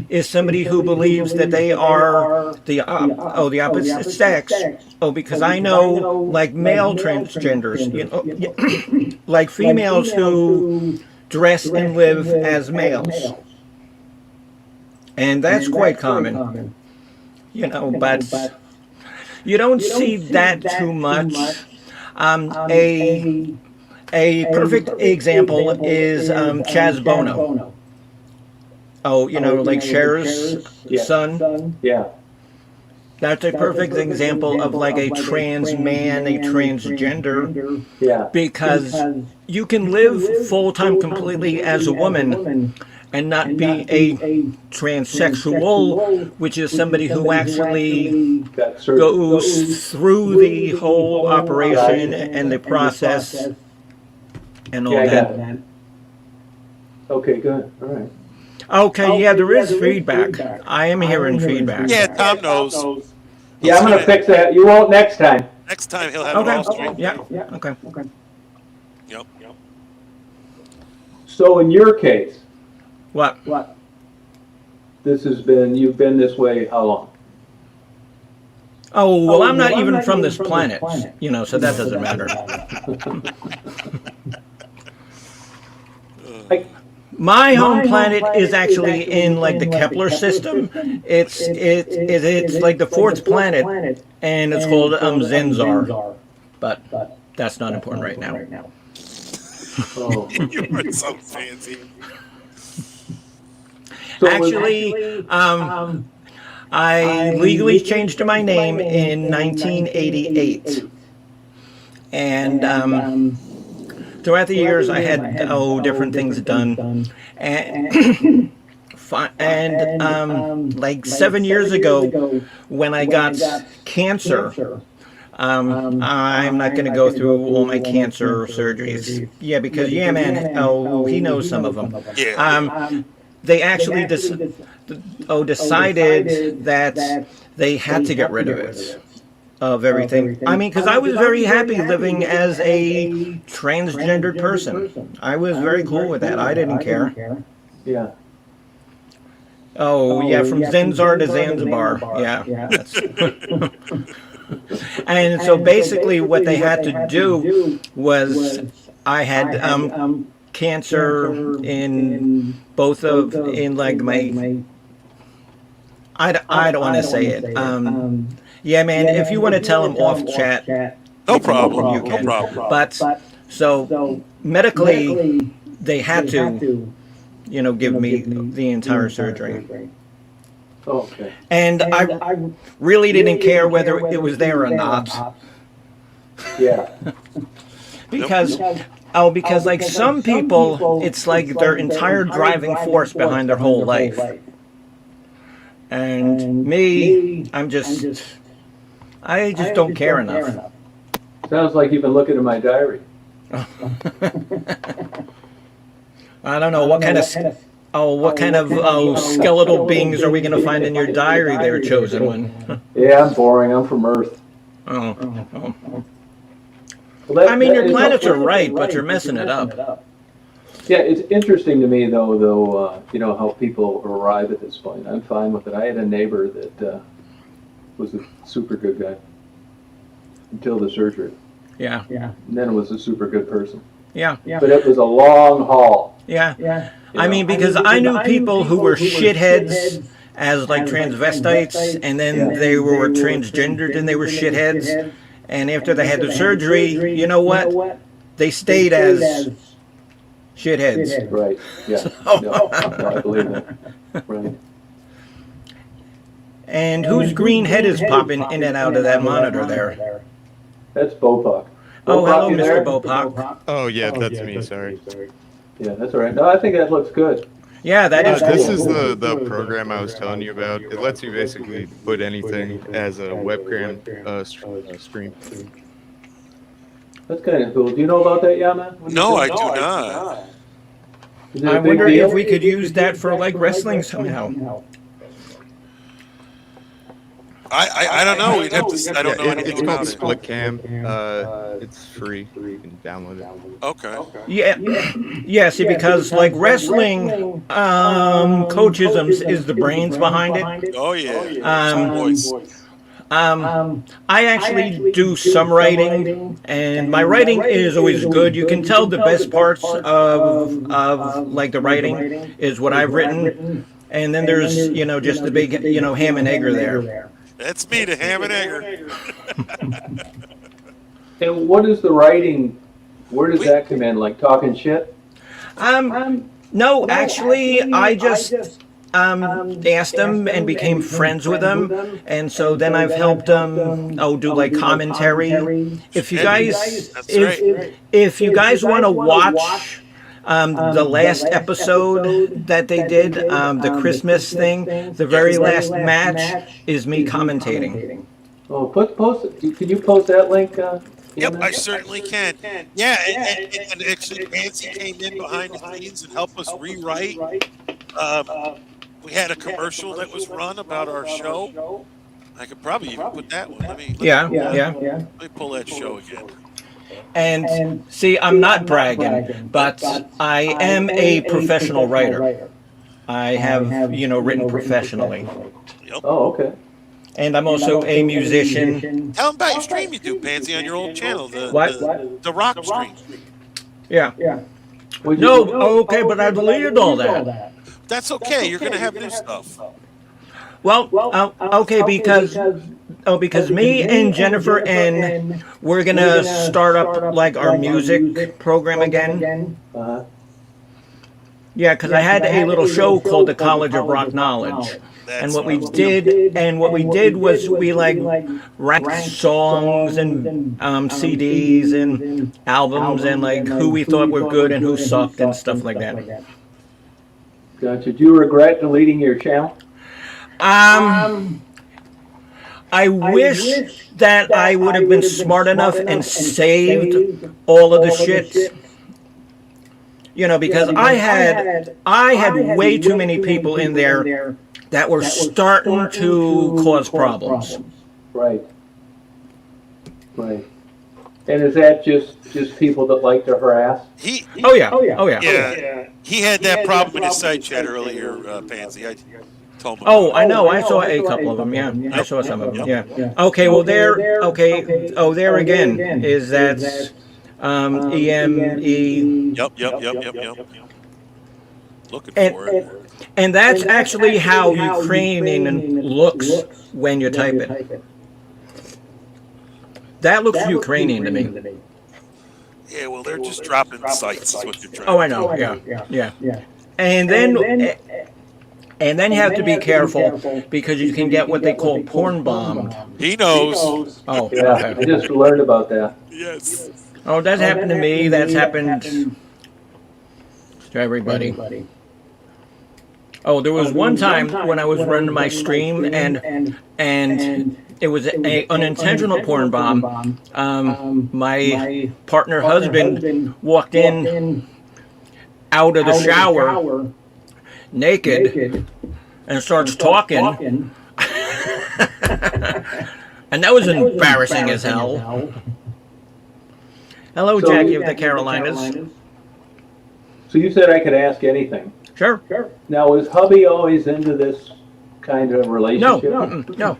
is somebody who believes that they are the opposite sex. Oh, because I know like male transgenders, you know, like females who dress and live as males, and that's quite common. You know, but you don't see that too much. A perfect example is Chaz Bono. Oh, you know, like Cher's son. Yeah, That's a perfect example of like a trans man, a transgender, yeah. because you can live full-time completely as a woman and not be a transsexual, which is somebody who actually Got surgery. goes through the whole operation and the process and all Yeah, I got that. it. Okay, good. All right. Okay, yeah, there is feedback. I am hearing feedback. Yeah, Tom knows. Yeah, I'm gonna fix that. You won't next time. Next time he'll have it all straight. Okay, yeah, okay. Yep. So in your case, What? you've been this way how long? Oh, well, I'm not even from this planet, you know, so that doesn't matter. My home planet is actually in like the Kepler system. It's like the fourth planet, and it's called Zenzar. But that's not important right now. Oh. You are so fancy. So Actually, I legally changed my name in 1988, and throughout the years I had different things done, and like 7 years ago when I got cancer. I'm not going to go through all my cancer surgeries. Yeah, because yeah, man. Oh, he knows some of them. Yeah. They actually decided that they had to get rid of it, of everything. I mean, because I was very happy living as a transgendered person. I was very cool with that. I didn't care. yeah. Oh, yeah, from Zenzar to Zanzibar. Yeah. That's and so basically what they had to do was I had cancer in both of, in like my, I don't want to say it. Yeah, man, if you want to tell them off chat, No problem. you can. No problem. But so medically, they had to, you know, give me the entire surgery. Okay. And I really didn't care whether it was there or not. Yeah. Because Oh, because like some people, it's like their entire driving force behind their whole life. And me, I just don't care enough. Sounds like you've been looking at my diary. I don't know what kind of skeletal beings are we going to find in your diary there, chosen one? Yeah, I'm boring. I'm from Earth. Oh. Well, I mean, your planets are right, but you're messing it up. Yeah, it's interesting to me, though, you know, how people arrive at this point. I'm fine with it. I had a neighbor that was a super good guy until the surgery. Yeah. And then was a super good person. Yeah. But it was a long haul. Yeah. I mean, because I knew people who were shitheads as like transvestites, and then they were transgendered and they were shitheads. And after they had the surgery, you know what? They stayed as shitheads. Right. Yeah. No, I believe that. Right. And whose green head is popping in and out of that monitor there? That's Bopak. Oh, hello, you Mr. there? Bopak. Oh yeah, that's me. Sorry. Yeah, that's all right. No, I think that looks good. Yeah, that is This cool. is the program I was telling you about. It lets you basically put anything as a webcam stream. That's kind of cool. Do you know about that, Yaman? No, I do not. Is it a I big wonder deal? if we could use that for like wrestling somehow. I don't know. We'd have to. I don't know Yeah, anything it's about called it. Split Cam. It's free. You can download it. Okay. Yeah, see, because like wrestling, coachism is the brains behind it. Oh yeah. Boys. I actually do some writing, and my writing is always good. You can tell the best parts of like the writing is what I've written, and then there's just the big ham and egger there. That's me, the ham and egger. And what is the writing? Where does that come in? Like talking shit? No, actually, I just asked them and became friends with them, and so then I've helped them do like commentary. If you guys if you guys want to watch the last episode that they did, the Christmas thing, the very last match is me commentating. Oh, post. Can you post that link? Yep, I certainly can. Yeah, and actually, Nancy came in behind the scenes and helped us rewrite. We had a commercial that was run about our show. I could probably even put that one. Let me pull that show again. And see, I'm not bragging, but I am a professional writer. I have, written professionally. Yep. Oh, okay. And I'm also a musician. Tell them about your stream you do, Pansy, on your old channel, the rock stream. Yeah. Okay, but I deleted all that. That's okay. You're gonna have new stuff. Well, okay, because me and Jennifer and we're gonna start up like our music program again. Yeah, because I had a little show called the College of Rock Knowledge. And what we did was we like ranked songs and CDs and albums and like who we thought were good and who sucked and stuff like that. Gotcha. Do you regret deleting your channel? I wish that I would have been smart enough and saved all of the shit. Because I had way too many people in there that were starting to cause problems. Right. And is that just people that like to harass? Oh yeah. Yeah. He had that problem in his side chat earlier, Pansy. I told him. Oh, I know. I saw a couple of them. Yeah, I saw some of them. Yeah. Okay. Well, there. Okay. Oh, there again is that EME. Yep. Looking for it. And that's actually how Ukrainian looks when you type it. That looks Ukrainian to me. Yeah, well, they're just dropping sites. Is what you're trying. Oh, I know. Yeah. And then you have to be careful because you can get what they call porn bombed. He knows. Oh, Yeah, okay. I just learned about that. Yes. Oh, that's happened to me. That's happened to everybody. Oh, there was one time when I was running my stream and it was a unintentional porn bomb. My partner husband walked in out of the shower naked and starts talking. And that was embarrassing as hell. Hello, Jackie of the Carolinas. So you said I could ask anything. Sure. Now, was hubby always into this kind of relationship? No.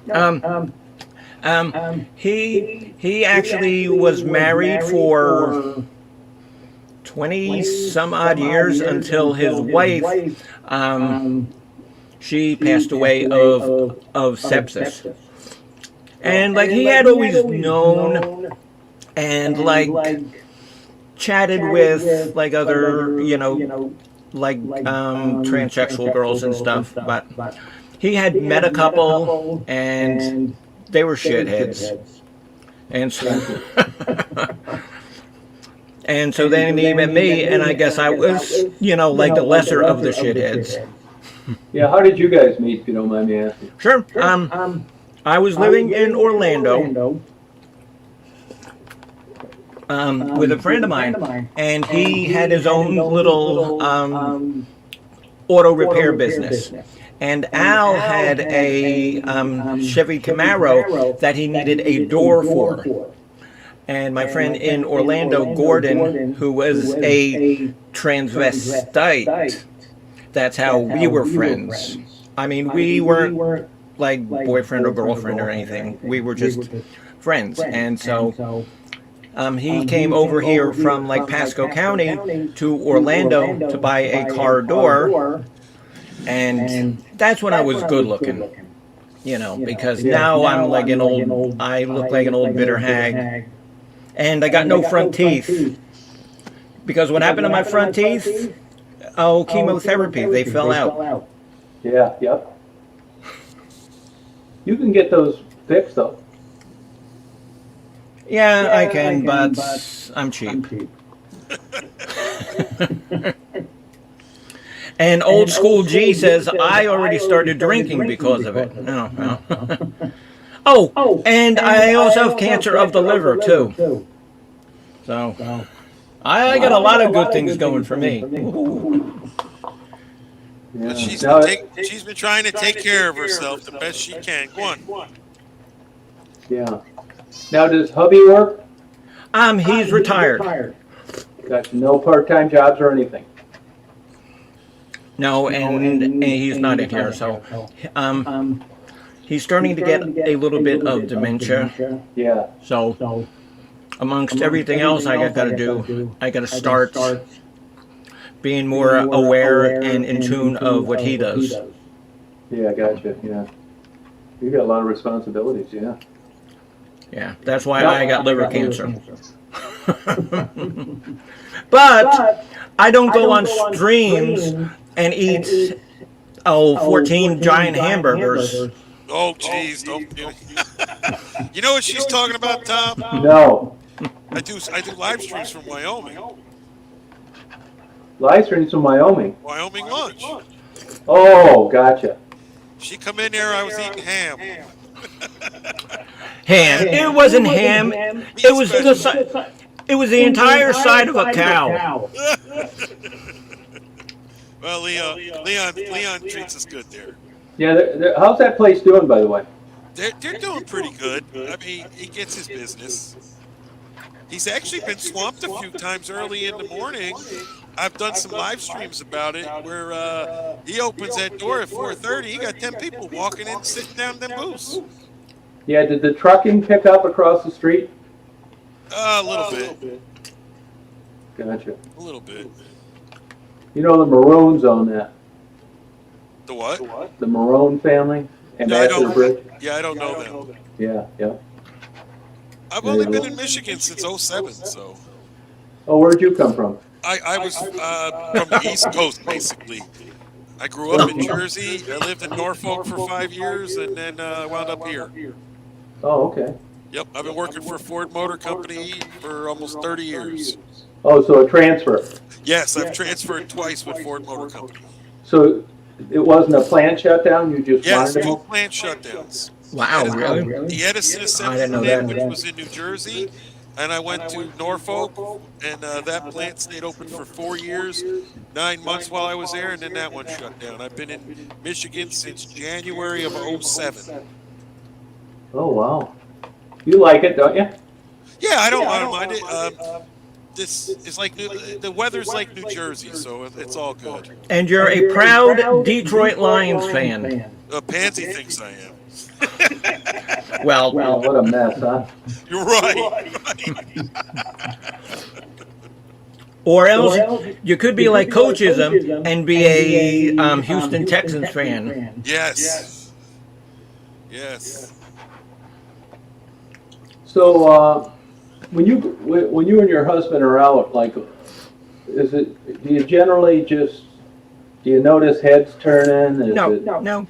He actually was married for 20 some odd years until his wife, she passed away of sepsis. And like he had always known and like chatted with like other, like transsexual girls and stuff, but he had met a couple and they were shitheads. And so and so then he met me, and I guess I was, like the lesser of the shitheads. Yeah, how did you guys meet, if you don't mind me asking? Sure. I was living in Orlando with a friend of mine, and he had his own little auto repair business. And Al had a Chevy Camaro that he needed a door for. And my friend in Orlando, Gordon, who was a transvestite, that's how we were friends. I mean, we weren't like boyfriend or girlfriend or anything. We were just friends. And so he came over here from like Pasco County to Orlando to buy a car door. And that's when I was good looking, because now I'm like I look like an old bitter hag. And I got no front teeth. Because what happened to my front teeth? Oh, chemotherapy. They fell out. Yeah, yep. You can get those fixed, though. Yeah, I can, but I'm cheap. And old school G says, I already started drinking because of it. No. Oh, and I also have cancer of the liver, too. So, I got a lot of good things going for me. But she's been trying to take care of herself the best she can. Go on. Yeah. Now, does hubby work? He's retired. Got no part-time jobs or anything? No, and he's not in here, so he's starting to get a little bit of dementia. Yeah. So amongst everything else I got to do, I got to start being more aware and in tune of what he does. Yeah, gotcha. Yeah. You got a lot of responsibilities, yeah. Yeah, that's why I got liver cancer. But I don't go on streams and eat 14 giant hamburgers. Oh, jeez, don't do it. You know what she's talking about, Tom? No. I do live streams from Wyoming. Live streams from Wyoming? Wyoming lunch. Oh, gotcha. She come in there, I was eating ham. Ham. It wasn't ham. It was the entire side of a cow. Well, Leon treats us good there. Yeah, how's that place doing, by the way? They're doing pretty good. I mean, he gets his business. He's actually been swamped a few times early in the morning. I've done some live streams about it where he opens that door at 4:30. He got 10 people walking in, sitting down in them booths. Yeah, did the trucking pick up across the street? A little bit. Gotcha. A little bit. You know the Maroons own that. The what? The Marone family? Ambassador Bridge? Yeah, I don't know them. Yeah. I've only been in Michigan since 07, so. Oh, where'd you come from? I was from the East Coast, basically. I grew up in Jersey. I lived in Norfolk for 5 years, and then wound up here. Oh, okay. Yep, I've been working for Ford Motor Company for almost 30 years. Oh, so a transfer. Yes, I've transferred twice with Ford Motor Company. So it wasn't a plant shutdown, you just Yes, wanted to 2 move? plant shutdowns. Wow, really? The Edison I assembly didn't know plant, that. which was in New Jersey, and I went to Norfolk, and that plant stayed open for 4 years, 9 months while I was there, and then that one shut down. I've been in Michigan since January of '07. Oh, wow. You like it, don't you? Yeah, I don't mind it. This is like the weather's like New Jersey, so it's all good. And you're a proud Detroit Lions fan. Pansy thinks I am. Well, What a mess, huh? You're right. or else you could be like Coachism and be a Houston Texans fan. Yes. Yes. So, when you and your husband are out, like, do you generally do you notice heads turning? No.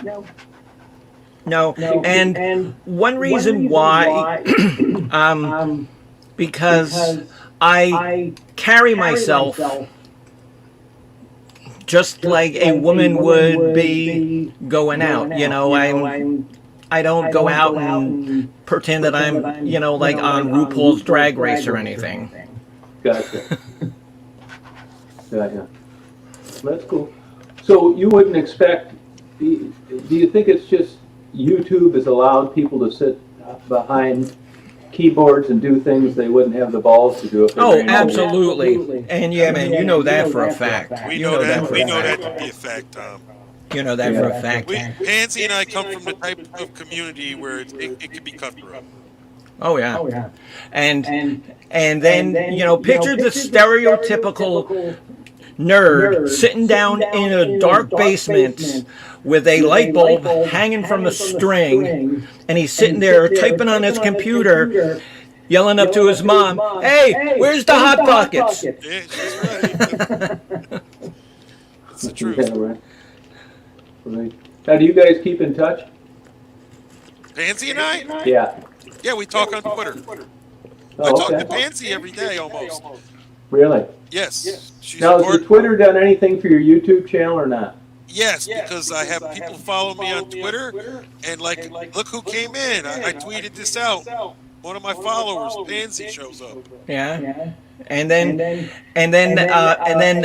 And one reason why, because I carry myself just like a woman would be going out. You know, I don't go out and pretend that I'm, like on RuPaul's Drag Race or anything. Gotcha. That's cool. So you wouldn't expect, do you think it's just YouTube has allowed people to sit behind keyboards and do things they wouldn't have the balls to do if they Oh, ran absolutely. And yeah, man, you know that for a fact. We know that. We know that to be a fact, Tom. You know that for a fact. Pansy and I come from the type of community where it can be cutthroat. Oh yeah. And then picture the stereotypical nerd sitting down in a dark basement with a light bulb hanging from a string, and he's sitting there typing on his computer, yelling up to his mom, "Hey, where's the Hot Pockets?" Yeah, she's right. That's the truth. Yeah, right. Now, do you guys keep in touch? Pansy and I? Yeah. Yeah, we talk on Twitter. I Oh, talk to okay. Pansy every day almost. Really? Yes. She's Now, has important. the Twitter done anything for your YouTube channel or not? Yes, because I have people follow me on Twitter, and like, look who came in. I tweeted this out. One of my followers, Pansy, shows up. Yeah. And then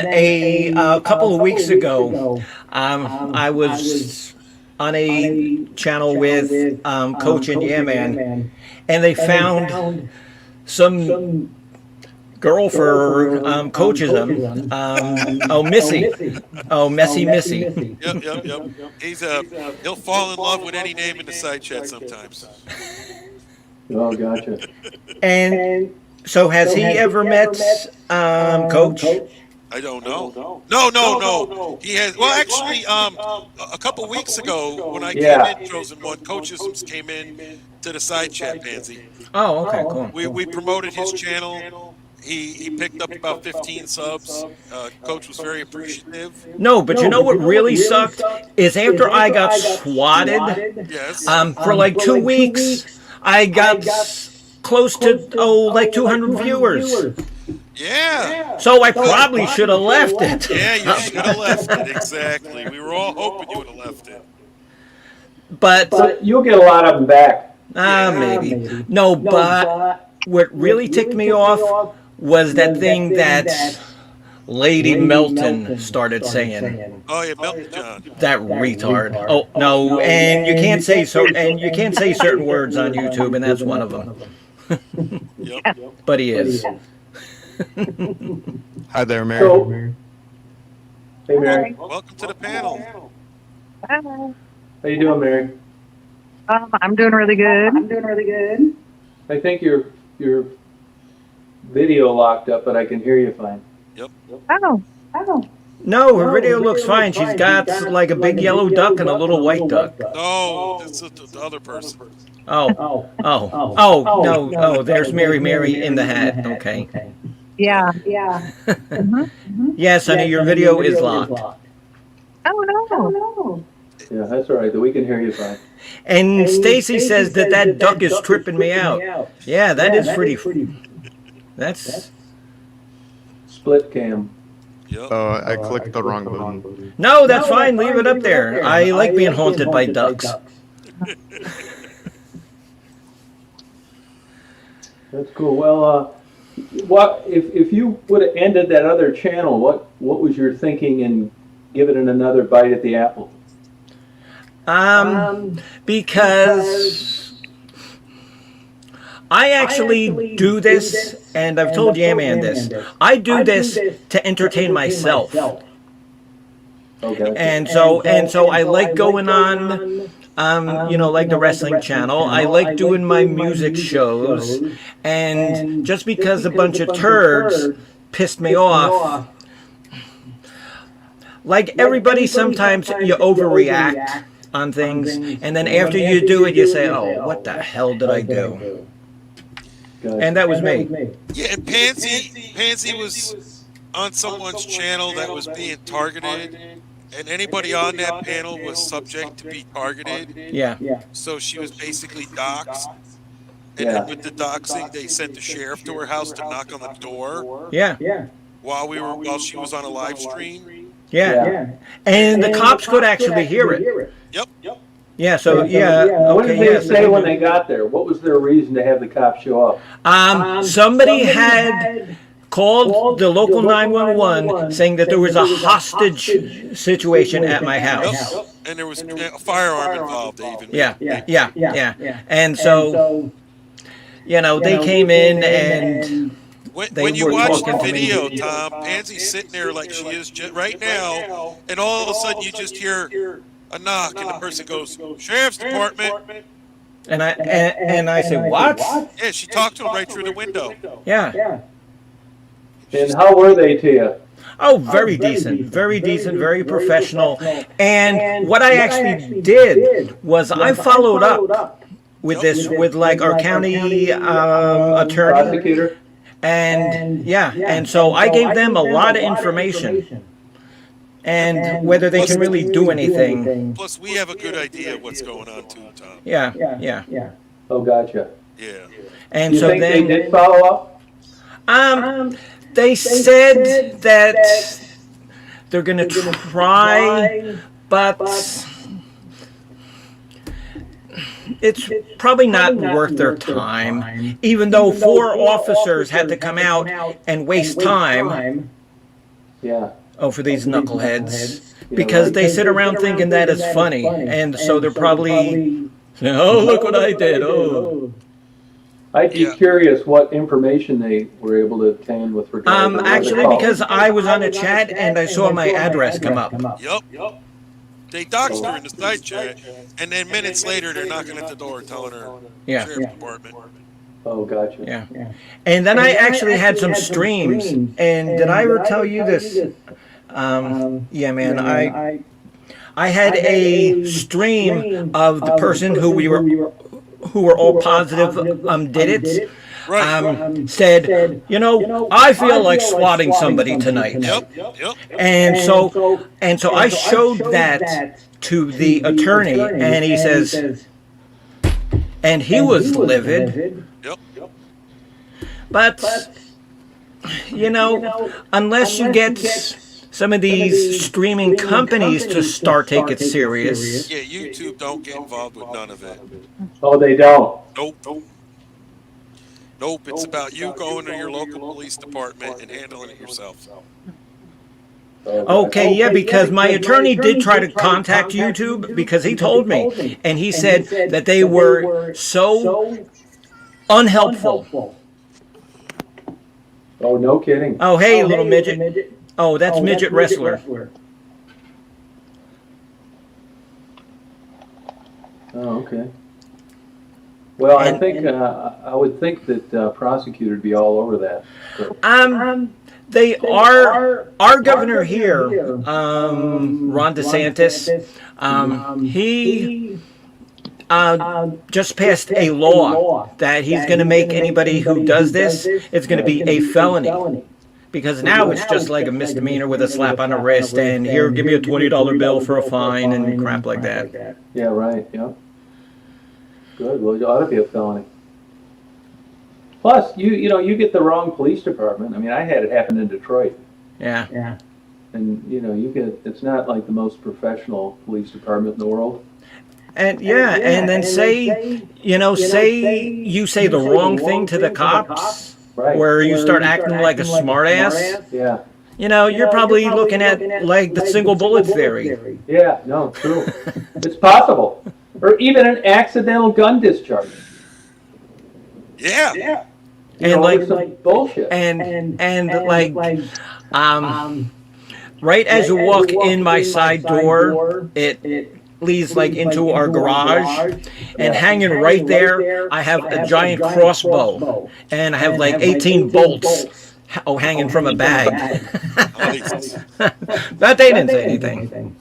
a couple of weeks ago, I was on a channel with Coach and Yeah Man, and they found some girl for Coachism. Missy. Yep. He'll fall in love with any name in the side chat sometimes. Oh, gotcha. And so has he ever met Coach? I don't know. No. He has. Well, actually, a couple weeks ago when I came in, Chosen One, Coachisms came in to the side chat, Pansy. Oh, okay, cool. We promoted his channel. He picked up about 15 subs. Coach was very appreciative. No, but you know what really sucked is after I got swatted, Yes. for like 2 weeks, I got close to like 200 viewers. Yeah. So I probably should have left it. Yeah, you should have left it. Exactly. We were all hoping you would have left it. But You'll get a lot of them back. maybe. No, but what really ticked me off was that thing that Lady Melton started saying. Oh, yeah, Melton John. That retard. Oh no, and you can't say certain words on YouTube, and that's one of them. Yep. But he is. Hi there, Mary. So, hey, Mary. Welcome to the panel. Hi. How you doing, Mary? I'm doing really good. I think your video locked up, but I can hear you fine. Yep. Oh. No, her video looks fine. She's got like a big yellow duck and a little white duck. No, that's the other person. Oh, no, there's Mary in the hat. Okay. Yeah. Yes, honey, your video is locked. Oh no. Yeah, that's all right. We can hear you fine. And Stacy says that duck is tripping me out. Yeah, that is pretty. That's Split cam. Yep. I clicked the wrong button. no, that's fine. Leave it up there. I like being haunted by ducks. That's cool. Well, what if you would have ended that other channel? What was your thinking in giving it another bite at the apple? Because I actually do this, and I've told Yaman this. I do this to entertain myself. Okay. And so I like going on, like the wrestling channel. I like doing my music shows, and just because a bunch of turds pissed me off, like everybody, sometimes you overreact on things, and then after you do it, you say, "Oh, what the hell did I do?" And that was me. Yeah, and Pansy was on someone's channel that was being targeted, and anybody on that panel was subject to be targeted. Yeah. So she was basically doxxed. And then with the doxing, they sent the sheriff to her house to knock on the door Yeah. while she was on a live stream. Yeah. And the cops could actually hear it. Yep. Yeah, so What did okay, they say when they got there? What was their reason to have the cops show up? somebody had called the local 911 saying that there was a hostage situation at my house. Yep. And there was a firearm involved, even. Yeah. And so, they came in and When you watch the video, Tom, Pansy's sitting there like she is right now, and all of a sudden you just hear a knock, and the person goes, "Sheriff's Department." and I say, "What?" Yeah, she talked to him right through the window. Yeah. And how were they to you? Oh, very decent, very professional. And what I actually did was I followed up with this with like our county attorney. Prosecutor? And so I gave them a lot of information, and whether they can really do anything. Plus, we have a good idea of what's going on too, Tom. Yeah. Oh, gotcha. Yeah. And You so think then they did follow up? they said that they're going to try, but it's probably not worth their time, even though 4 officers had to come out and waste time Yeah. for these knuckleheads, because they sit around thinking that is funny, and so they're probably, "Oh, look what I did, oh." I'd be curious what information they were able to obtain with regard to Actually, the call. because I was on a chat and I saw my address come up. Yep. They doxed her in the side chat, and then minutes later they're knocking at the door telling her Yeah. Sheriff's Department. Oh, gotcha. Yeah. And then I actually had some streams, and did I ever tell you this? Yeah, man, I had a stream of the person who were all positive did it. Right. Said, I feel like swatting somebody tonight. Yep. And so I showed that to the attorney, and he says, and he was livid. Yep. But, unless you get some of these streaming companies to start take it serious. Yeah, YouTube don't get involved with none of it. Oh, they don't? Nope, it's about you going to your local police department and handling it yourself. Okay, yeah, because my attorney did try to contact YouTube because he told me, and he said that they were so unhelpful. Oh, no kidding. Oh, hey, little midget. Oh, that's midget wrestler. Oh, okay. Well, I think I would think that prosecutor would be all over that. So. They are our governor here, Ron DeSantis. He just passed a law that he's going to make anybody who does this, it's going to be a felony. Because now it's just like a misdemeanor with a slap on the wrist, and here, give me a $20 bill for a fine and crap like that. Yeah, right, yeah. Good, well, it ought to be a felony. Plus, you get the wrong police department. I mean, I had it happen in Detroit. Yeah. And, it's not like the most professional police department in the world. And and then say you say the wrong thing to the cops, Right. where you start acting like a smartass. Yeah. You're probably looking at like the single bullet theory. Yeah, no, true. It's possible. Or even an accidental gun discharge. Yeah. And like some bullshit. and right as you walk in my side door, it leads like into our garage, and hanging right there, I have a giant crossbow, and I have like 18 bolts hanging from a bag. But they didn't say anything.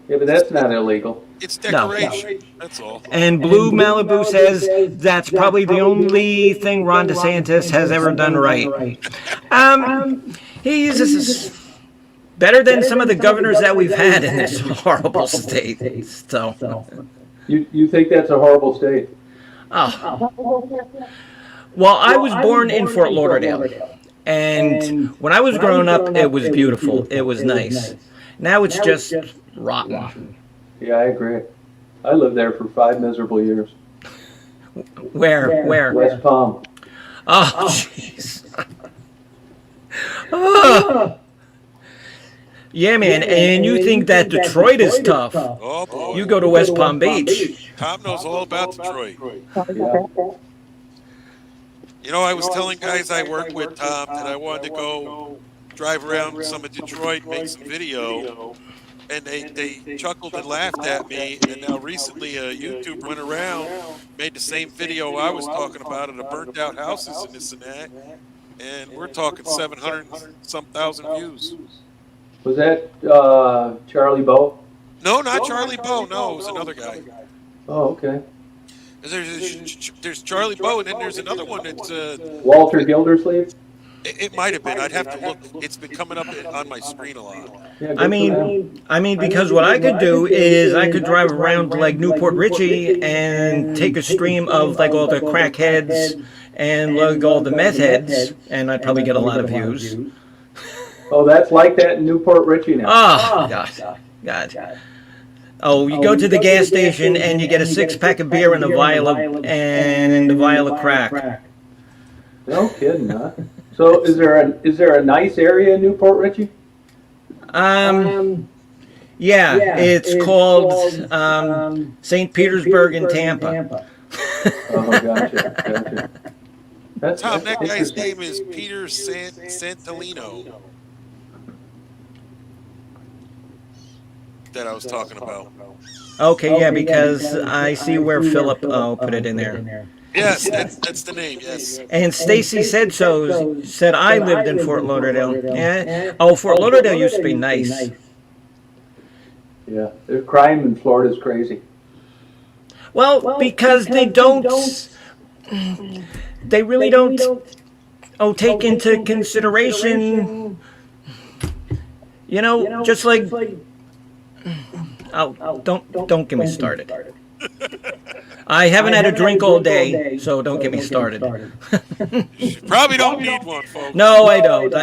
Yeah, but that's not illegal. It's decoration. That's all. And Blue Malibu says that's probably the only thing Ron DeSantis has ever done right. He's better than some of the governors that we've had in this horrible state. So, You think that's a horrible state? oh. Well, I was born in Fort Lauderdale, and when I was growing up, it was beautiful. It was nice. Now it's just rotten. Yeah, I agree. I lived there for 5 miserable years. Where? West Palm. Oh, jeez. Oh. Yeah, man, and you think that Detroit is tough. Oh, boy. You go to West Palm Beach. Tom knows all about Detroit. Yeah. I was telling guys I work with, Tom, that I wanted to go drive around some of Detroit, make some video, and they chuckled and laughed at me. And now recently a YouTuber went around, made the same video I was talking about of the burnt out houses and this and that, and we're talking 700 and some thousand views. Was that Charlie Bow? No, not Charlie Bow. No, it was another guy. Oh, okay. There's Charlie Bow, and then there's another one that's Walter Gildersleeve? It might have been. I'd have to look. It's been coming up on my screen a lot. Yeah, I mean, because what I could do is I could drive around like Newport Richie and take a stream of like all the crackheads and like all the meth heads, and I'd probably get a lot of views. Oh, that's like that in Newport Richie now. Oh, God. Oh, you go to the gas station and you get a 6-pack of beer and a vial of crack. No kidding, huh? So is there a nice area in Newport Richie? Yeah, it's called St. Petersburg in Tampa. Oh, gotcha. Tom, that guy's name is Peter Santolino that I was talking about. Okay, yeah, because I see where Philip put it in there. Yes, that's the name, yes. And Stacy said I lived in Fort Lauderdale. Yeah. Oh, Fort Lauderdale used to be nice. Yeah, the crime in Florida is crazy. Well, because they really don't take into consideration, just like, don't get me started. I haven't had a drink all day, so don't get me started. You probably don't need one, folks. No, I don't.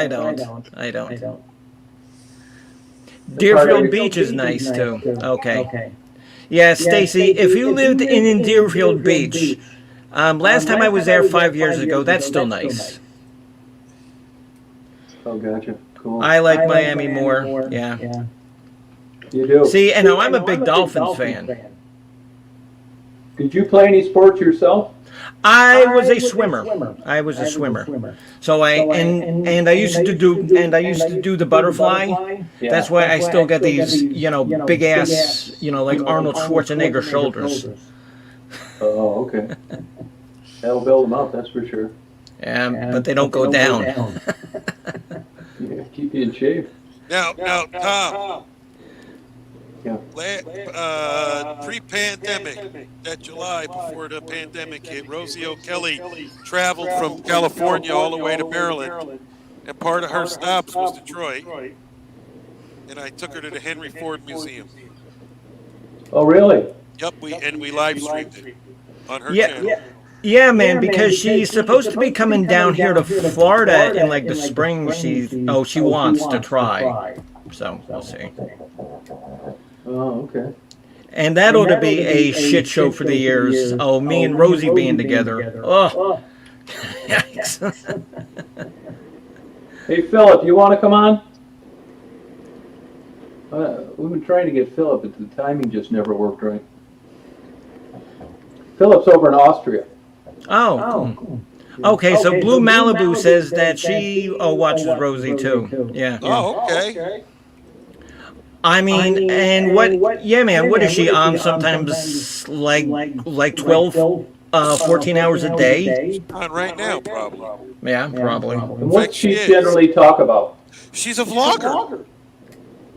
Deerfield Beach is nice too. Okay. Yeah, Stacy, if you lived in Deerfield Beach, last time I was there 5 years ago, that's still nice. Oh, gotcha. Cool. I like Miami more. Yeah. You do. See, and now I'm a big Dolphins fan. Did you play any sports yourself? I was a swimmer. So I used to do the butterfly. Yeah. That's why I still get these, big ass, like Arnold Schwarzenegger shoulders. Oh, okay. That'll build them up, that's for sure. But they don't go down. Yeah, keep you in shape. Now, Tom. Yeah. Pre-pandemic, that July before the pandemic hit, Rosie O'Kelly traveled from California all the way to Maryland and part of her stops was Detroit, and I took her to the Henry Ford Museum. Oh, really? Yep, we live streamed it on her Yeah. channel. Yeah, man, because she's supposed to be coming down here to Florida in like the spring. She wants to try. So we'll see. Oh, okay. And that ought to be a shit show for the ears. Oh, me and Rosie being together. Oh. Yikes. Hey, Philip, you want to come on? We've been trying to get Philip, but the timing just never worked right. Philip's over in Austria. Oh, cool. Okay, so Blue Malibu says that she watches Rosie too. Yeah. Oh, okay. I mean, and what? Yeah, man. What is she on? Sometimes like 12, 14 hours a day. On right now, probably. Yeah, probably. And what she generally talk about? She's a vlogger.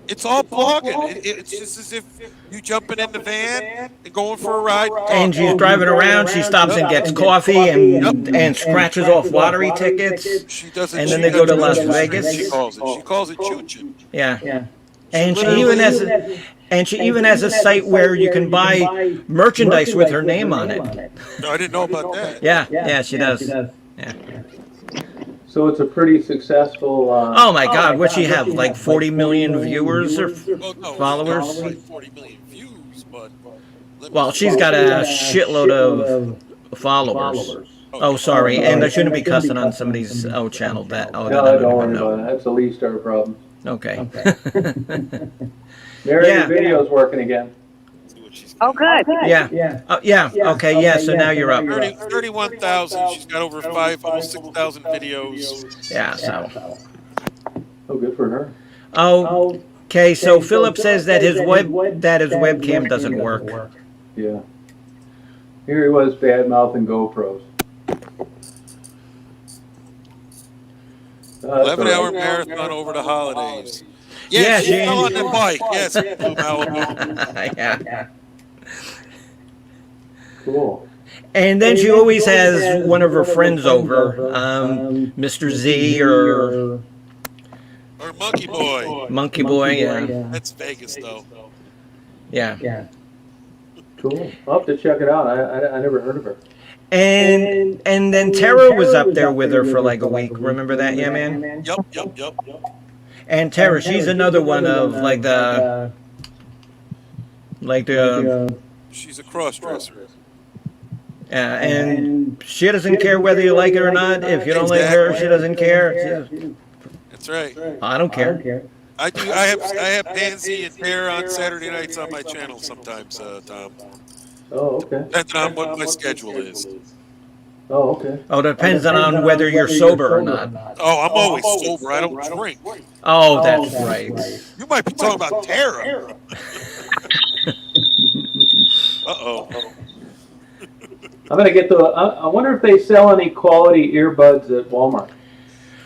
It's all vlogging. It's just as if you jumping in the van and going for a ride. And she's driving around. She stops and gets coffee and scratches off lottery tickets. She doesn't. And then they go to Las Vegas. She calls it chooching. Yeah. And she even has a site where you can buy merchandise with her name on it. No, I didn't know about that. Yeah, she does. Yeah. So it's a pretty successful. Oh my God, what she have? Like 40 million viewers or followers? Like 40 million views, but. Well, she's got a shitload of followers. Oh, sorry, and I shouldn't be cussing on somebody's channel. That no, don't worry about it. That's the least our problem. Okay. Mary, your video's working again. Oh, good. Yeah. Okay. Yeah. So now you're up. 31,000. She's got over almost 6,000 videos. Yeah. So. Oh, good for her. Oh. Okay. So Philip says that his webcam doesn't work. Yeah. Here he was bad-mouthing GoPros. 11-hour marathon over the holidays. Yeah, she fell on the bike. Yes, Blue Malibu. Yeah. Cool. And then she always has one of her friends over, Mr. Z or Monkey Boy. Monkey Boy, yeah. That's Vegas, though. Yeah. Cool. I'll have to check it out. I never heard of her. And then Tara was up there with her for like a week. Remember that, yeah, man? Yep. And Tara, she's another one of like the she's a cross-dresser. And she doesn't care whether you like it or not. If you don't like her, she doesn't care. That's right. I don't care. I do. I have Pansy and Tara on Saturday nights on my channel sometimes, Tom. Oh, okay. Depending on what my schedule is. Oh, okay. Oh, depends on whether you're sober or not. Oh, I'm always sober. I don't drink. Oh, that's right. You might be talking about Tara. Uh-oh. I'm gonna get I wonder if they sell any quality earbuds at Walmart.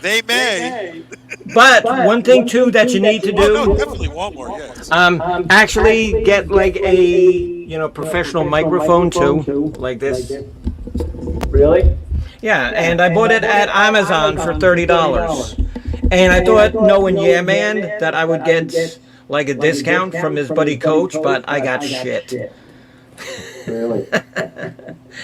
They may. But one thing too that you need to do. No, definitely Walmart. Yes. Actually get like a professional microphone too, like this. Really? Yeah, and I bought it at Amazon for $30. And I thought, knowing Yeah Man, that I would get like a discount from his buddy Coach, but I got shit. Really?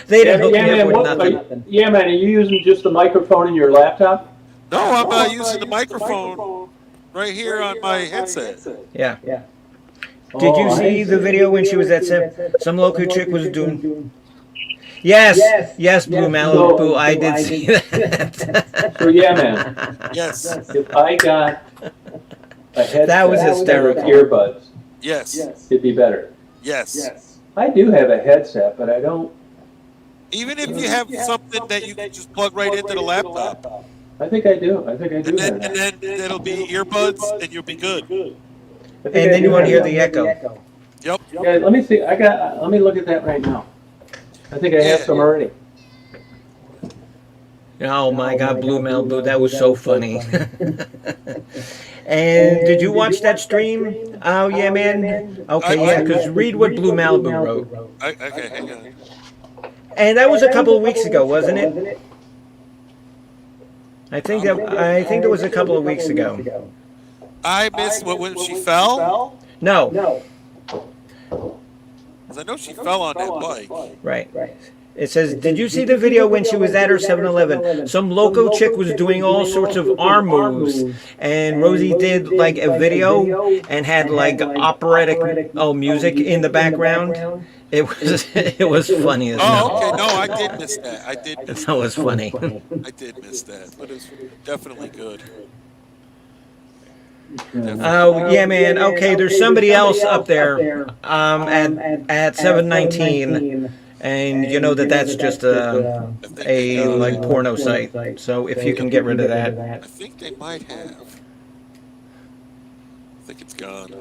They didn't hook me up with nothing. Yeah, man, are you using just the microphone in your laptop? No, I'm not using the microphone right here on my headset. Yeah. Did you see the video when she was at some local chick was doing? Yes, Blue Malibu, I did see that. So yeah, man. Yes. If I got a headset That was hysterical. with earbuds, Yes. it'd be better. Yes. I do have a headset, but I don't. Even if you have something that you can just plug right into the laptop. I think I do. And then it'll be earbuds, and you'll be good. And then you want to hear the echo. Yep. Yeah, let me see. Let me look at that right now. I think I have some already. Oh my God, Blue Malibu, that was so funny. And did you watch that stream? Oh yeah, man. Okay, yeah, because read what Blue Malibu wrote. Okay, hang on. And that was a couple of weeks ago, wasn't it? I think it was a couple of weeks ago. I missed when she fell. No, Because I know she fell on that bike. right. It says, did you see the video when she was at her 7-Eleven? Some local chick was doing all sorts of arm moves, and Rosie did like a video and had like operatic music in the background. It was funny as hell. Oh, okay. No, I did miss that. That was funny. I did miss that, but it's definitely good. Oh yeah, man. Okay, there's somebody else up there at 719. And you know that's just a like porno site. So if you can get rid of that. I think they might have. I think it's gone.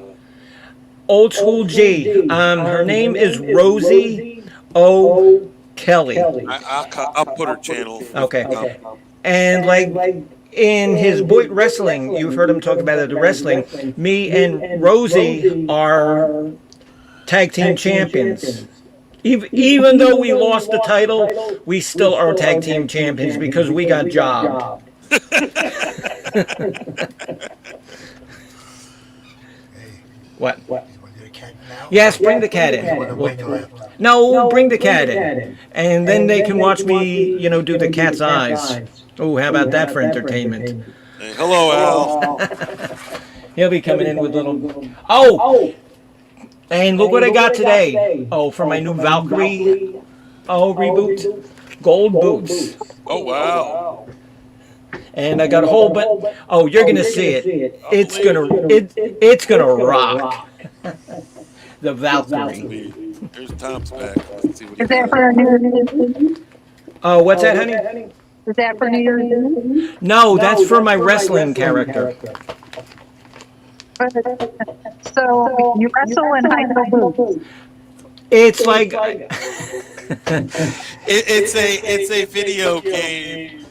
Old School G. Her name is Rosie O. Kelly. I'll put her channel. Okay. And like in his Boyd Wrestling, you've heard him talk about it, the wrestling. Me and Rosie are tag team champions. Even though we lost the title, we still are tag team champions because we got jobbed. What? Yes, bring the cat in. No, bring the cat in. And then they can watch me, do the cat's eyes. Oh, how about that for entertainment? Hey, hello, Al. He'll be coming in with little... Oh! And look what I got today. Oh, for my new Valkyrie reboot. Gold boots. Oh, wow. And I got a whole bunch. Oh, you're going to see it. It's going to rock. The Valkyrie. Here's Tom's back. Let's see what Is that for New Year's? Oh, what's that, honey? Is that for New Year's? No, that's for my wrestling character. So you wrestle in high heel boots. It's like it's a video game,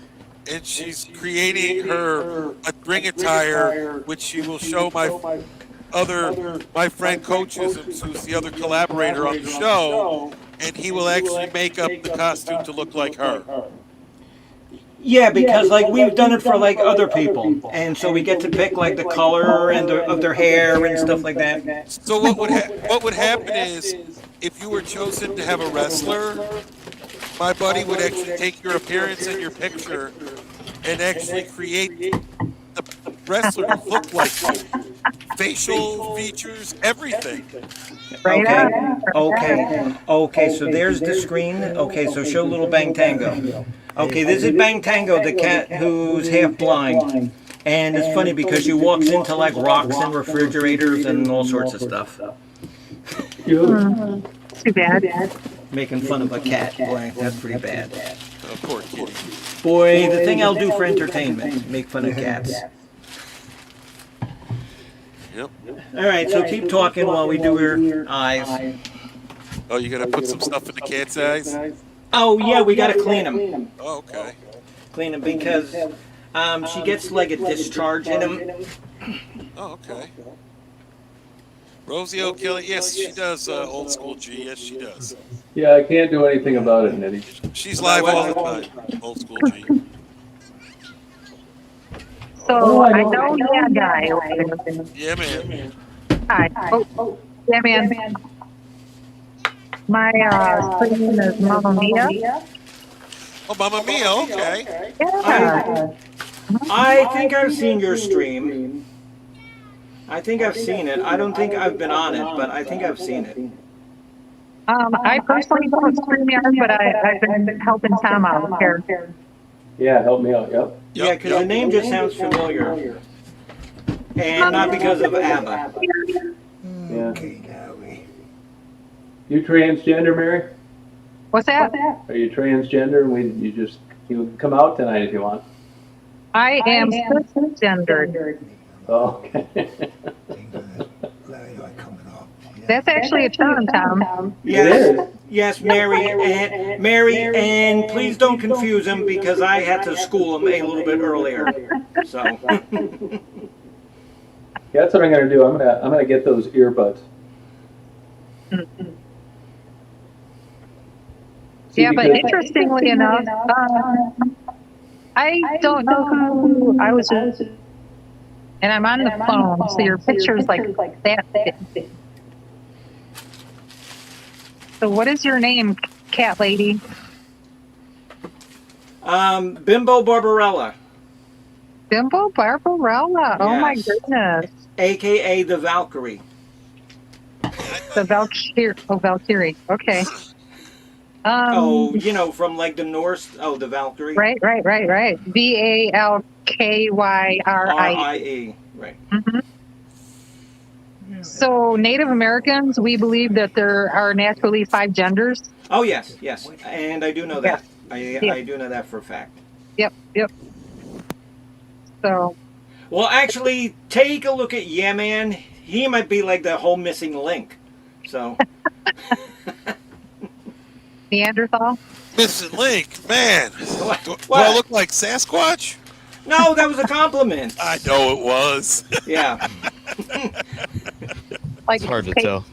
and she's creating her a ring attire, which she will show my friend Coaches, who's the other collaborator on the show, and he will actually make up the costume to look like her. yeah, because like we've done it for like other people, and so we get to pick like the color and of their hair and stuff like that. So what would happen is, if you were chosen to have a wrestler, my buddy would actually take your appearance and your picture and actually create the wrestler to look like you. Facial features, everything. Okay, so there's the screen. Okay, so show little Bang Tango. Okay, this is Bang Tango, the cat who's half blind. And it's funny because she walks into like rocks and refrigerators and all sorts of stuff. Too bad. Making fun of a cat. Boy, that's pretty bad. Oh, poor kitty. Boy, the thing I'll do for entertainment, make fun of cats. Yep. All right, so keep talking while we do her eyes. Oh, you gotta put some stuff in the cat's eyes? Oh, yeah, we got to clean them. Oh, okay. Clean them because she gets like a discharge in them. Oh, okay. Rosie O'Kelly, yes, she does Old School G. Yes, she does. Yeah, I can't do anything about it, Nettie. She's live all the time. Old School G. So I know that guy. Yeah, man. Hi. Oh, yeah, man. My screen is Mamma Mia. Oh, Mamma Mia, okay. Yeah. I think I've seen your stream. I think I've seen it. I don't think I've been on it, but I think I've seen it. I personally don't StreamYard, but I've been helping Tom out here. Yeah, help me out, yep. Yeah, because the name just sounds familiar. And not because of ABBA. Yeah. You transgender, Mary? What's that? Are you transgender? You can come out tonight if you want. I am cisgendered. Oh, okay. That's actually a term, Tom. Yes, Mary, and please don't confuse him because I had to school him a little bit earlier. So. Yeah, that's what I'm gonna do. I'm gonna get those earbuds. Yeah, but interestingly enough, I don't know who I was, and I'm on the phone, so your picture's like that big. So what is your name, cat lady? Bimbo Barbarella. Bimbo Barbarella. Oh my Yes. goodness. AKA the Valkyrie. The Valkyrie. Oh, Valkyrie. Okay. Oh, you know, from like the Norse. Oh, the Valkyrie. Right. VALKYRIE. RIE. Right. Mm-hmm. So Native Americans, we believe that there are naturally 5 genders. Oh, yes. And I do know that. I do know that for a fact. Yep. So. Well, actually, take a look at Yeah Man. He might be like the whole missing link. So. Neanderthal? Missing link, man. Do I What? look like Sasquatch? No, that was a compliment. I know it was. Yeah. Like It's hard to tell.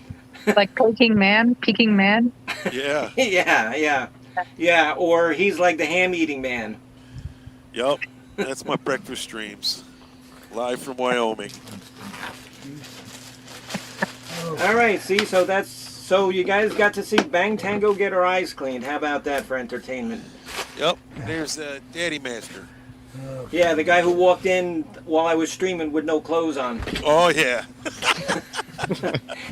Like peking man? Yeah. Yeah, or he's like the ham-eating man. Yup. That's my breakfast streams. Live from Wyoming. All right, see, so you guys got to see Bang Tango get her eyes cleaned. How about that for entertainment? Yep. There's Daddy Master. Yeah, the guy who walked in while I was streaming with no clothes on. Oh, yeah.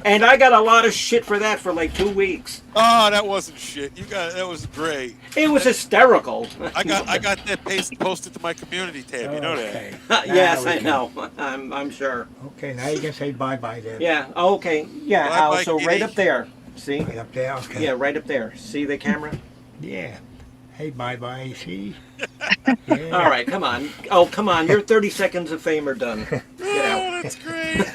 And I got a lot of shit for that for like 2 weeks. Oh, that wasn't shit. That was great. It was hysterical. I got that posted to my community tab. You know that. Yes, I know. I'm sure. Okay, now you can say bye-bye then. Yeah, okay. Yeah, Bye, Al, bye, so kitty. right up there. See? Right up there, okay. Yeah, right up there. See the camera? Yeah. Hey, bye-bye, see? All right, come on. Oh, come on. Your 30 seconds of fame are done. Get out. Oh, that's great.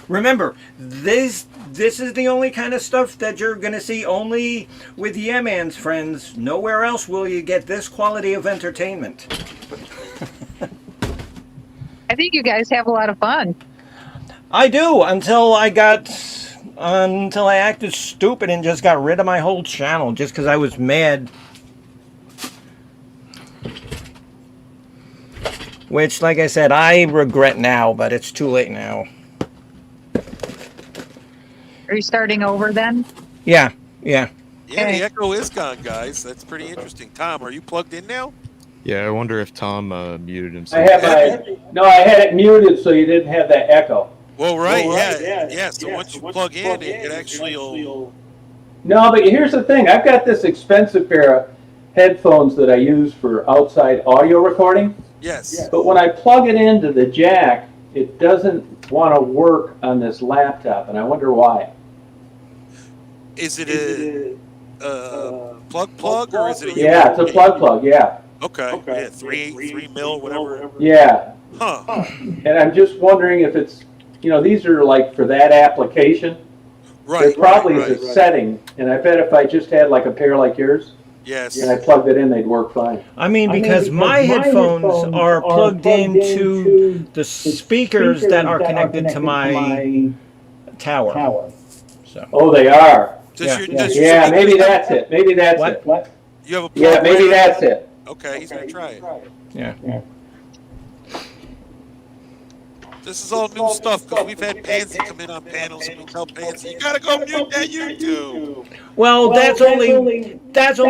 Remember, this is the only kind of stuff that you're going to see only with Yeah Man's friends. Nowhere else will you get this quality of entertainment. I think you guys have a lot of fun. I do, until I acted stupid and just got rid of my whole channel just because I was mad. Which, like I said, I regret now, but it's too late now. Are you starting over then? Yeah. Yeah, the echo is gone, guys. That's pretty interesting. Tom, are you plugged in now? Yeah, I wonder if Tom muted I himself. had it muted so you didn't have that echo. Well, right, yeah. So once you plug in, it actually will. No, but here's the thing. I've got this expensive pair of headphones that I use for outside audio recording. Yes. But when I plug it into the jack, it doesn't want to work on this laptop, and I wonder why. Is it a plug, or is it a? Yeah, it's a plug, yeah. Okay. Yeah, 3 mil, whatever. Yeah. Huh. And I'm just wondering if it's, these are like for that application. Right. There probably right. is a setting, and I bet if I just had like a pair like yours, Yes. and I plugged it in, they'd work fine. I mean, because my headphones are plugged into the speakers that are connected to my tower. So. Oh, they are. Yeah, maybe that's it. Maybe that's it. What? You have a plug Yeah, maybe that's it. Okay, he's gonna try it. Yeah. This is all new stuff because we've had Pansy come in on panels and we tell Pansy, you gotta go mute that YouTube. Well, that's only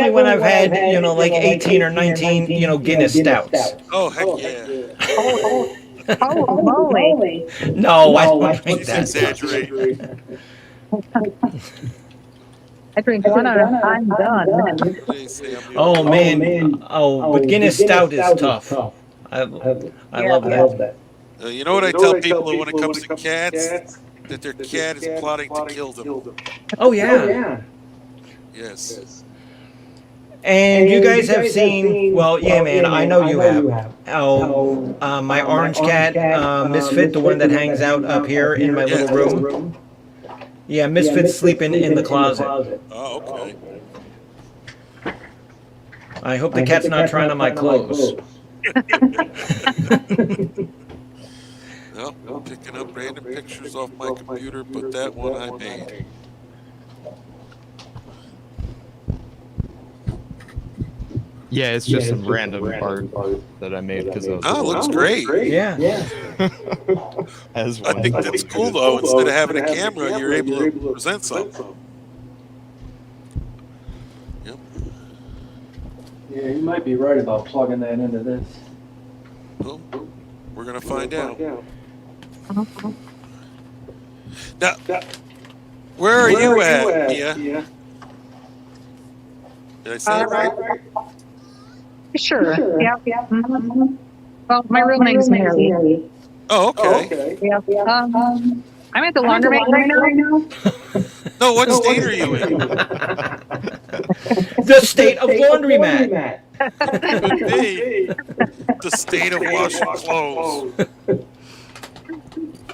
when I've had like 18 or 19 Guinness stouts. Oh heck yeah! Oh, moly. No, I don't drink She's that. exaggerating. I drink one at a time, done. Please say I'm Oh man. Oh, but Guinness stout is tough. I love that. You know what I tell people when it comes to cats? That their cat is plotting to kill them. Oh yeah. Yes. And you guys have seen, well, yeah, man, I know you have. Oh, my orange cat, Misfit, the one that hangs out up here in my little room. Yeah, Misfit's sleeping in the closet. Oh, okay. I hope the cat's not trying on my clothes. Nope, picking up random pictures off my computer, but that one I made. Yeah, it's just some random art that I made because I was. Oh, it looks great. Yeah. As I one. think that's cool though. Instead of having a camera, you're able to present something. Yep. Yeah, you might be right about plugging that into this. Well, we're gonna find out. Now, where are you at, Mia? Did I say it right? Sure. Yeah. Mhm. Well, my real name's Mary. Oh, okay. Yeah. I'm at the laundromat right now. No, what state are you in? The state of laundromat. Could be the state of washing clothes.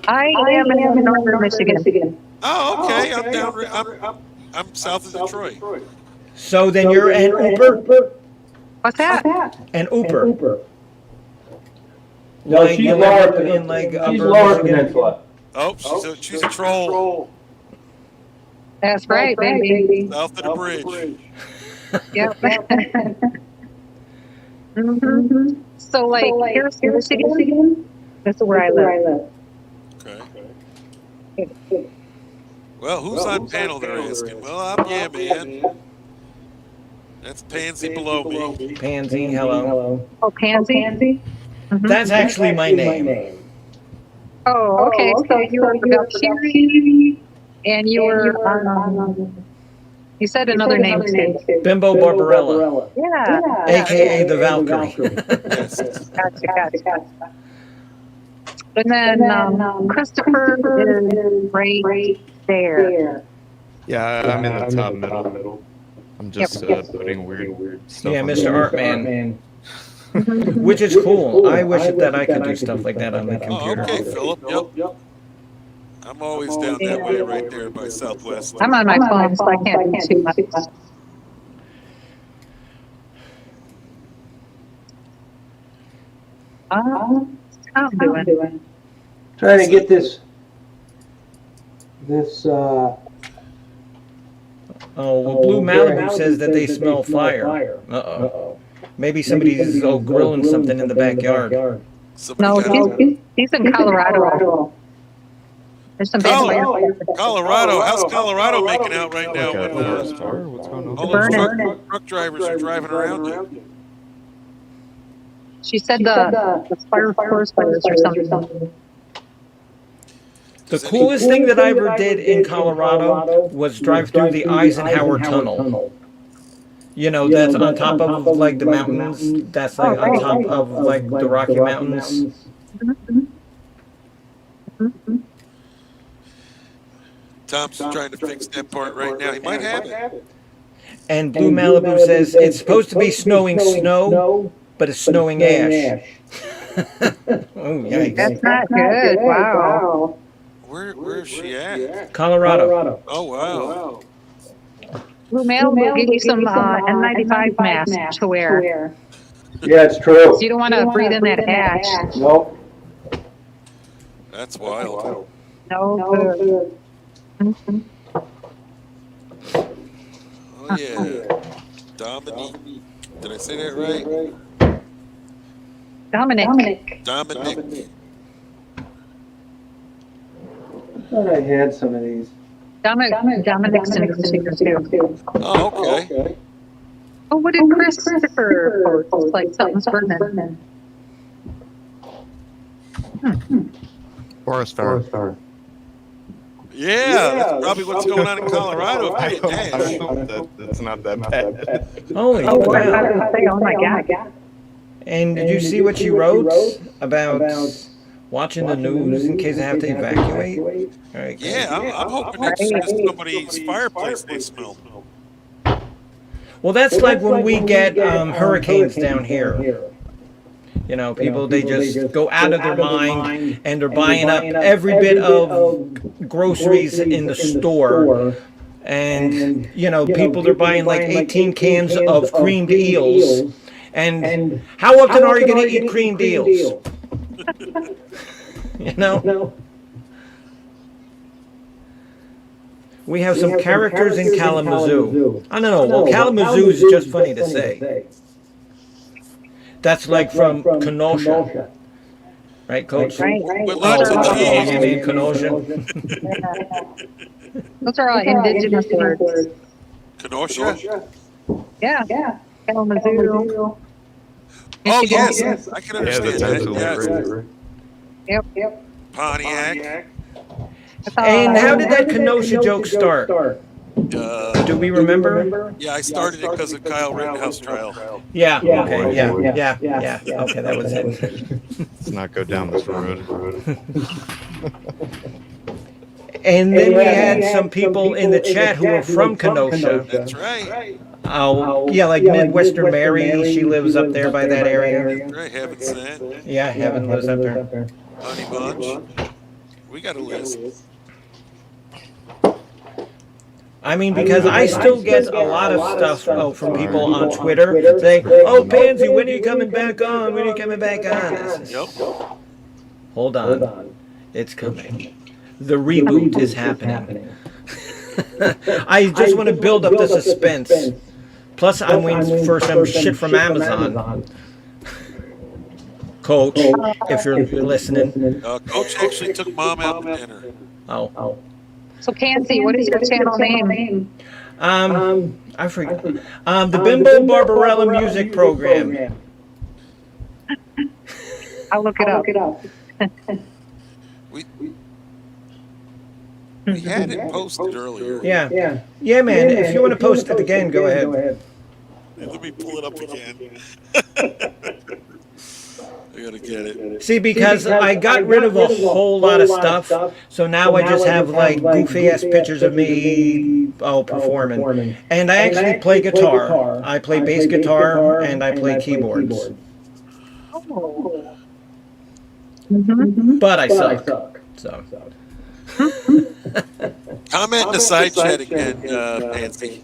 I am in northern Michigan. Oh, okay. I'm down. I'm south of Detroit. So then you're an Uber? What's that? An Uber. No, Like, she's you lower, live in, like, she's Upper lower Michigan? peninsula. Oh, she's a troll. That's right, baby. South of the bridge. Yep. Mhm. So, like, here's Michigan. This is where I live. Okay. Well, who's on panel? They're asking. Well, I'm man. That's Pansy below me. Pansy, hello. Oh, Pansy. Mhm. That's actually my name. Oh, okay. So you were about Sherry, and you were you said another name too. Bimbo Barbarella, Yeah. aka the Valkyrie. Yes. Gotcha. And then Christopher is right there. Yeah, I'm in the top middle. I'm just putting weird stuff. Yeah, on Mr. there. Artman. Which is cool. I wish that I could do stuff like that on the Oh, computer. okay, Philip. Yep. I'm always down that way right there by Southwest. I'm on my phone, so I can't do too much. How I'm doing? Trying to get this, Oh, well, Blue Malibu says that they smell fire. Uh-oh. Maybe somebody's grilling something in the backyard. No, Somebody he's in Colorado. There's some big fire. Colorado. How's Colorado making out right now Like a when forest fire? What's going on? all those truck drivers are driving around you? She said the fire forest fires or something. The coolest thing that I ever did in Colorado was drive through the Eisenhower Tunnel. You know, that's on top of, like, the mountains. That's, like, on top of, like, the Rocky Mountains. Tom's trying to fix that part right now. He might have it. And Blue Malibu says it's supposed to be snowing snow, but it's snowing ash. Oh, yikes. That's not good. Wow. Where is she at? Colorado. Oh, wow. Blue Mail will give you some N95 masks to wear. yeah, it's true. So you don't want to breathe in that ash. Nope. That's wild. No good. Mhm. Oh, yeah. Dominique. Did I say that right? Dominic. Dominic. I thought I had some of these. Dominic's in Michigan too. Oh, okay. Oh, what did Christopher post? Like something's burning. Forest fire. Yeah, that's probably what's going on in Colorado. I hope that's not that bad. Holy Oh, what crap. I was gonna say, oh my God. And did you see what she wrote about watching the news in case I have to evacuate? All right, Yeah, I'm hoping it's just somebody's fireplace they smell. Well, that's like when we get hurricanes down here. You know, people, they just go out of their mind and they're buying up every bit of groceries in the store. And, you know, people, they're buying like 18 cans of creamed eels. And how often are you going to eat creamed eels? You know? We have some characters in Kalamazoo. I don't know. Well, Kalamazoo is just funny to say. That's like from Kenosha. Right, Coach? Right. With lots of Oh, cheese. you mean Kenosha? Those are all indigenous words. Kenosha? Yeah. Kalamazoo. Oh, Michigan. yes. I can Yeah, that's understand absolutely that. Yes. Yep. Pontiac. That's all And I how know. did that Kenosha joke start? Do we remember? Yeah, I started it because of Kyle Rittenhouse trial. Yeah, okay, yeah. Okay, that was it. Let's not go down this road. And then we had some people in the chat who were from Kenosha. That's right. Oh, yeah, like Midwestern Mary, she lives up there by that area. That's right. Heaven sent. Yeah, Heaven lives up there. Honey Bunch. We got a list. I mean, because I still get a lot of stuff from people on Twitter saying, "Oh, Pansy, when are you coming back on? When are you coming back on?" Yep. Hold on, it's coming. The reboot is happening. I just want to build up the suspense. Plus, I'm waiting for some shit from Amazon. Coach, if you're listening. Coach actually took Mom out to dinner. Oh. So Pansy, what is your channel name? I forget. The Bimbo Barbarella Music Program. I'll look it up. We had it posted earlier. Yeah, man. If you want to post it again, go ahead. Let me pull it up again. I gotta get it. See, because I got rid of a whole lot of stuff, so now I just have like goofy ass pictures of me performing. And I actually play guitar. I play bass guitar and I play keyboards. Oh. But I suck. So. Comment in the side chat again, Pansy.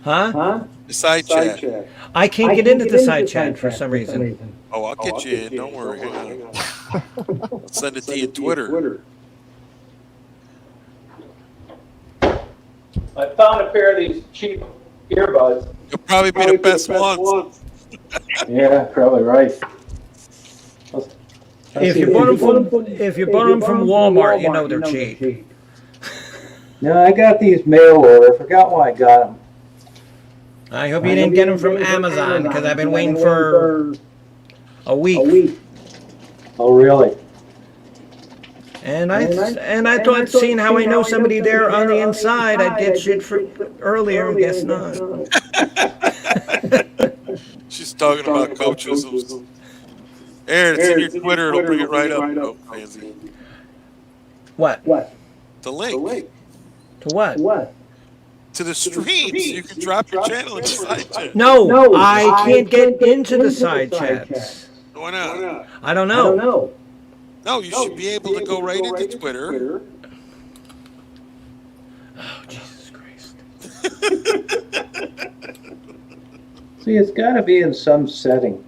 Huh? The side chat. I can't get into the side chat for some reason. Oh, I'll get you in. Don't worry. I'll send it to you on Twitter. I found a pair of these cheap earbuds. You'll probably be the best ones. Yeah, probably right. If you bought them from Walmart, you know they're cheap. No, I got these mail order. I forgot why I got them. I hope you didn't get them from Amazon because I've been waiting for a week. Oh, really? And I thought, seeing how I know somebody there on the inside, I'd get shit for earlier. Guess not. She's talking about coaches. Aaron, it's in your Twitter. It'll bring it right up. Oh, Pansy. What? The link. To what? To the streams. You can drop your channel in the side chat. No, I can't get into the side chats. Why not? I don't know. No, you should be able to go right into Twitter. Oh, Jesus Christ. See, it's got to be in some setting,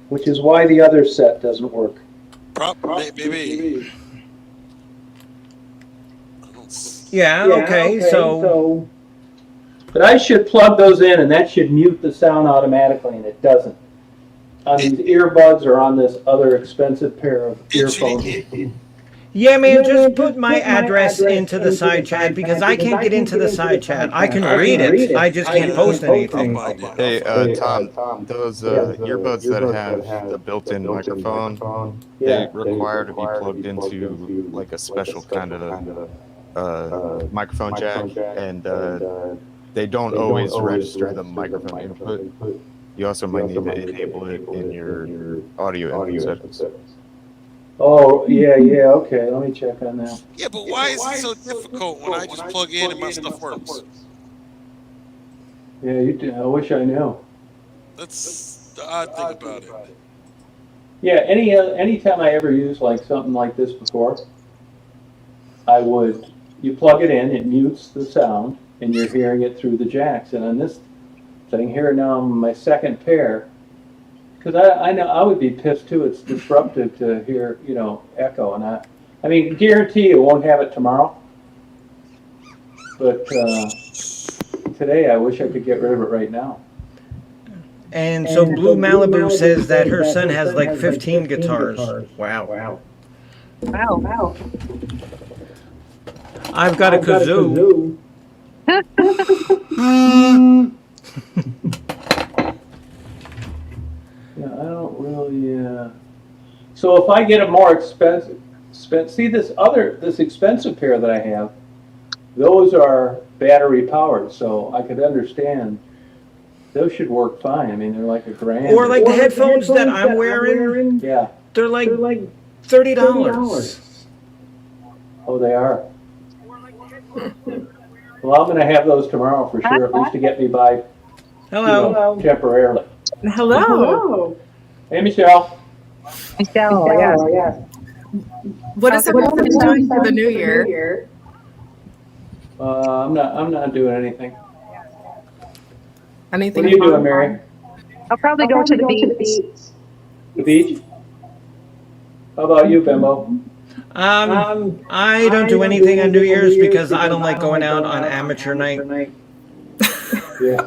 which is why the other set doesn't work. Maybe. Yeah, okay, so... But I should plug those in, and that should mute the sound automatically, and it doesn't. On these earbuds or on this other expensive pair of earphones. Yeah, man, just put my address into the side chat because I can't get into the side chat. I can read it, I just can't post anything. Hey, Tom, those earbuds that have the built-in microphone, they require to be plugged into like a special kind of microphone jack, and they don't always register the microphone input. You also might need to enable it in your audio input settings. Oh, yeah, okay, let me check on that. Yeah, but why is it so difficult when I just plug in and my stuff works? Yeah, you do. I wish I knew. That's the odd thing about it. Yeah, anytime I ever use like something like this before, you plug it in, it mutes the sound, and you're hearing it through the jacks. And on this thing here now, my second pair, Because I know I would be pissed too. It's disruptive to hear, echo, and I mean, guarantee you won't have it tomorrow. But today, I wish I could get rid of it right now. And so Blue Malibu says that her son has like 15 guitars. Wow. Wow. I've got a kazoo. Yeah, I don't really. So if I get a more expensive, see this expensive pair that I have, those are battery powered, so I could understand. Those should work fine. I mean, they're like $1,000. Or like the headphones that I'm wearing. Yeah. They're like $30. Oh, they are. Well, I'm going to have those tomorrow for sure, at least to get me by. Hello. Temporarily. Hello. Hey, Michelle. Michelle, yeah. What is everyone doing for the new year? I'm not doing anything. Anything? What are you doing, Mary? I'll probably go to the beach. The beach? How about you, Bimbo? I don't do anything on New Year's because I don't like going out on amateur night. Yeah.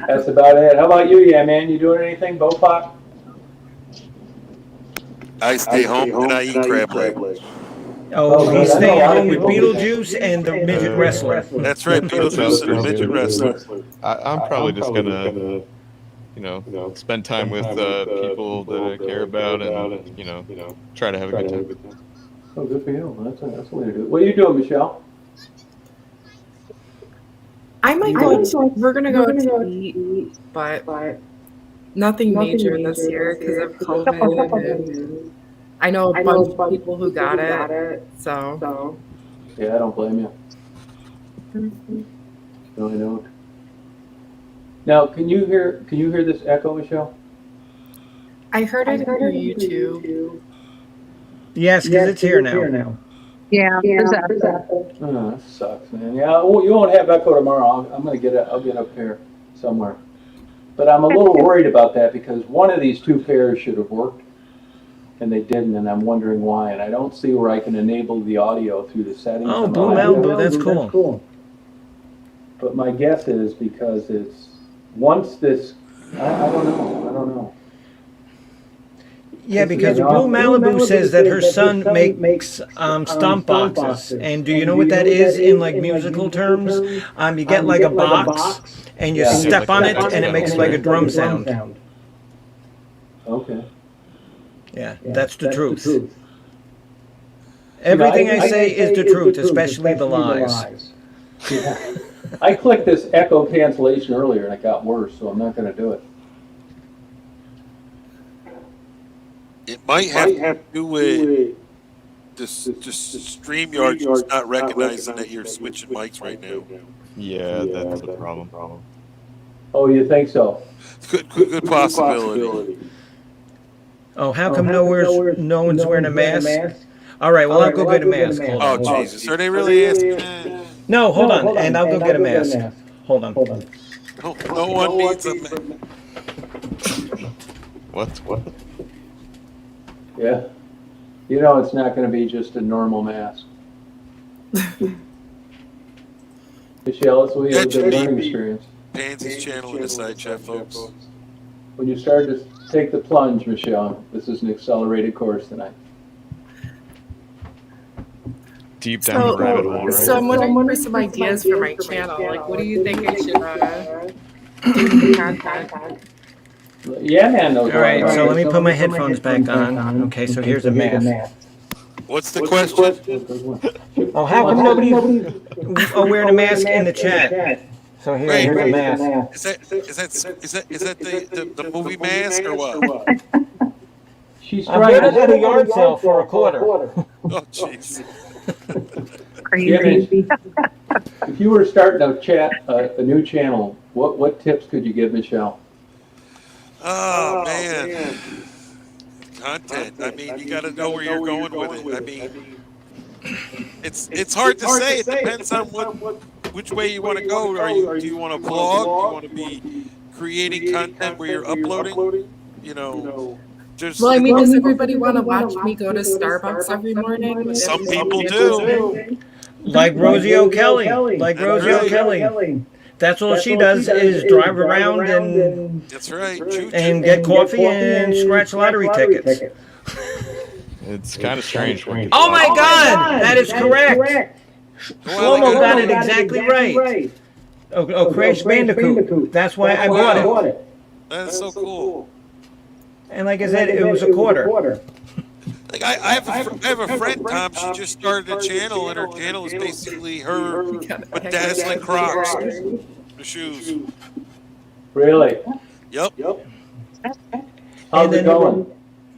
That's about it. How about you, yeah, man? You doing anything, Bopop? I stay home and I eat crab legs. Oh, he's staying home with Beetlejuice and the midget wrestler. That's right, Beetlejuice and the midget wrestler. I'm probably just gonna, spend time with people that I care about, and try to have a good time. Oh, good for you. That's the way to do it. What are you doing, Michelle? I might go. We're gonna go to eat, but nothing major this year because of COVID. And I know a bunch of people who got it, so. Yeah, I don't blame you. No, I don't. Now, can you hear this echo, Michelle? I heard it on YouTube. Yes, because it's here now. Yeah, exactly. Oh, that sucks, man. Yeah, well, you won't have echo tomorrow. I'll get up here somewhere. But I'm a little worried about that because one of these two pairs should have worked, and they didn't, and I'm wondering why. And I don't see where I can enable the audio through the settings. Oh, Blue Malibu, that's cool. But my guess is because it's once this, I don't know. Yeah, because Blue Malibu says that her son makes stomp boxes, and do you know what that is in like musical terms? You get like a box, and you step on it, and it makes like a drum sound. Okay. Yeah, that's the truth. Everything I say is the truth, especially the lies. Yeah. I clicked this echo cancellation earlier, and it got worse, so I'm not going to do it. It might have to do with just StreamYard just not recognizing that you're switching mics right now. Yeah, that's the problem. Oh, you think so? Good possibility. Oh, how come no one's wearing a mask? All right, well, I'll go get a mask. Hold on. Oh, Jesus. Are they really asking that? No, hold on, and I'll go get a mask. Hold on. No one needs a mask. What? Yeah. You know it's not going to be just a normal mask. Michelle, it's a good learning experience. Pansy's channel in the side chat, folks. When you start to take the plunge, Michelle, this is an accelerated course tonight. Deep down the rabbit hole, right? So I'm wondering for some ideas for my channel. Like, what do you think I should do for content? Yeah, man. All right, so let me put my headphones back on. Okay, so here's a mask. What's the question? Oh, how come nobody's wearing a mask in the chat? So here's a mask. Is that the movie mask or what? She's I bought it at a yard sale for a quarter. Oh, jeez. Crazy. If you were starting a new channel, what tips could you give Michelle? Oh, man. Content. I mean, you got to know where you're going with it. I mean, it's hard to say. It depends on which way you want to go. Do you want to vlog? Do you want to be creating content where you're uploading, you know, there's Well, I mean, does everybody want to watch me go to Starbucks every morning? Would that some be people interesting? do. Like Rosie O'Kelly. Like That's Rosie right. O'Kelly. That's all she does is drive around and That's right. Choo-choo. get coffee and scratch lottery tickets. It's kind of strange. When Oh my God, that is correct. Shlomo got it exactly right. Oh, Crash Bandicoot. That's why I bought it. That's so cool. And like I said, it was a quarter. Like I have a friend, Tom. She just started a channel, and her channel is basically her with dazzling Crocs, the shoes. Really? Yep. How's it going?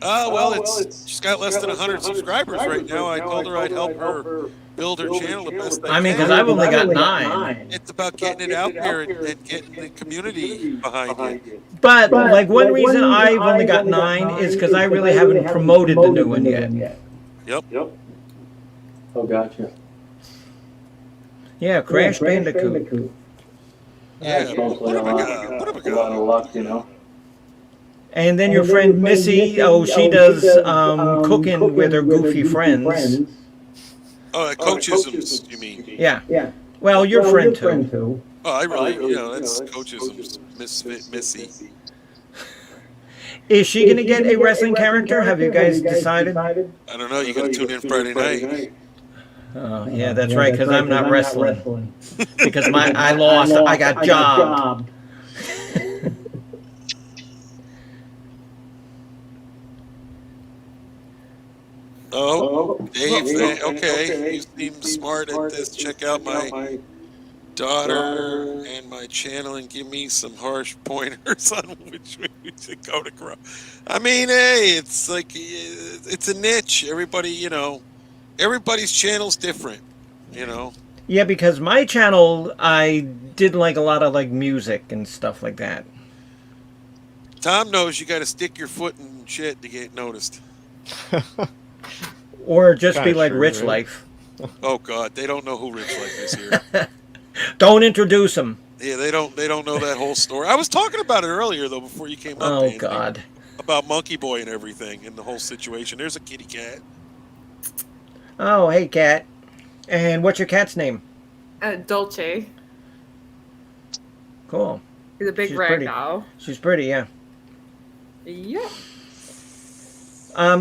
Well, she's got less than 100 subscribers right now. I told her I'd help her build her channel the best I can. I mean, because I've only got 9. It's about getting it out there and getting the community behind it. But like one reason I've only got 9 is because I really haven't promoted the new one yet. Yep. Oh, gotcha. Yeah, Crash Bandicoot. Yeah. What have I got? A lot of luck, you know. And then your friend Missy, she does cooking with her goofy friends. Oh, coachisms, you mean? Yeah. Well, your friend too. Oh, I really, that's coachisms, Missy. Is she going to get a wrestling character? Have you guys decided? I don't know. You got to tune in Friday night. Oh, yeah, that's right, because I'm not wrestling. Because I lost. I got jobbed. Oh, Dave, okay. You seem smart at this. Check out my daughter and my channel and give me some harsh pointers on which way we should go to grow. I mean, hey, it's like, it's a niche. Everybody, everybody's channel's different, Yeah, because my channel, I did like a lot of like music and stuff like that. Tom knows you got to stick your foot in shit to get noticed. Or just be Kinda like true, Rich right? Life. Oh God, they don't know who Rich Life is here. Don't introduce him. Yeah, they don't know that whole story. I was talking about it earlier though before you came up. Oh Andy, God. about Monkey Boy and everything and the whole situation. There's a kitty cat. Oh, hey, cat. And what's your cat's name? Dolce. Cool. He's a big She's rag pretty. doll. She's pretty, yeah. Yeah.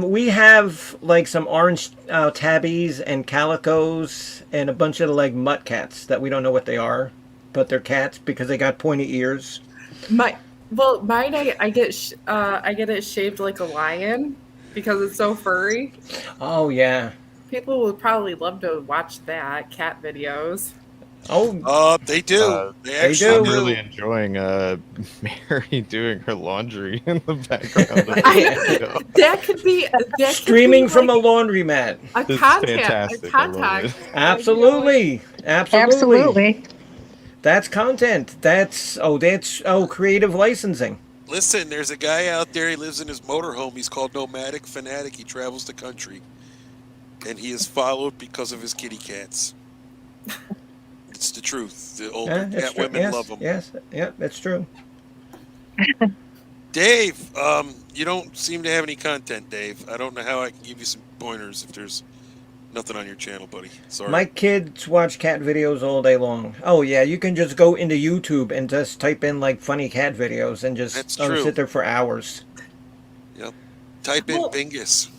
We have like some orange tabbies and calicos and a bunch of like mutt cats that we don't know what they are, but they're cats because they got pointy ears. Mine I get it shaved like a lion because it's so furry. Oh yeah. People would probably love to watch that cat videos. Oh, They do. They do. actually I'm do. really enjoying Mary doing her laundry in the background. That could be streaming from a like laundromat. a It's contact. fantastic. A I love contact. it. Absolutely. Absolutely. That's content. That's creative licensing. Listen, there's a guy out there. He lives in his motorhome. He's called Nomadic Fanatic. He travels the country, and he is followed because of his kitty cats. It's the truth. The older It's cat true. women Yes, love them. Yes, yeah, that's true. Dave, you don't seem to have any content, Dave. I don't know how I can give you some pointers if there's nothing on your channel, buddy. Sorry. My kids watch cat videos all day long. Oh yeah, you can just go into YouTube and just type in like funny cat videos and just That's true. sit there for hours. Yep. Type in Well- Bingus.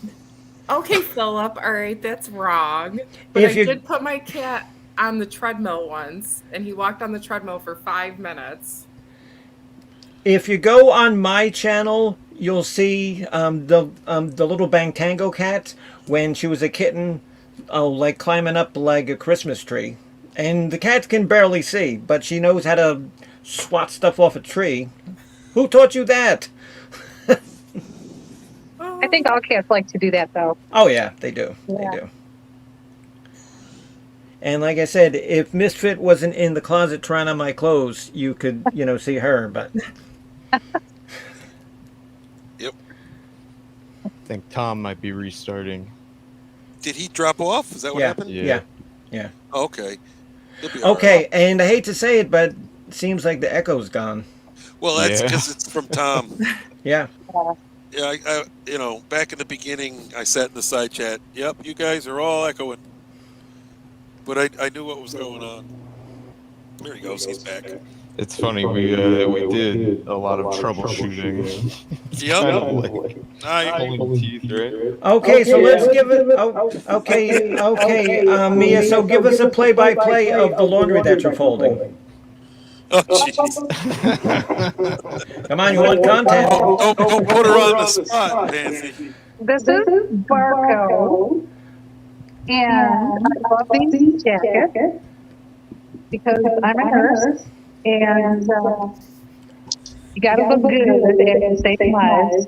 Okay, Philip. All right, that's wrong. But If I you- did put my cat on the treadmill once, and he walked on the treadmill for 5 minutes. If you go on my channel, you'll see the little Bangtango cat when she was a kitten, like climbing up like a Christmas tree, and the cat can barely see, but she knows how to swat stuff off a tree. Who taught you that? I think all cats like to do that, though. Oh yeah, they do. Yeah. They do. And like I said, if Misfit wasn't in the closet trying on my clothes, you could, see her. But Yep. I think Tom might be restarting. Did he drop off? Is that what yeah, happened? yeah. Okay. He'll be all Okay, and I hate to say it, but it seems like the echo's gone. Well, that's Yeah. because it's from Tom. Yeah. Yeah, back in the beginning, I sat in the side chat. Yep, you guys are all echoing. But I knew what was going on. There he goes. He's back. It's funny, we did a lot of troubleshooting. Yep. Kind of like I, pulling teeth, right? Okay, so let's give it. Oh, okay, Mia. So give us a play-by-play of the laundry that you're folding. oh, jeez. Come on, you want content? Don't put her on the spot, Pansy. This is Barco, and I love these jackets because I'm a nurse, and you gotta look good and save lives.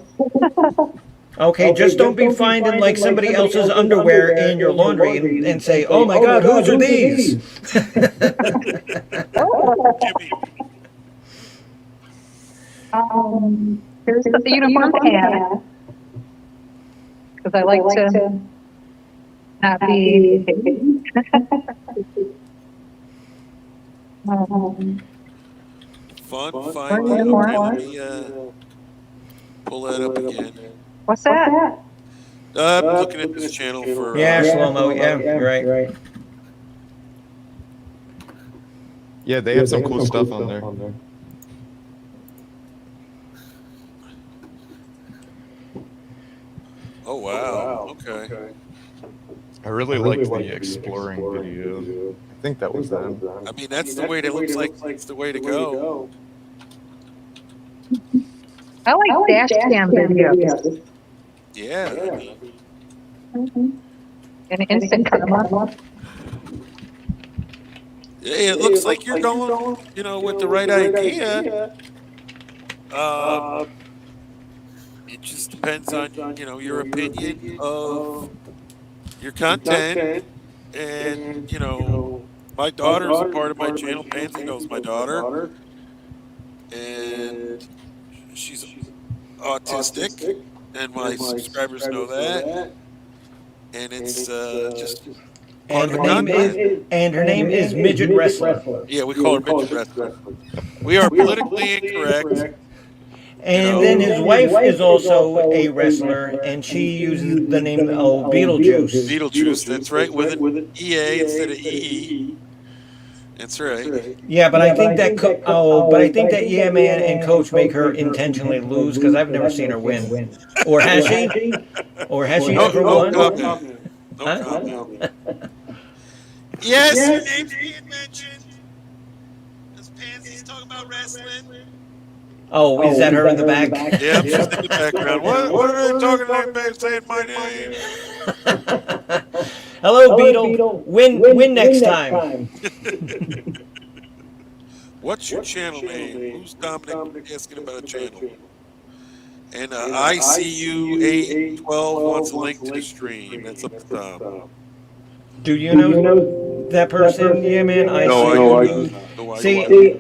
Okay, just don't be finding like somebody else's underwear in your laundry and say, "Oh my God, whose are these?" Here's the uniform hat, because I like to not be. Fun find. Okay, let me pull that up again. What's that? I'm looking at this channel for. Yeah, slow-mo. Yeah, you're right. Yeah, they have some cool stuff on there. Oh wow! Okay. I really liked the exploring video. I think that was them. I mean, that's the way it looks like. It's the way to go. I like dash cam videos. Yeah. I mean, And instant karma. hey, it looks like you're going, with the right idea. It just depends on, your opinion of your content. And, my daughter's a part of my channel. Pansy knows my daughter. And she's autistic. And my subscribers know that. And it's just part of the content. And her name is Midget Wrestler. Yeah, we call her Midget Wrestler. We are politically incorrect. And then his wife is also a wrestler, and she uses the name Beetlejuice. Beetlejuice, that's right, with an EA instead of EE. That's right. Yeah, but I think that Yeah Man and Coach make her intentionally lose because I've never seen her win. Or has she? Or has she ever won? No comment. Yes, your name's being mentioned. As Pansy's talking about wrestling. Oh, is that her in the back? Yeah, just in the background. What are they talking about saying my name? Hello, Beetle. Win next time. What's your channel name? Who's Dominic asking about a channel? And ICU812 wants a link to the stream. That's up to Tom. Do you know that person? Yeah, man. No, I See,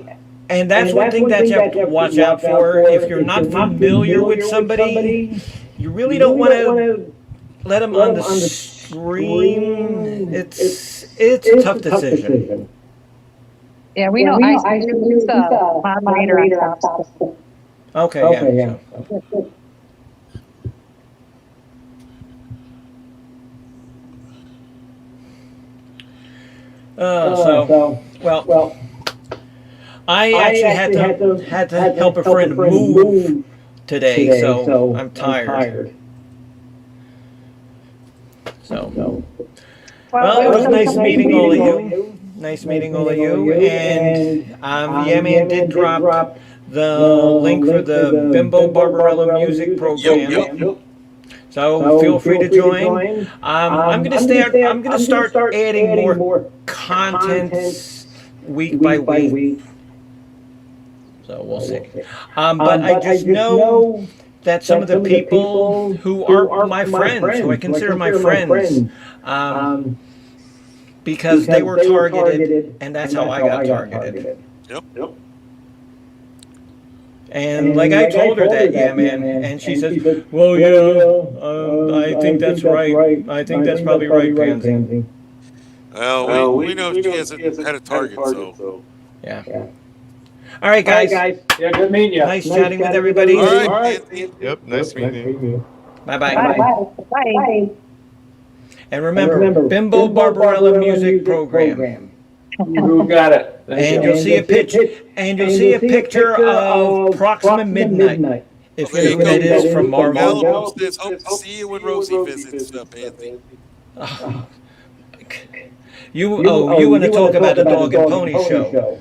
and that's one thing that you have to watch out for. If you're not familiar with somebody, you really don't want to let them on the stream. It's a tough decision. Yeah, we know I use the moderator on top. Okay, yeah. Well, I actually had to help a friend move today, so I'm tired. So, well, it was nice meeting all of you. And Yeah Man did drop the link for the Bimbo Barbarella music program. Yep. So feel free to join. I'm gonna start adding more content week by week. So we'll see. But I just know that some of the people who are my friends, who I consider my friends, because they were targeted, and that's how I got targeted. Yep. And like I told her that, yeah, man, and she says, well, yeah, I think that's right. I think that's probably right, Pansy. Well, we know she hasn't had a target, so. Yeah. All right, guys. Yeah, good meeting you. Nice chatting with everybody. All right, Anthony. Yep, nice meeting you. Bye-bye. Bye. And remember, Bimbo Barbarella Music Program. Who got it? Thank And you. you'll see a picture of Proxima Midnight. If There you you know go. what it is from Marvel. Malibu says, hope to see you when Rosie visits, Anthony. You want to talk about the Dog and Pony show.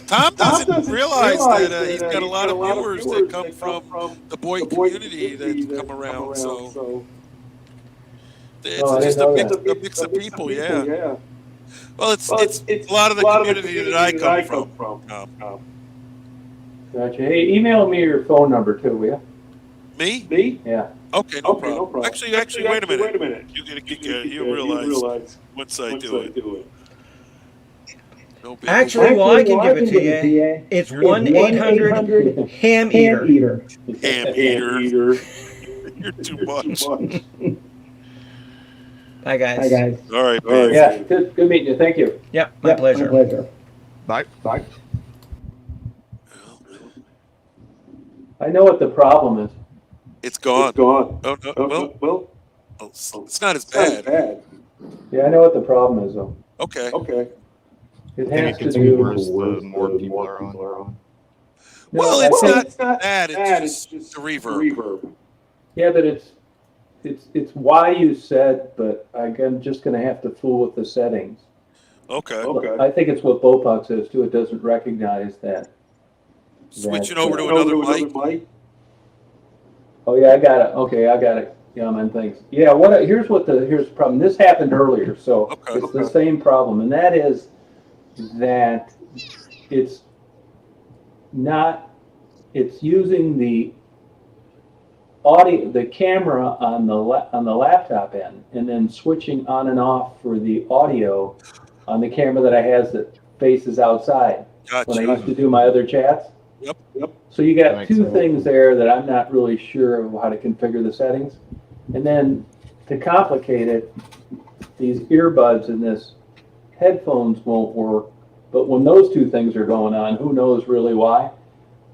Tom doesn't realize that he's got a lot of viewers that come from the boy community that come around. So it's just a mix of people, yeah. Well, it's a lot of the community that I come from. Gotcha. Hey, email me your phone number too, will you? Me? Yeah. Okay, no problem. Actually, wait a minute. You get a kick out. You'll realize once I do it. No big Actually, well, I can give it to you. It's 1-800 Ham Eater. Ham eater. You're too much. Bye, guys. All right, man. Yeah, good meeting you. Thank you. Yep, my pleasure. Bye. I know what the problem is. It's gone. Oh, no, well, it's not as bad. Yeah, I know what the problem is though. Okay. It I think has it to gets do. worse the more people are on. Well, I it's think- not bad. It's just the reverb. Yeah, but it's why you said, but I'm just gonna have to fool with the settings. Okay. I think it's what Bopak says too. It doesn't recognize that. Switching over to another mic. Oh yeah, I got it. Okay, I got it. Yeah, man, thanks. Yeah, here's the problem. This happened earlier, so it's the same problem, and that is that it's using the audio, the camera on the laptop end, and then switching on and off for the audio on the camera that I has that faces outside. Gotcha. When I used to do my other chats. Yep. So you got Makes two sense. things there that I'm not really sure of how to configure the settings. And then to complicate it, these earbuds and this headphones won't work. But when those two things are going on, who knows really why?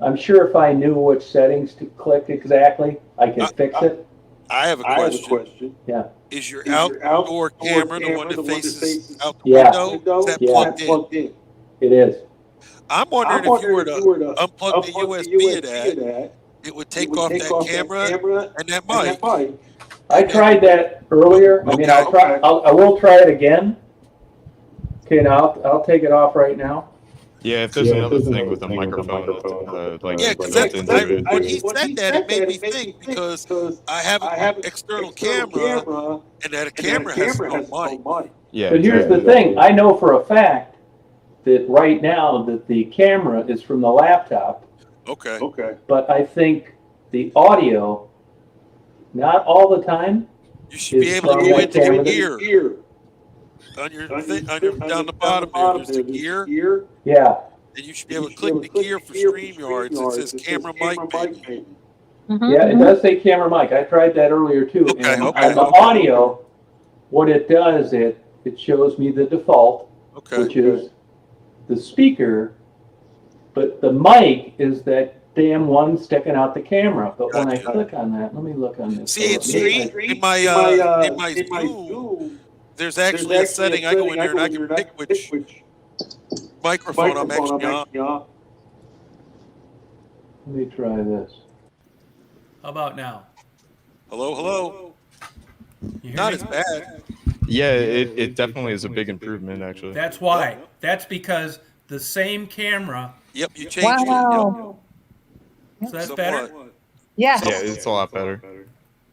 I'm sure if I knew which settings to click exactly, I could fix it. I have a question. Yeah. Is your outdoor camera the one that faces out the Yeah. window? Is that Yeah. plugged in? It is. I'm wondering if you were to unplug the USB of that, it would take off that camera and that mic. I tried that earlier. I mean, I will try it again. Okay, now I'll take it off right now. Yeah, if there's another thing with a microphone, Yeah, because when he said that, it made me think because I have an external camera and that camera has no mic. Yeah. But here's the thing. I know for a fact that right now that the camera is from the laptop, Okay. but I think the audio, not all the time. You should be Is able to from go that into the camera. gear. On your down the bottom there's the gear, Yeah. and you should be able to click the gear for StreamYard. It says camera mic maybe. Yeah, it does say camera mic. I tried that earlier too. Okay, And okay, on the okay. audio, what it does, it shows me the default, Okay. which is the speaker, but the mic is that damn one sticking out the camera. But when I Gotcha. click on that, let me look on this. See, in my Zoom, there's actually a setting. I go in there and I can pick which microphone I'm actually on. Let me try this. How about now? Hello. You hear Not me? as bad. Yeah, it definitely is a big improvement, actually. That's why. That's because the same camera. Yep, you changed Wow. So that's it. better. Somewhat. Yes. Yeah, it's a lot better.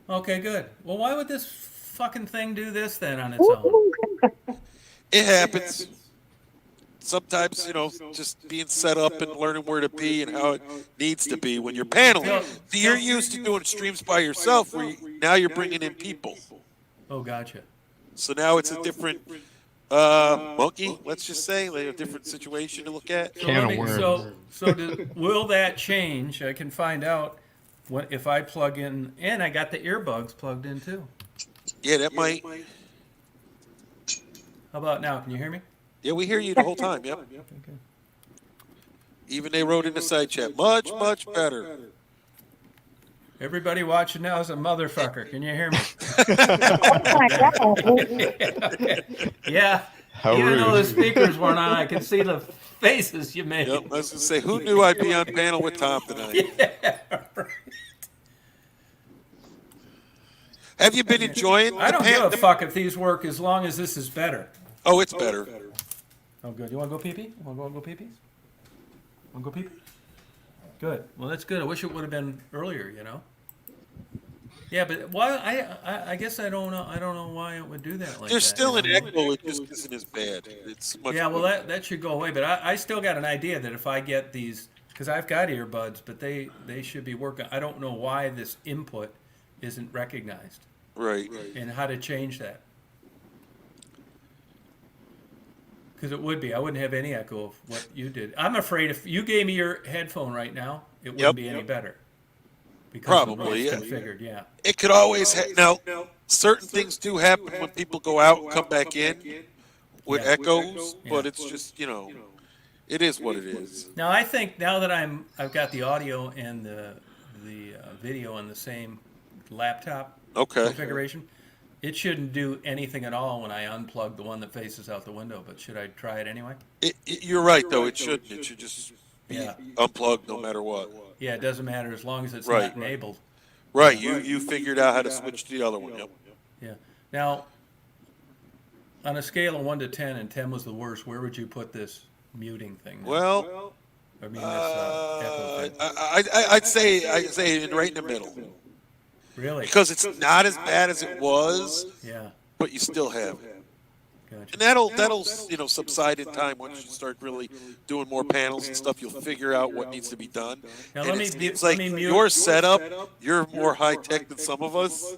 Okay, good. Well, why would this fucking thing do this then on its own? It happens. Sometimes, just being set up and learning where to be and how it needs to be when you're paneling. See, you're used to doing streams by yourself, now you're bringing in people. Oh, gotcha. So now it's a different monkey, let's just say, like a different situation to look at. Can of worms. Will that change? I can find out if I plug in, and I got the earbuds plugged in too. Yeah, that might. How about now? Can you hear me? Yeah, we hear you the whole time. Yep. Even they wrote in the side chat, much, much better. Everybody watching now is a motherfucker. Can you hear me? Yeah. How Even though the rude. speakers weren't on, I could see the faces you made. Yep. I was gonna say, who knew I'd be on panel with Tom tonight? Yeah, right. Have you been enjoying? I don't give a fuck if these work as long as this is better. Oh, it's better. Oh, good. You want to go pee-pee? Want to go pee-pee? Want to go pee-pee? Good. Well, that's good. I wish it would have been earlier, you know? Yeah, but why? I guess I don't know. I don't know why it would do that like There's that. still an echo. It just isn't as bad. It's much. Yeah, well, that should go away. But I still got an idea that if I get these, because I've got earbuds, but they should be working. I don't know why this input isn't recognized Right. and how to change that. Because it would be. I wouldn't have any echo of what you did. I'm afraid if you gave me your headphone right now, it wouldn't be any better. Because Probably, the way it's configured, yeah. It could always now. Certain things do happen when people go out and come back in with echoes, but it's just it is what it is. Now I think now that I've got the audio and the video on the same laptop configuration, it shouldn't do anything at all when I unplug the one that faces out the window. But should I try it anyway? You're right, though. It shouldn't. It should just be unplugged no matter what. Yeah, it doesn't matter as long as it's not enabled. Right. You figured out how to switch to the other one. Yep. Yeah. Now, on a scale of 1 to 10, and 10 was the worst, where would you put this muting thing? Now? Well, I mean, this echo thing. I'd say right in the middle. Really? Because it's not as bad as it was. Yeah. But you still have it. Gotcha. And that'll subside in time once you start really doing more panels and stuff. You'll figure out what needs to be done. Now, and it seems like your setup, you're more high tech than some of us.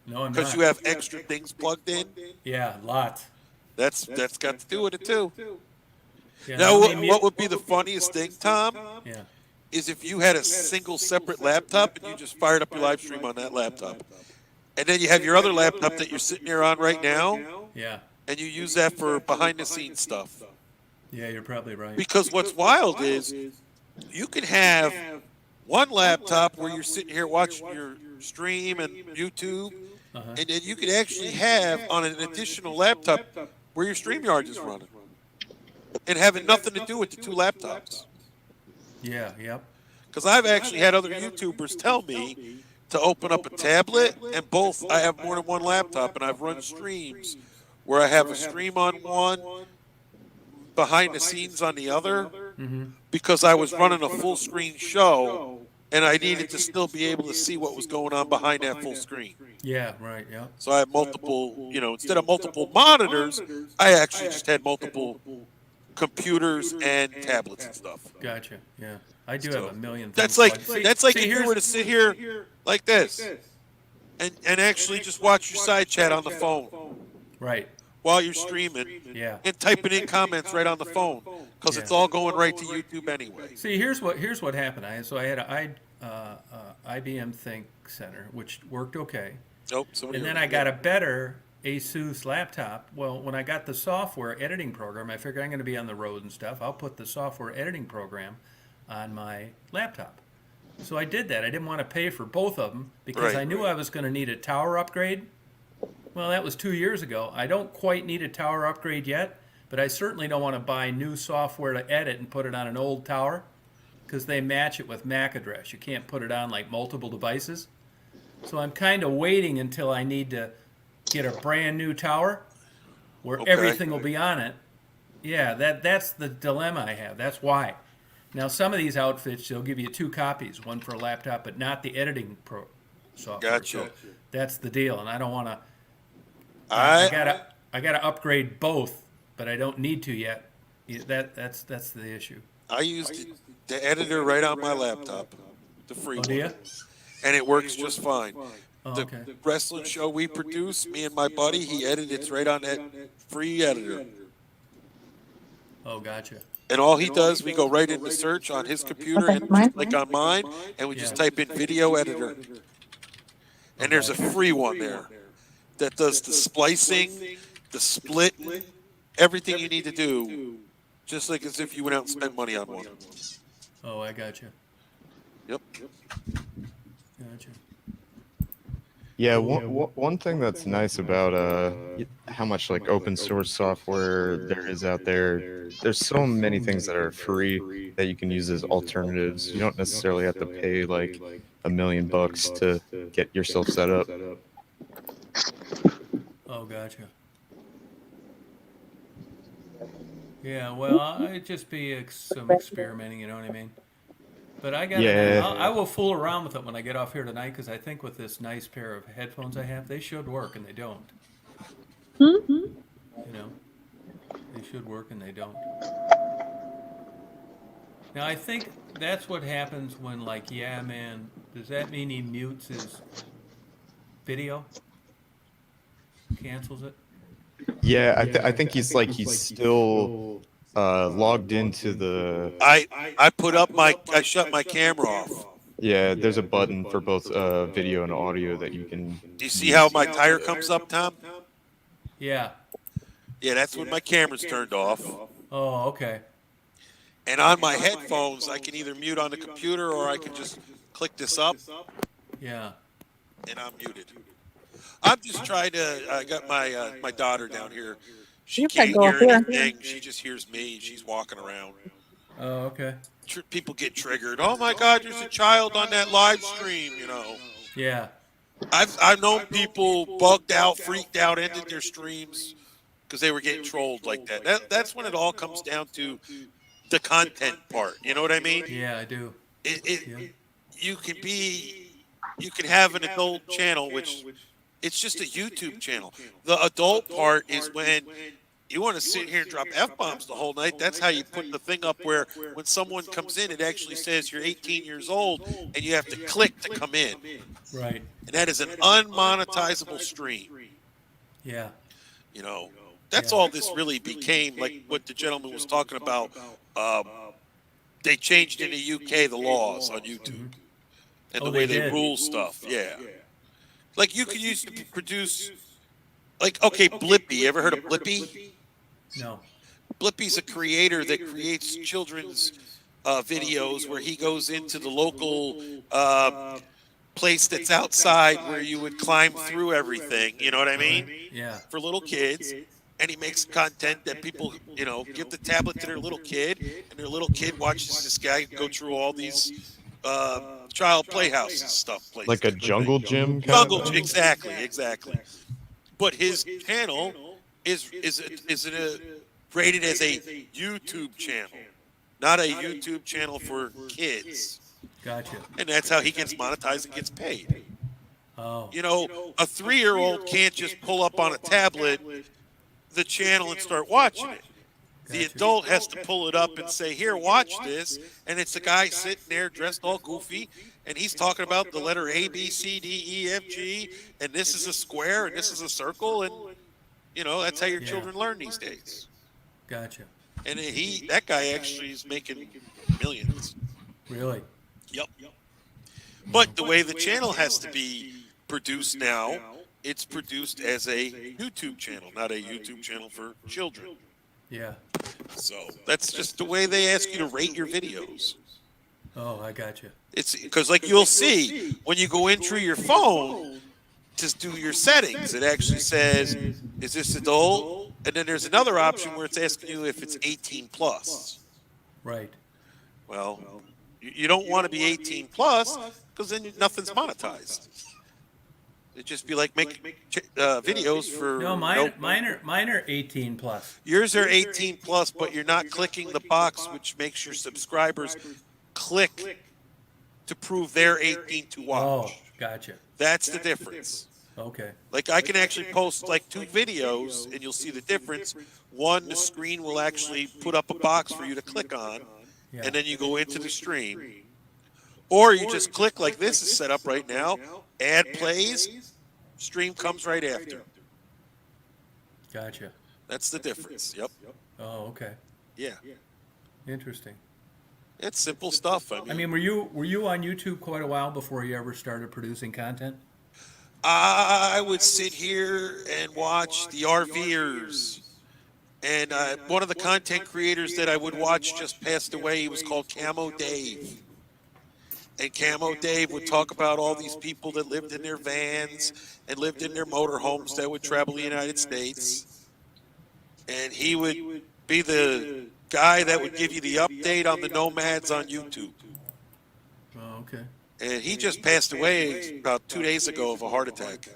No, I'm not. Because you have extra things plugged in. Yeah, lots. That's got to do with it too. Yeah, Now, what would be the funniest thing, Tom? Yeah. Is if you had a single separate laptop and you just fired up your live stream on that laptop, and then you have your other laptop that you're sitting here on right now. Yeah. And you use that for behind-the-scenes stuff. Yeah, you're probably right. Because what's wild is you can have one laptop where you're sitting here watching your stream and YouTube, and then you could actually have on an additional laptop where your StreamYard is running, and having nothing to do with the two laptops. Yeah, yep. Because I've actually had other YouTubers tell me to open up a tablet, and I have more than one laptop, and I've run streams where I have a stream on one, behind the scenes on the other, because I was running a full screen show, and I needed to still be able to see what was going on behind that full screen. Yeah, right, yeah. So I have multiple, instead of multiple monitors, I actually just had multiple computers and tablets and stuff. Gotcha, yeah. I do have a million things. That's like if you were to sit here like this and actually just watch your side chat on the phone. Right. While you're streaming, and typing in comments right on the phone, because it's all going right to YouTube anyway. See, here's what happened. I had an IBM Think Center, which worked okay. Nope. And then I got a better ASUS laptop. Well, when I got the software editing program, I figured I'm going to be on the road and stuff. I'll put the software editing program on my laptop. So I did that. I didn't want to pay for both of them because I knew I was going to need a tower upgrade. Well, that was 2 years ago. I don't quite need a tower upgrade yet, but I certainly don't want to buy new software to edit and put it on an old tower because they match it with MAC address. You can't put it on like multiple devices. So I'm kind of waiting until I need to get a brand new tower where everything will be on it. Yeah, that's the dilemma I have. That's why. Now, some of these outfits, they'll give you 2 copies, one for a laptop, but not the editing software. Gotcha. So that's the deal, and I don't want to. I gotta upgrade both, but I don't need to yet. That's the issue. I used the editor right on my laptop, the free one, you? And it works just fine. The wrestling show we produce, me and my buddy, he edits right on that free editor. Oh, gotcha. And all he does, we go right into search on his computer and just click on mine, and we just type in video editor. And there's a free one there that does the splicing, the split, everything you need to do, just like as if you went out and spent money on one. Oh, I got you. Yep. Gotcha. Yeah, one thing that's nice about how much like open source software there is out there, there's so many things that are free that you can use as alternatives. You don't necessarily have to pay like $1 million to get yourself set up. Oh, gotcha. Yeah, well, I'd just be some experimenting, you know what I mean? But I got I will fool around with it when I get off here tonight because I think with this nice pair of headphones I have, they should work and they don't. You know, they should work and they don't. Now I think that's what happens when, like, yeah, man. Does that mean he mutes his video? Cancels it? Yeah, I think he's still logged into the. I shut my camera off. Yeah, there's a button for both video and audio that you can. Do you see how my tire comes up, Tom? Yeah. Yeah, that's when my camera's turned off. Oh, okay. And on my headphones, I can either mute on the computer or I can just click this up. Yeah. And I'm muted. I'm just trying to. I got my daughter down here. She can't hear anything. She just hears me. She's walking around. Oh, okay. People get triggered. Oh my God, there's a child on that live stream. You know. Yeah. I've known people bugged out, freaked out, ended their streams because they were getting trolled like that. That's when it all comes down to the content part. You know what I mean? Yeah, I do. You can have an adult channel, which it's just a YouTube channel. The adult part is when you want to sit here and drop F-bombs the whole night. That's how you put the thing up where when someone comes in, it actually says you're 18 years old and you have to click to come in. Right. And that is an unmonetizable stream. Yeah. You know, that's all this really became, like what the gentleman was talking about. They changed in the UK the laws on YouTube and the way they rule stuff. Yeah. Like you could use to produce, like, okay, Blippi. Ever heard of Blippi? No. Blippi's a creator that creates children's videos where he goes into the local place that's outside where you would climb through everything. You know what I mean? Yeah. For little kids. And he makes content that people, you know, give the tablet to their little kid, and their little kid watches this guy go through all these child playhouses stuff. Places. Like a jungle gym? Exactly. But his channel is rated as a YouTube channel, not a YouTube channel for kids. Gotcha. And that's how he gets monetized and gets paid. Oh. You know, a 3-year-old can't just pull up on a tablet the channel and start watching it. The adult has to pull it up and say, here, watch this. And it's a guy sitting there dressed all goofy, and he's talking about the letter A, B, C, D, E, F, G, and this is a square, and this is a circle, and, you know, that's how your children learn these days. Gotcha. And that guy actually is making millions. Really? Yep. But the way the channel has to be produced now, it's produced as a YouTube channel, not a YouTube channel for children. Yeah. So that's just the way they ask you to rate your videos. Oh, I got you. It's because, like, you'll see when you go in through your phone to do your settings, it actually says, is this adult? And then there's another option where it's asking you if it's 18 plus. Right. Well, you don't want to be 18 plus because then nothing's monetized. It'd just be like make videos for. No, mine are 18 plus. Yours are 18 plus, but you're not clicking the box which makes your subscribers click to prove they're 18 to watch. Oh, gotcha. That's the difference. Okay. Like, I can actually post like 2 videos and you'll see the difference. One, the screen will actually put up a box for you to click on, and then you go into the stream. Or you just click like this is set up right now, ad plays, stream comes right after. Gotcha. That's the difference. Yep. Oh, okay. Yeah. Interesting. It's simple stuff. I mean, were you on YouTube quite a while before you ever started producing content? I would sit here and watch the RVers And one of the content creators that I would watch just passed away. He was called Camo Dave. And Camo Dave would talk about all these people that lived in their vans and lived in their motorhomes that would travel the United States. And he would be the guy that would give you the update on the nomads on YouTube. Oh, okay. And he just passed away about 2 days ago of a heart attack.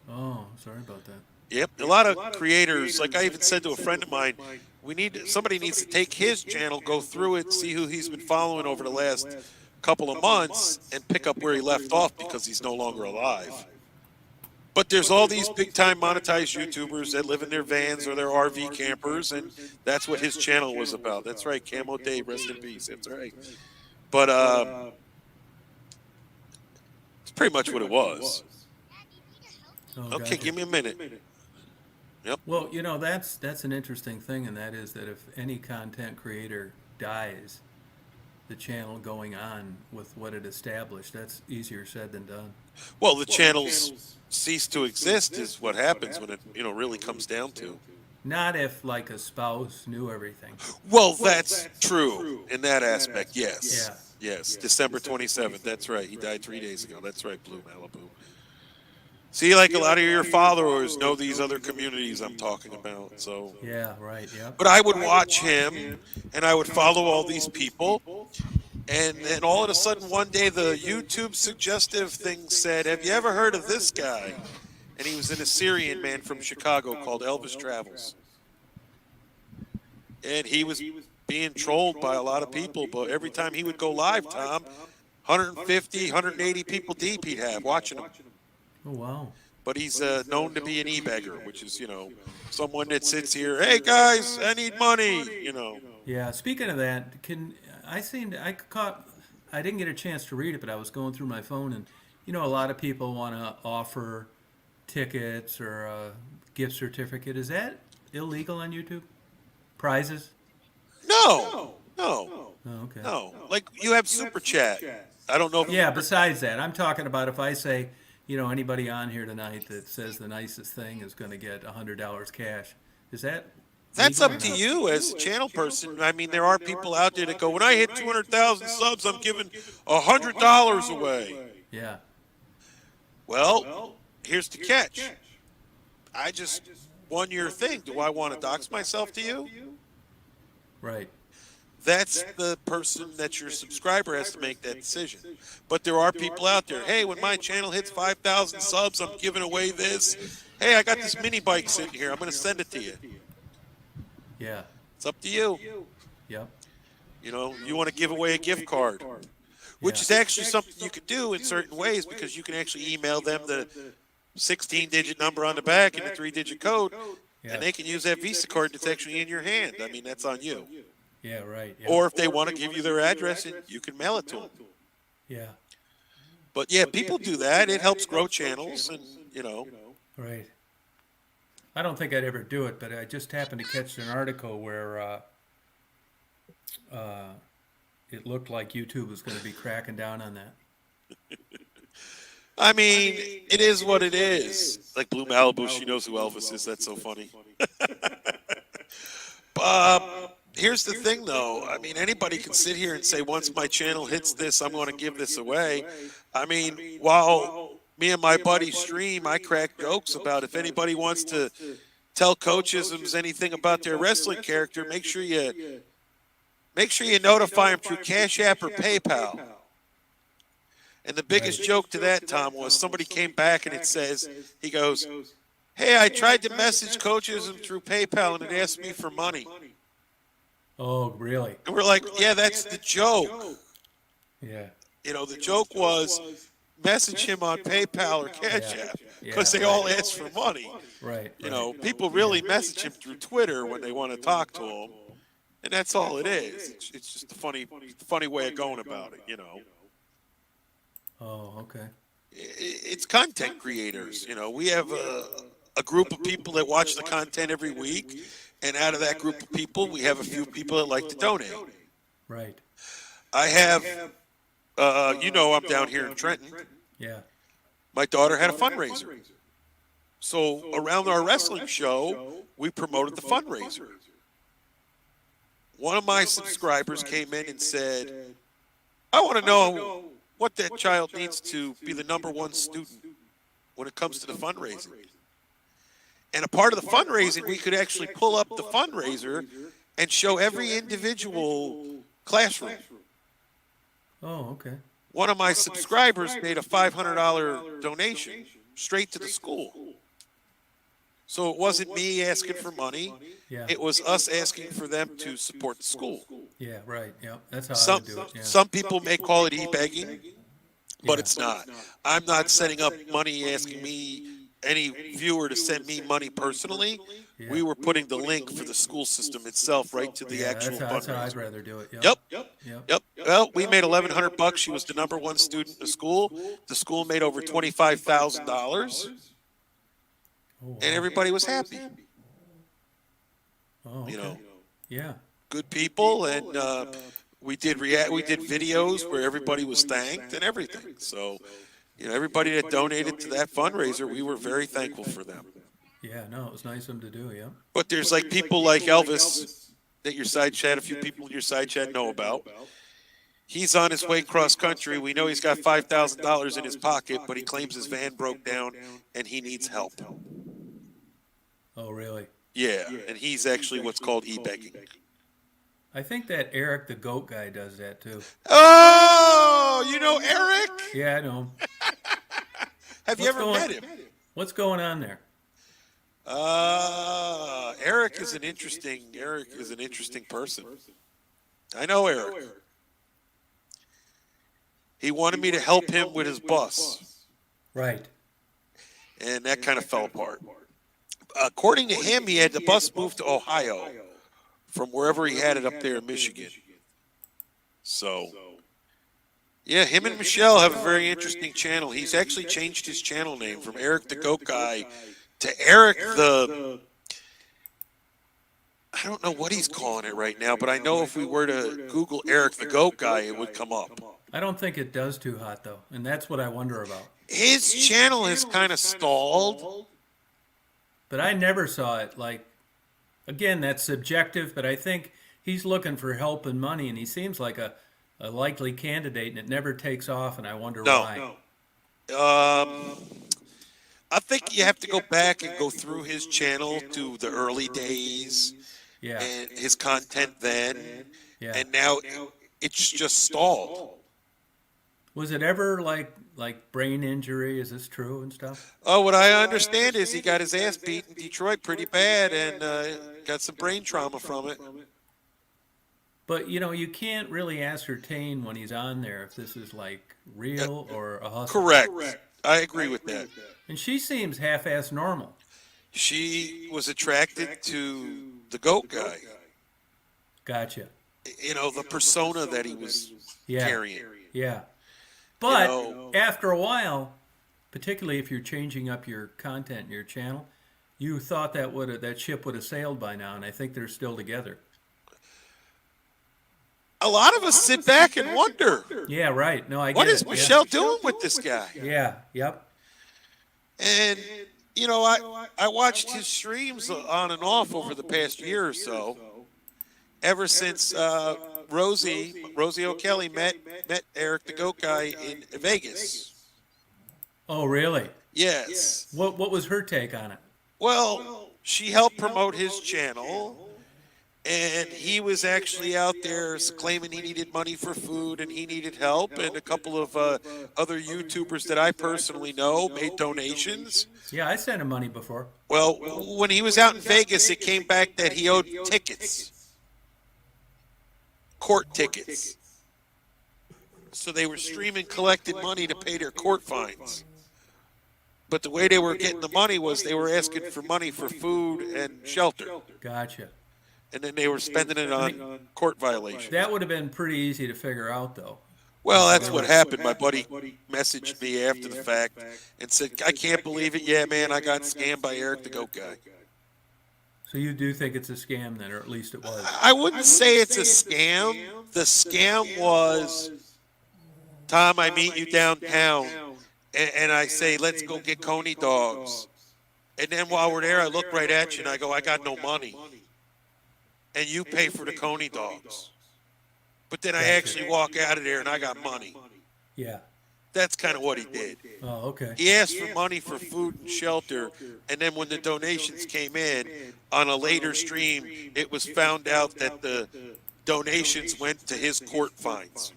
Oh, sorry about that. Yep, a lot of creators, like I even said to a friend of mine, somebody needs to take his channel, go through it, see who he's been following over the last couple of months, and pick up where he left off because he's no longer alive. But there's all these big-time monetized YouTubers that live in their vans or their RV campers, and that's what his channel was about. That's right, Camo Dave, rest in peace. That's right. But it's pretty much what it was. Oh, Okay, gotcha. give me a minute. Yep. Well, you know, that's an interesting thing, and that is that if any content creator dies, the channel going on with what it established, that's easier said than done. Well, the channels cease to exist is what happens when it, really comes down to. Not if, like, a spouse knew everything. Well, that's true in that aspect, yes. Yeah. Yes, December 27th, that's right. He died 3 days ago. That's right, Blue Malibu. See, like a lot of your followers know these other communities I'm talking about, so. Yeah, right, yeah. But I would watch him, and I would follow all these people, and then all of a sudden one day the YouTube suggestive thing said, have you ever heard of this guy? And he was an Assyrian man from Chicago called Elvis Travels. And he was being trolled by a lot of people, but every time he would go live, Tom, 150, 180 people deep he'd have watching him. Oh, wow. But he's known to be an e-beggar, which is, someone that sits here, hey, guys, I need money, Yeah, speaking of that, I didn't get a chance to read it, but I was going through my phone, and, a lot of people want to offer tickets or a gift certificate. Is that illegal on YouTube? Prizes? No. Oh, okay. No. Like, you have Super Chat. I don't know if Yeah, besides that, I'm talking about if I say, anybody on here tonight that says the nicest thing is going to get $100 cash. Is that That's legal up or to not? you as a channel person. I mean, there are people out there that go, when I hit 200,000 subs, I'm giving $100 away. Yeah. Well, here's the catch. I just won your thing. Do I want to dox myself to you? Right. That's the person that your subscriber has to make that decision. But there are people out there, hey, when my channel hits 5,000 subs, I'm giving away this. Hey, I got this mini bike sitting here. I'm going to send it to you. Yeah. It's up to you. Yep. You want to give away a gift card, which is actually something you could do in certain ways because you can actually email them the 16-digit number on the back and the 3-digit code, Yeah. and they can use that Visa card that's actually in your hand. I mean, that's on you. Yeah, right. Yeah. Or if they want to give you their address, and you can mail it to them. Yeah. But yeah, people do that. It helps grow channels, and Right. I don't think I'd ever do it, but I just happened to catch an article where it looked like YouTube was going to be cracking down on that. I mean, it is what it is. Like Blue Malibu, she knows who Elvis is. That's so funny. Here's the thing, though. I mean, anybody can sit here and say, once my channel hits this, I'm going to give this away. I mean, while me and my buddy stream, I crack jokes about if anybody wants to tell coachisms anything about their wrestling character, make sure you notify them through Cash App or PayPal. And the biggest joke to that, Tom, was somebody came back and it says, he goes, hey, I tried to message coachism through PayPal and it asked me for money. Oh, really? And we're like, yeah, that's the joke. Yeah. The joke was message him on PayPal or Cash App because they all ask for money. Right. People really message him through Twitter when they want to talk to him, and that's all it is. It's just a funny way of going about it. Oh, okay. It's content creators. We have a group of people that watch the content every week, and out of that group of people, we have a few people that like to donate. Right. I have, I'm down here in Trenton. Yeah. My daughter had a fundraiser. So around our wrestling show, we promoted the fundraiser. One of my subscribers came in and said, I want to know what that child needs to be the #1 student when it comes to the fundraising. And a part of the fundraising, we could actually pull up the fundraiser and show every individual classroom. Oh, okay. One of my subscribers made a $500 donation straight to the school. So it wasn't me asking for money. Yeah. It was us asking for them to support the school. Yeah, right. Yeah, that's how I Some would do it. Yeah. some people may call it e-begging, but Yeah. it's not. I'm not setting up money asking me, any viewer, to send me money personally. Yeah. We were putting the link for the school system itself right to the Yeah, actual that's how I'd fundraiser. rather do it. Yep. Yep. Well, we made $1,100. She was the #1 student in the school. The school made over $25,000, Oh, wow. and everybody was happy. Oh, okay. You know, Yeah. good people, and we did videos where everybody was thanked and everything. So, everybody that donated to that fundraiser, we were very thankful for them. Yeah, no, it was nice of him to do, yeah. But there's like people like Elvis that your side chat, a few people in your side chat know about. He's on his way cross country. We know he's got $5,000 in his pocket, but he claims his van broke down and he needs help. Oh, really? Yeah, and he's actually what's called e-begging. I think that Eric the goat guy does that too. Oh, you know Eric? Yeah, I know him. Have you ever met him? What's going on there? Eric is an interesting person. I know Eric. He wanted me to help him with his bus, Right. and that kind of fell apart. According to him, he had the bus moved to Ohio from wherever he had it up there in Michigan. So, yeah, him and Michelle have a very interesting channel. He's actually changed his channel name from Eric the Goat Guy to Eric the... I don't know what he's calling it right now, but I know if we were to Google Eric the Goat Guy, it would come up. I don't think it does too hot though, and that's what I wonder about. His channel has kind of stalled. But I never saw it. Like, again, that's subjective, but I think he's looking for help and money, and he seems like a likely candidate, and it never takes off, and I wonder why. I think you have to go back and go through his channel to the early days Yeah. and his content then, Yeah. and now it's just stalled. Was it ever like brain injury? Is this true and stuff? Oh, what I understand is he got his ass beat in Detroit pretty bad and got some brain trauma from it. But you can't really ascertain when he's on there if this is like real or a hustle. Correct. I agree with that. And she seems half-ass normal. She was attracted to the goat guy. Gotcha. The persona that he was Yeah. carrying. Yeah. But know- after a while, particularly if you're changing up your content in your channel, you thought that ship would have sailed by now, and I think they're still together. A lot of us sit back and wonder, Yeah, right. No, I get what it. is Michelle doing with this guy? Yeah. Yep. And, I watched his streams on and off over the past year or so, ever since Rosie O'Kelly met Eric the Goat Guy in Vegas. Oh, really? Yes. What was her take on it? Well, she helped promote his channel, and he was actually out there claiming he needed money for food and he needed help, and a couple of other YouTubers that I personally know made donations. Yeah, I sent him money before. Well, when he was out in Vegas, it came back that he owed tickets. Court tickets. So they were streaming collected money to pay their court fines. But the way they were getting the money was they were asking for money for food and shelter. Gotcha. And then they were spending it on court violations. That would have been pretty easy to figure out, though. Well, that's what happened. My buddy messaged me after the fact and said, I can't believe it. Yeah, man, I got scammed by Eric the Goat Guy. So you do think it's a scam then, or at least it was? I wouldn't say it's a scam. The scam was, Tom, I meet you downtown, and I say, let's go get Coney dogs. And then while we're there, I look right at you and I go, I got no money. And you pay for the Coney dogs. But then I actually walk out of there and I got money. Yeah. That's kind of what he did. Oh, okay. He asked for money for food and shelter, and then when the donations came in, on a later stream, it was found out that the donations went to his court fines.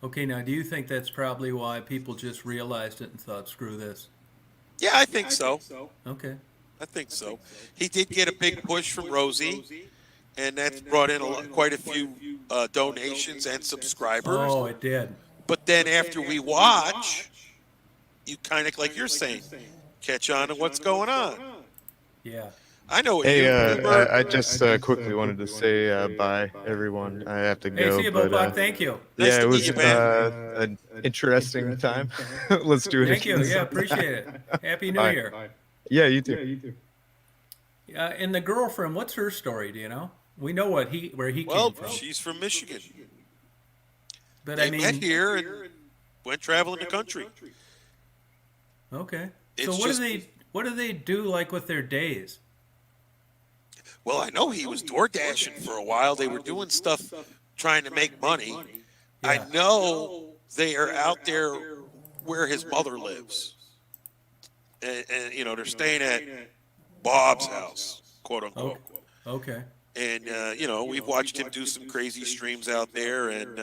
Okay, now do you think that's probably why people just realized it and thought, screw this? Yeah, I think so. Okay. I think so. He did get a big push from Rosie, and that's brought in quite a few donations and subscribers. Oh, it did. But then after we watch, you kind of, like you're saying, catch on to what's going on. Yeah. I know what Hey, you I just quickly wanted to say bye, everyone. I have to Hey, go. see you, but, Bob. Thank you. Nice yeah, to it meet was you, man. an interesting time. Let's do it Thank you. again Yeah, sometime. appreciate it. Happy New Bye. Year. Yeah, you too. And the girlfriend, what's her story? Do you know? We know where he Well, came from. she's from Michigan. But They I mean, met here and went traveling the country. okay. It's So just- what do they do like with their days? Well, I know he was door dashing for a while. They were doing stuff trying to make money. I Yeah. know they are out there where his mother lives. And they're staying at Bob's house, quote unquote. Okay. And, we've watched him do some crazy streams out there. And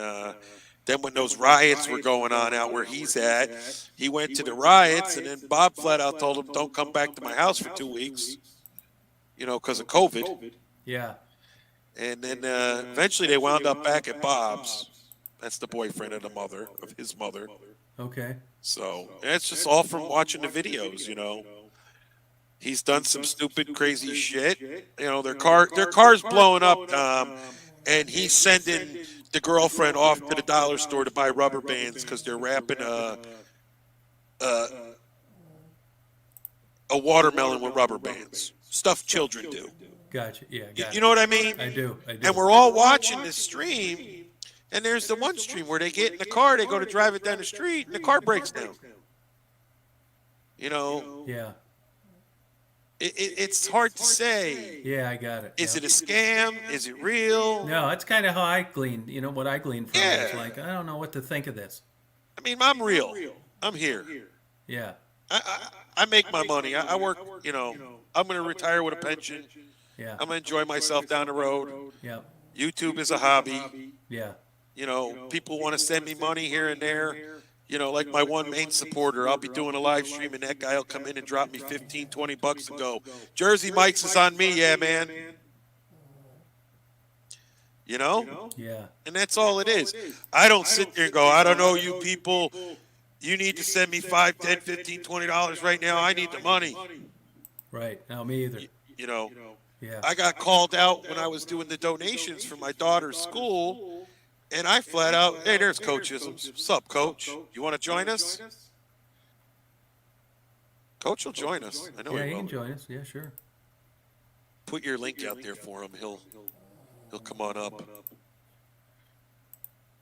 then when those riots were going on out where he's at, he went to the riots. And then Bob flat out told him, don't come back to my house for 2 weeks, because of COVID. Yeah. And then eventually they wound up back at Bob's. That's the boyfriend of his mother. Okay. So it's just all from watching the videos, He's done some stupid, crazy shit. Their car's blowing up, and he's sending the girlfriend off to the dollar store to buy rubber bands because they're wrapping a watermelon with rubber bands. Stuff children do. Gotcha. Yeah. Got You know what I mean? I do. And we're all watching this stream, and there's the one stream where they get in the car, they go to drive it down the street, and the car breaks down. Yeah. It's hard to say. Yeah, I got it. Is Yeah. it a scam? Is it real? No, that's kind of how I glean. What I glean from it is Yeah. like, I don't know what to think of this. I mean, I'm real. I'm here. Yeah. I make my money. I work, I'm going to retire with a pension. Yeah. I'm going to enjoy myself down the road. Yeah. YouTube is a hobby. Yeah. People want to send me money here and there. Like my one main supporter, I'll be doing a live stream and that guy will come in and drop me $15-20 and go, Jersey Mike's is on me, yeah, man. Yeah. And that's all it is. I don't sit there and go, I don't know you people. You need to send me $5, $10, $15, $20 right now. I need the money. Right. No, me either. Yeah. I got called out when I was doing the donations for my daughter's school. And I flat out, hey, there's Coachisms. Sup, Coach? You want to join us? Coach will join us. I know Yeah, he you will. can join us. Yeah, sure. Put your link out there for him. He'll come on up.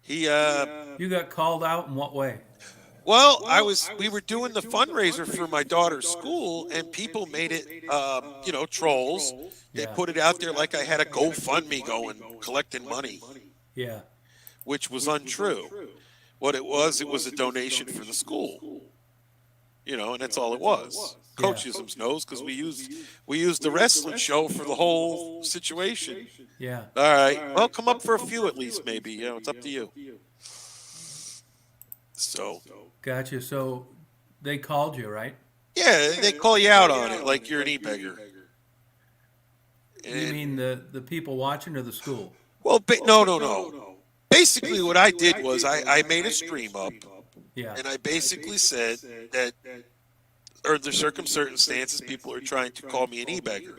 He You got called out in what way? well, we were doing the fundraiser for my daughter's school, and people made it trolls. They Yeah. put it out there like I had a GoFundMe going, collecting money, Yeah. which was untrue. What it was a donation for the school. And that's all it was. Coachisms knows because we used the wrestling show for the whole situation. Yeah. All right. Well, come up for a few at least, maybe. It's up to you. So, Gotcha. So they called you, right? yeah, they call you out on it like you're an e-beggar. You mean the people watching or the school? Well, no. Basically, what I did was I made a stream up, Yeah. and I basically said that under certain circumstances, people are trying to call me an e-beggar.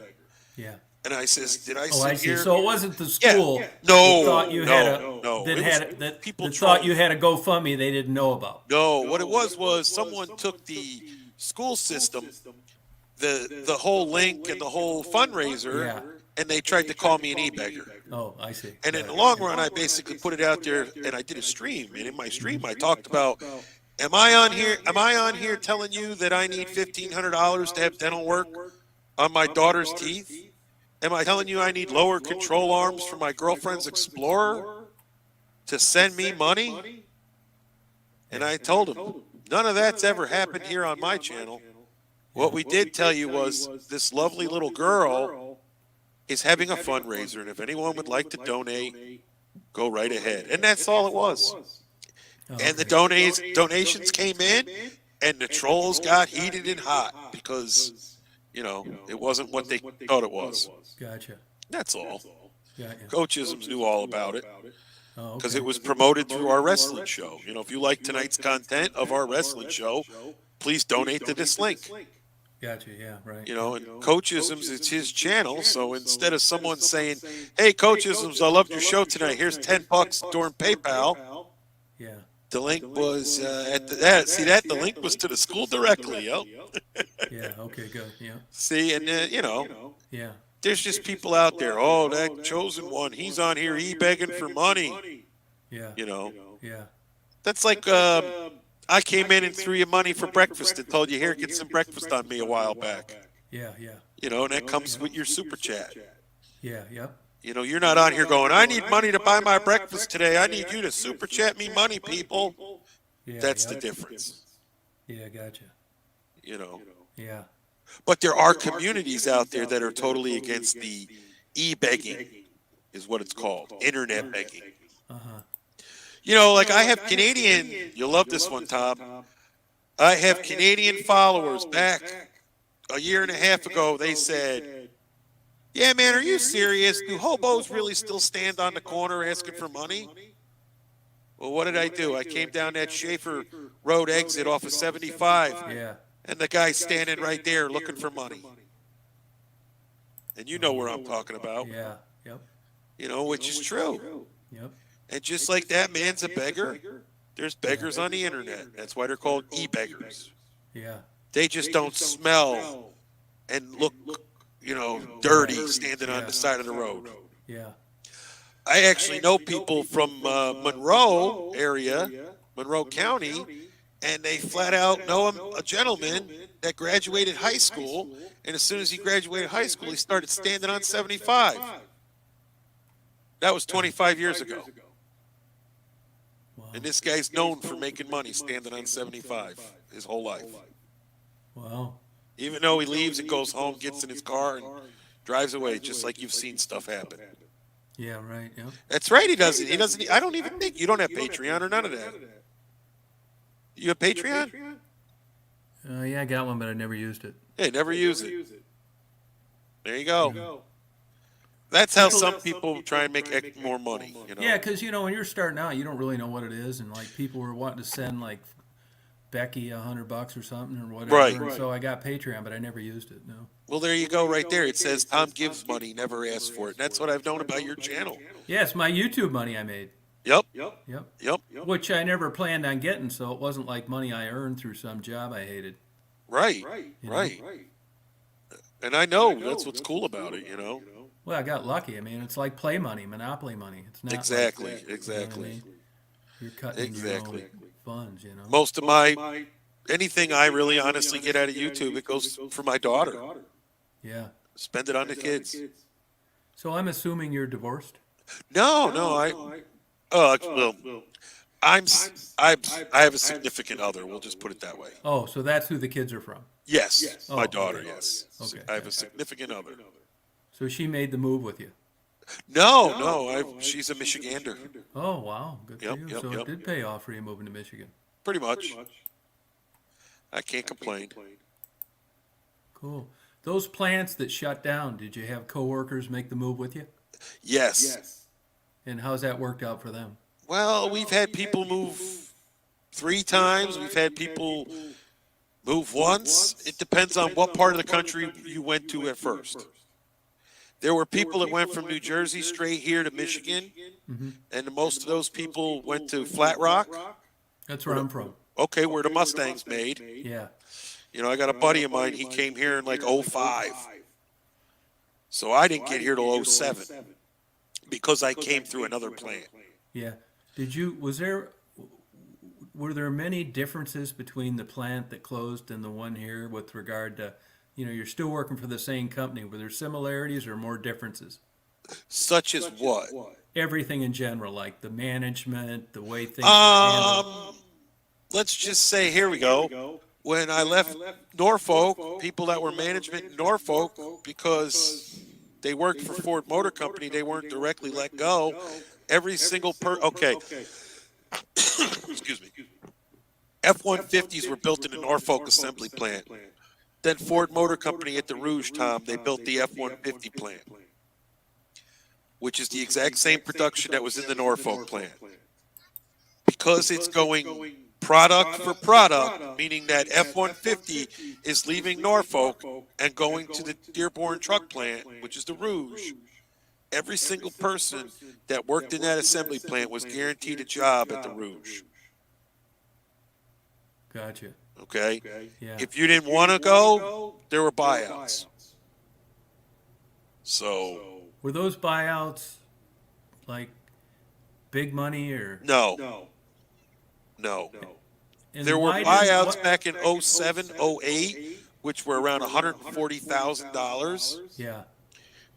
Yeah. And I says, did I Oh, sit I see. here? So it wasn't the school No, that thought you had a no. that It had was that, people that thought you trolling. had a GoFundMe they didn't know about. No, what it was someone took the school system, the whole link and the whole fundraiser, Yeah. and they tried to call me an e-beggar. Oh, I see. And in the long run, I basically put it out there, and I did a stream. And in my stream, I talked about Am I on here? Am I on here telling you that I need $1,500 to have dental work on my daughter's teeth? Am I telling you I need lower control arms for my girlfriend's Explorer to send me money? And I told him, none of that's ever happened here on my channel. What we did tell you was this lovely little girl is having a fundraiser, and if anyone would like to donate, go right ahead. And that's all it was. And the donations came in, and the trolls got heated and hot because, it wasn't what they thought it was. Gotcha. That's all. Yeah. Coachisms knew all about it Oh, because okay. it was promoted through our wrestling show. If you like tonight's content of our wrestling show, please donate to this link. Gotcha. Yeah. Right. And Coachisms, it's his channel. So instead of someone saying, "Hey, Coachisms, I loved your show tonight. Here's $10 during PayPal," Yeah. the link was the link was to the school directly. Yep. Yeah. Okay. Good. Yeah. See, and Yeah. there's just people out there. Oh, that chosen one, he's on here begging for money. Yeah. Yeah. That's like I came in and threw you money for breakfast and told you, here, get some breakfast on me a while back. Yeah. Yeah. And that comes with your super chat. Yeah. Yep. You're not on here going, I need money to buy my breakfast today. I need you to super chat me money, people. Yeah. That's the Yep. difference. Yeah. Gotcha. Yeah. But there are communities out there that are totally against the e-begging, is what it's called, internet begging. Like I have Canadian, you'll love this one, Tom. I have Canadian followers back a year and a half ago. They said, yeah, man, are you serious? Do hobos really still stand on the corner asking for money? Well, what did I do? I came down that Schaefer Road exit off of 75. Yeah. And the guy's standing right there looking for money. And you know where I'm talking about. Yeah. Yep. Which is true. Yep. And just like that man's a beggar, there's beggars on the internet. That's why they're called e-beggars. Yeah. They just don't smell and look, dirty standing on the side of the road. Yeah. I actually know people from Monroe area, Monroe County, and they flat out know a gentleman that graduated high school, and as soon as he graduated high school, he started standing on 75. That was 25 years ago. Wow. And this guy's known for making money standing on 75 his whole life. Wow. Even though he leaves and goes home, gets in his car, and drives away, just like you've seen stuff happen. Yeah. Right. Yep. That's right, he doesn't. He doesn't. I don't even think, you don't have Patreon or none of that. You have Patreon? Yeah, I got one, but I never used it. Hey, never use it. There you go. That's how some people try and make more money. Yeah, because when you're starting out, you don't really know what it is, and like people were wanting to send like Becky $100 or something or whatever. Right. And so I got Patreon, but I never used it. No. Well, there you go, right there. It says Tom gives money, never asks for it. And that's what I've known about your channel. Yeah, it's my YouTube money I made. Yep. Yep. Which I never planned on getting, so it wasn't like money I earned through some job I hated. Right. And I know that's what's cool about it. Well, I got lucky. I mean, it's like play money, Monopoly money. It's not Exactly. like, exactly. You know what I mean? You're cutting your own funds. Most of anything I really honestly get out of YouTube, it goes for my daughter. Yeah. Spend it on the kids. So I'm assuming you're divorced. No. I have a significant other. We'll just put it that way. Oh, so that's who the kids are from. Yes, my Oh, daughter. okay. Yes, Okay. I have a significant other. So she made the move with you. No. She's a Michigander. Oh, wow. Good for Yep, you. yep, So yep. it did pay off for you moving to Michigan. Pretty much. I can't complain. Cool. Those plants that shut down, did you have coworkers make the move with you? Yes. And how's that worked out for them? Well, we've had people move 3 times. We've had people move once. It depends on what part of the country you went to at first. There were people that went from New Jersey straight here to Michigan, and most of those people went to Flat Rock. That's where I'm from. Okay, where the Mustangs made. Yeah. I got a buddy of mine, he came here in like 05. So I didn't get here till 07 because I came through another plant. Yeah. were there many differences between the plant that closed and the one here with regard to, you're still working for the same company. Were there similarities or more differences? Such as what? Everything in general, like the management, the way things were handled. Let's just say, here we go. When I left Norfolk, people that were management in Norfolk, because they worked for Ford Motor Company, they weren't directly let go. Every single okay. Excuse me. F-150s were built in the Norfolk assembly plant. Then Ford Motor Company at the Rouge, Tom, they built the F-150 plant, which is the exact same production that was in the Norfolk plant. Because it's going product for product, meaning that F-150 is leaving Norfolk and going to the Dearborn truck plant, which is the Rouge. Every single person that worked in that assembly plant was guaranteed a job at the Rouge. Gotcha. Okay? Yeah. If you didn't want to go, there were buyouts. So. Were those buyouts like big money or? No. And There were why buyouts back in 07, 08, which were around $140,000. Yeah.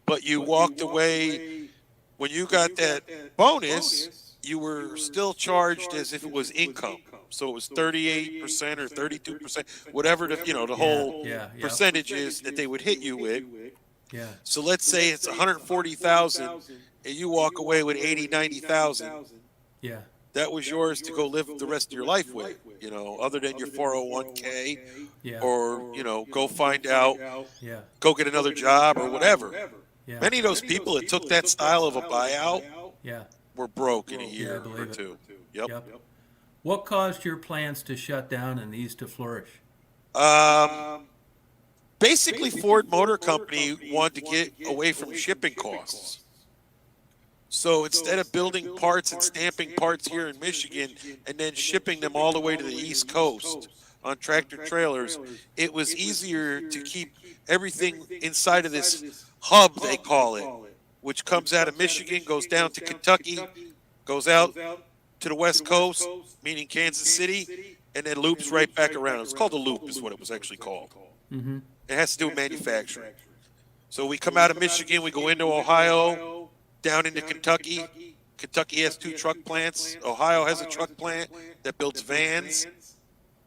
But You walked away, when you got that bonus, you were still charged as if it was income. So it was 38% or 32%, whatever the whole percentage is that they would hit you with. Yeah. So let's say it's 140,000 and you walk away with 80, 90,000. Yeah. That was yours to go live the rest of your life with, other than your 401k or, go find out, go get another job or whatever. Yeah. Many of those people that took that style of a buyout were broke in a year or two. Yep. What caused your plants to shut down and these to flourish? Basically, Ford Motor Company wanted to get away from shipping costs. So instead of building parts and stamping parts here in Michigan and then shipping them all the way to the East Coast on tractor trailers, it was easier to keep everything inside of this hub, they call it, which comes out of Michigan, goes down to Kentucky, goes out to the West Coast, meaning Kansas City, and then loops right back around. It's called a loop is what it was actually called. Mm-hmm. It has to do with manufacturing. So we come out of Michigan, we go into Ohio, down into Kentucky. Kentucky has 2 truck plants. Ohio has a truck plant that builds vans.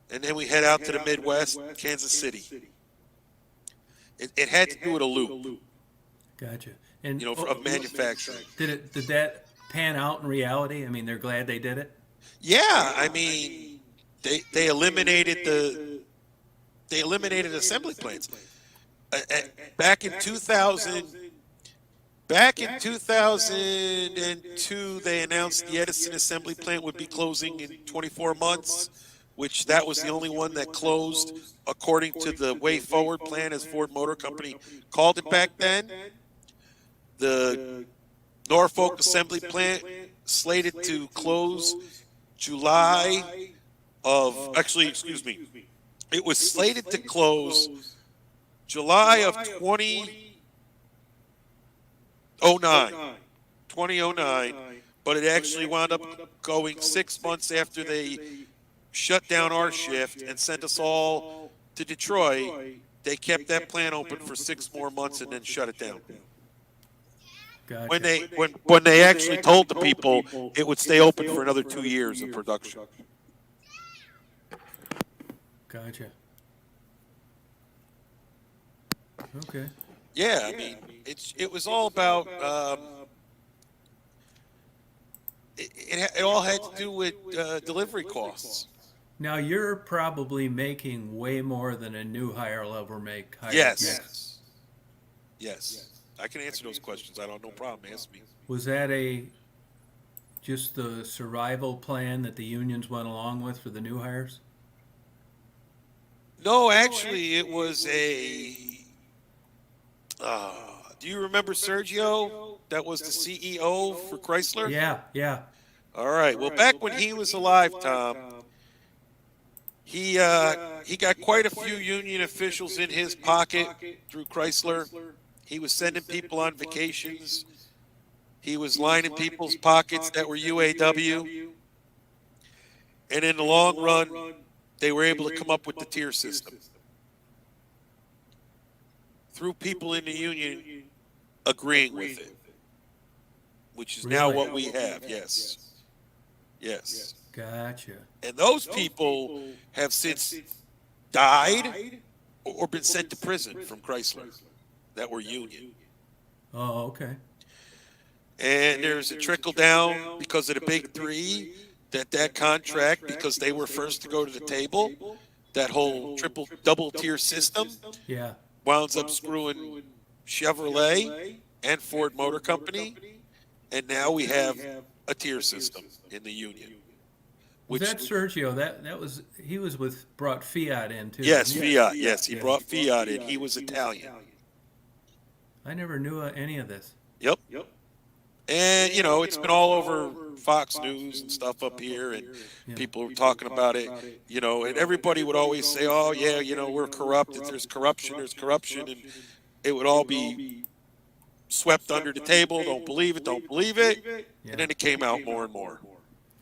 And then we head out to the Midwest, Kansas City. It had to do with a loop. Gotcha. And of manufacturing. Did that pan out in reality? I mean, they're glad they did it? Yeah, I mean, they eliminated assembly plants. Back in 2002, they announced the Edison assembly plant would be closing in 24 months, which that was the only one that closed according to the Way Forward plan, as Ford Motor Company called it back then. The Norfolk assembly plant slated to close July of, it was slated to close July of 2009, but it actually wound up going 6 months after they shut down our shift and sent us all to Detroit. They kept that plant open for 6 more months and then shut it down. Gotcha. When they actually told the people it would stay open for another 2 years of production. Gotcha. Okay. Yeah, I mean, it was all about. It all had to do with delivery costs. Now you're probably making way more than a new higher level make. Yes. I can answer those questions. I don't no problem. Ask me. Was that just the survival plan that the unions went along with for the new hires? No, actually, it was a. Do you remember Sergio? That was the CEO for Chrysler? Yeah. All right. Well, back when he was alive, Tom, he got quite a few union officials in his pocket through Chrysler. He was sending people on vacations. He was lining people's pockets that were UAW. And in the long run, they were able to come up with the tier system. Through people in the union agreeing with it. Which is now Really? what we have, yes. Yes. Gotcha. And those people have since died or been sent to prison from Chrysler that were union. Oh, okay. And there's a trickle down because of the big three that contract, because they were first to go to the table, that whole double tier system Yeah. wound up screwing Chevrolet and Ford Motor Company. And now we have a tier system in the union. Was that Sergio? That was, he was brought Fiat in too. Yes, didn't he? Fiat. Yes, he brought Fiat in. He was Italian. I never knew any of this. Yep. And, you know, it's been all over Fox News and stuff up here, and people were talking about it, you know, and everybody would always say, oh, yeah, you know, we're corrupt. If there's corruption, and it would all be swept under the table. Don't believe it. Yeah. And then it came out more and more.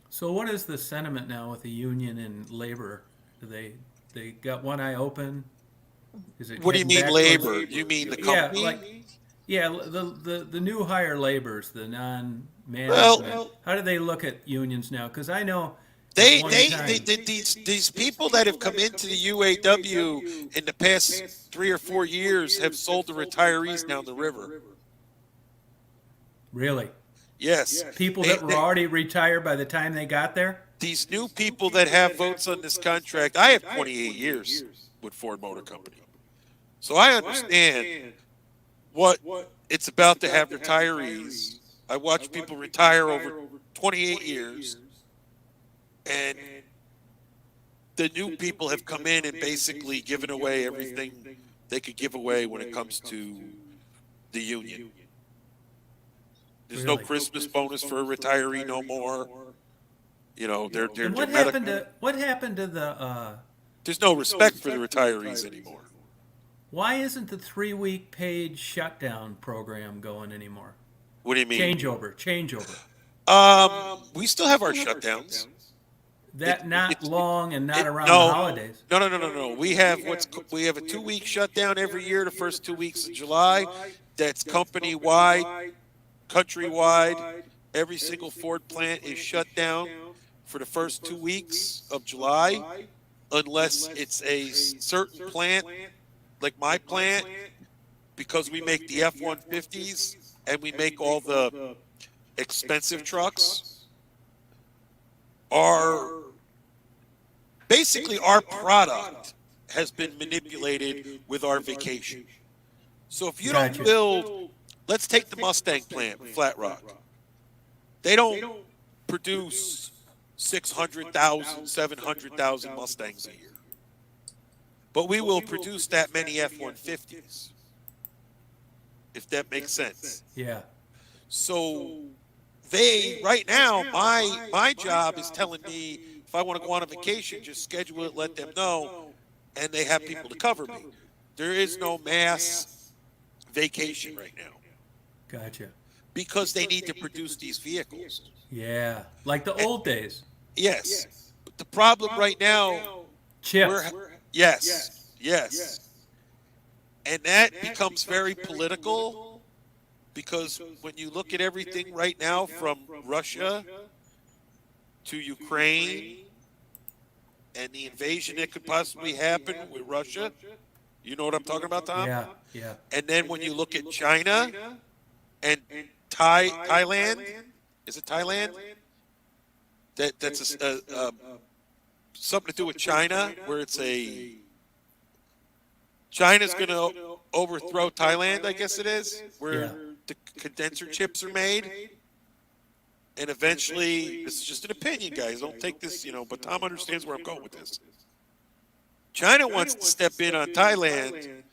So what is the sentiment now with the union and labor? Do they got one eye open? Is it? What do you heading mean back labor? towards- You mean the Yeah, company? the new hire laborers, the non-management. Well, how do they look at unions now? Because I know these people that have come into the UAW in the past 3 or 4 years have sold the retirees down the river. Really, Yes. people that were already retired by the time they got there. These new people that have votes on this contract, I have 28 years with Ford Motor Company. So I understand what it's about to have retirees. I watch people retire over 28 years, and the new people have come in and basically given away everything they could give away when it comes to the union. There's no Christmas bonus for a retiree no more. You know, they're And what happened to the? There's no respect for the retirees anymore. Why isn't the 3-week paid shutdown program going anymore? What do you mean? Changeover. We still have our shutdowns. That not long and not around no, the holidays. No. We have a 2-week shutdown every year, the first 2 weeks of July. That's company-wide, countrywide. Every single Ford plant is shut down for the first 2 weeks of July, unless it's a certain plant, like my plant, because we make the F-150s and we make all the expensive trucks. Basically our product has been manipulated with our vacation. So if you don't build, let's take the Mustang plant, Flat Rock. They don't produce 600,000, 700,000 Mustangs a year. But we will produce that many F-150s, if that makes sense. Yeah. So right now, my job is telling me if I want to go on a vacation, just schedule it, let them know, and they have people to cover me. There is no mass vacation right now. Gotcha. Because they need to produce these vehicles. Yeah, like the old days. Yes. But the problem right now, chips. Yes. And that becomes very political, because when you look at everything right now, from Russia to Ukraine and the invasion that could possibly happen with Russia, you know what I'm talking about, Tom? Yeah. And then when you look at China and Thailand, is it Thailand? That's something to do with China, where it's China's going to overthrow Thailand, I guess it is, where the condenser chips are made. And eventually, this is just an opinion, guys. Don't take this, but Tom understands where I'm going with this. China wants to step in on Thailand,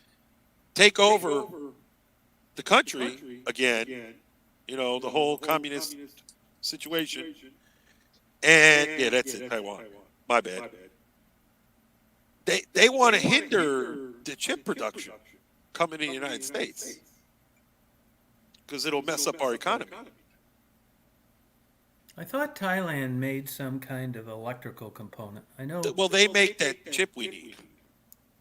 take over the country again, the whole communist situation. And, that's it, Taiwan. My bad. They want to hinder the chip production coming to the United States, because it'll mess up our economy. I thought Thailand made some kind of electrical component. I know, Well, they make that chip we need.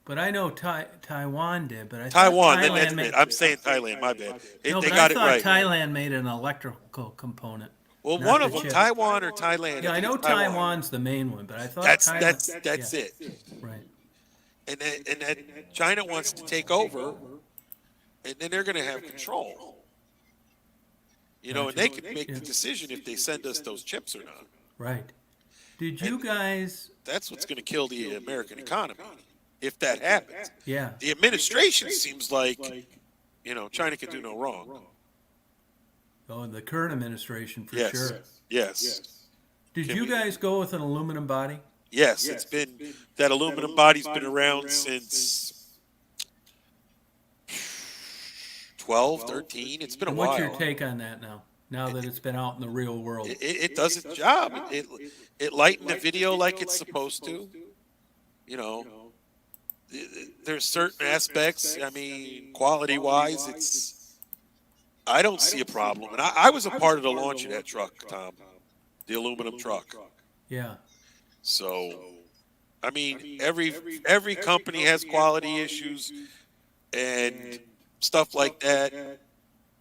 but I know Taiwan did. But I thought Taiwan, Thailand made. I'm saying Thailand, my bad. No, They but I got it thought right. Thailand made an electrical component. Well, not one the of them, chip. Taiwan or Thailand. Yeah, I think know it's Taiwan. Taiwan's the main one, but I thought That's Thailand. that's yeah, it. Right. And then China wants to take over, and then they're going to have control. You know, and they can make the decision if they send us those chips or not. Right. Did you guys? That's what's going to kill the American economy if that happens. Yeah. The administration seems like, you know, China can do no wrong. Oh, the current administration for Yes. sure. Yes. Did Can you we- guys go with an aluminum body? Yes, it's been that aluminum body's been around since 12, 13. It's been a And while. what's your take on that now? Now that it's been out in the real world. It does its job. It lightened the video like it's supposed to. You know, there's certain aspects. I mean, quality wise, I don't see a problem. And I was a part of the launch of that truck, Tom, the aluminum truck. Yeah. So, I mean, every company has quality issues and stuff like that.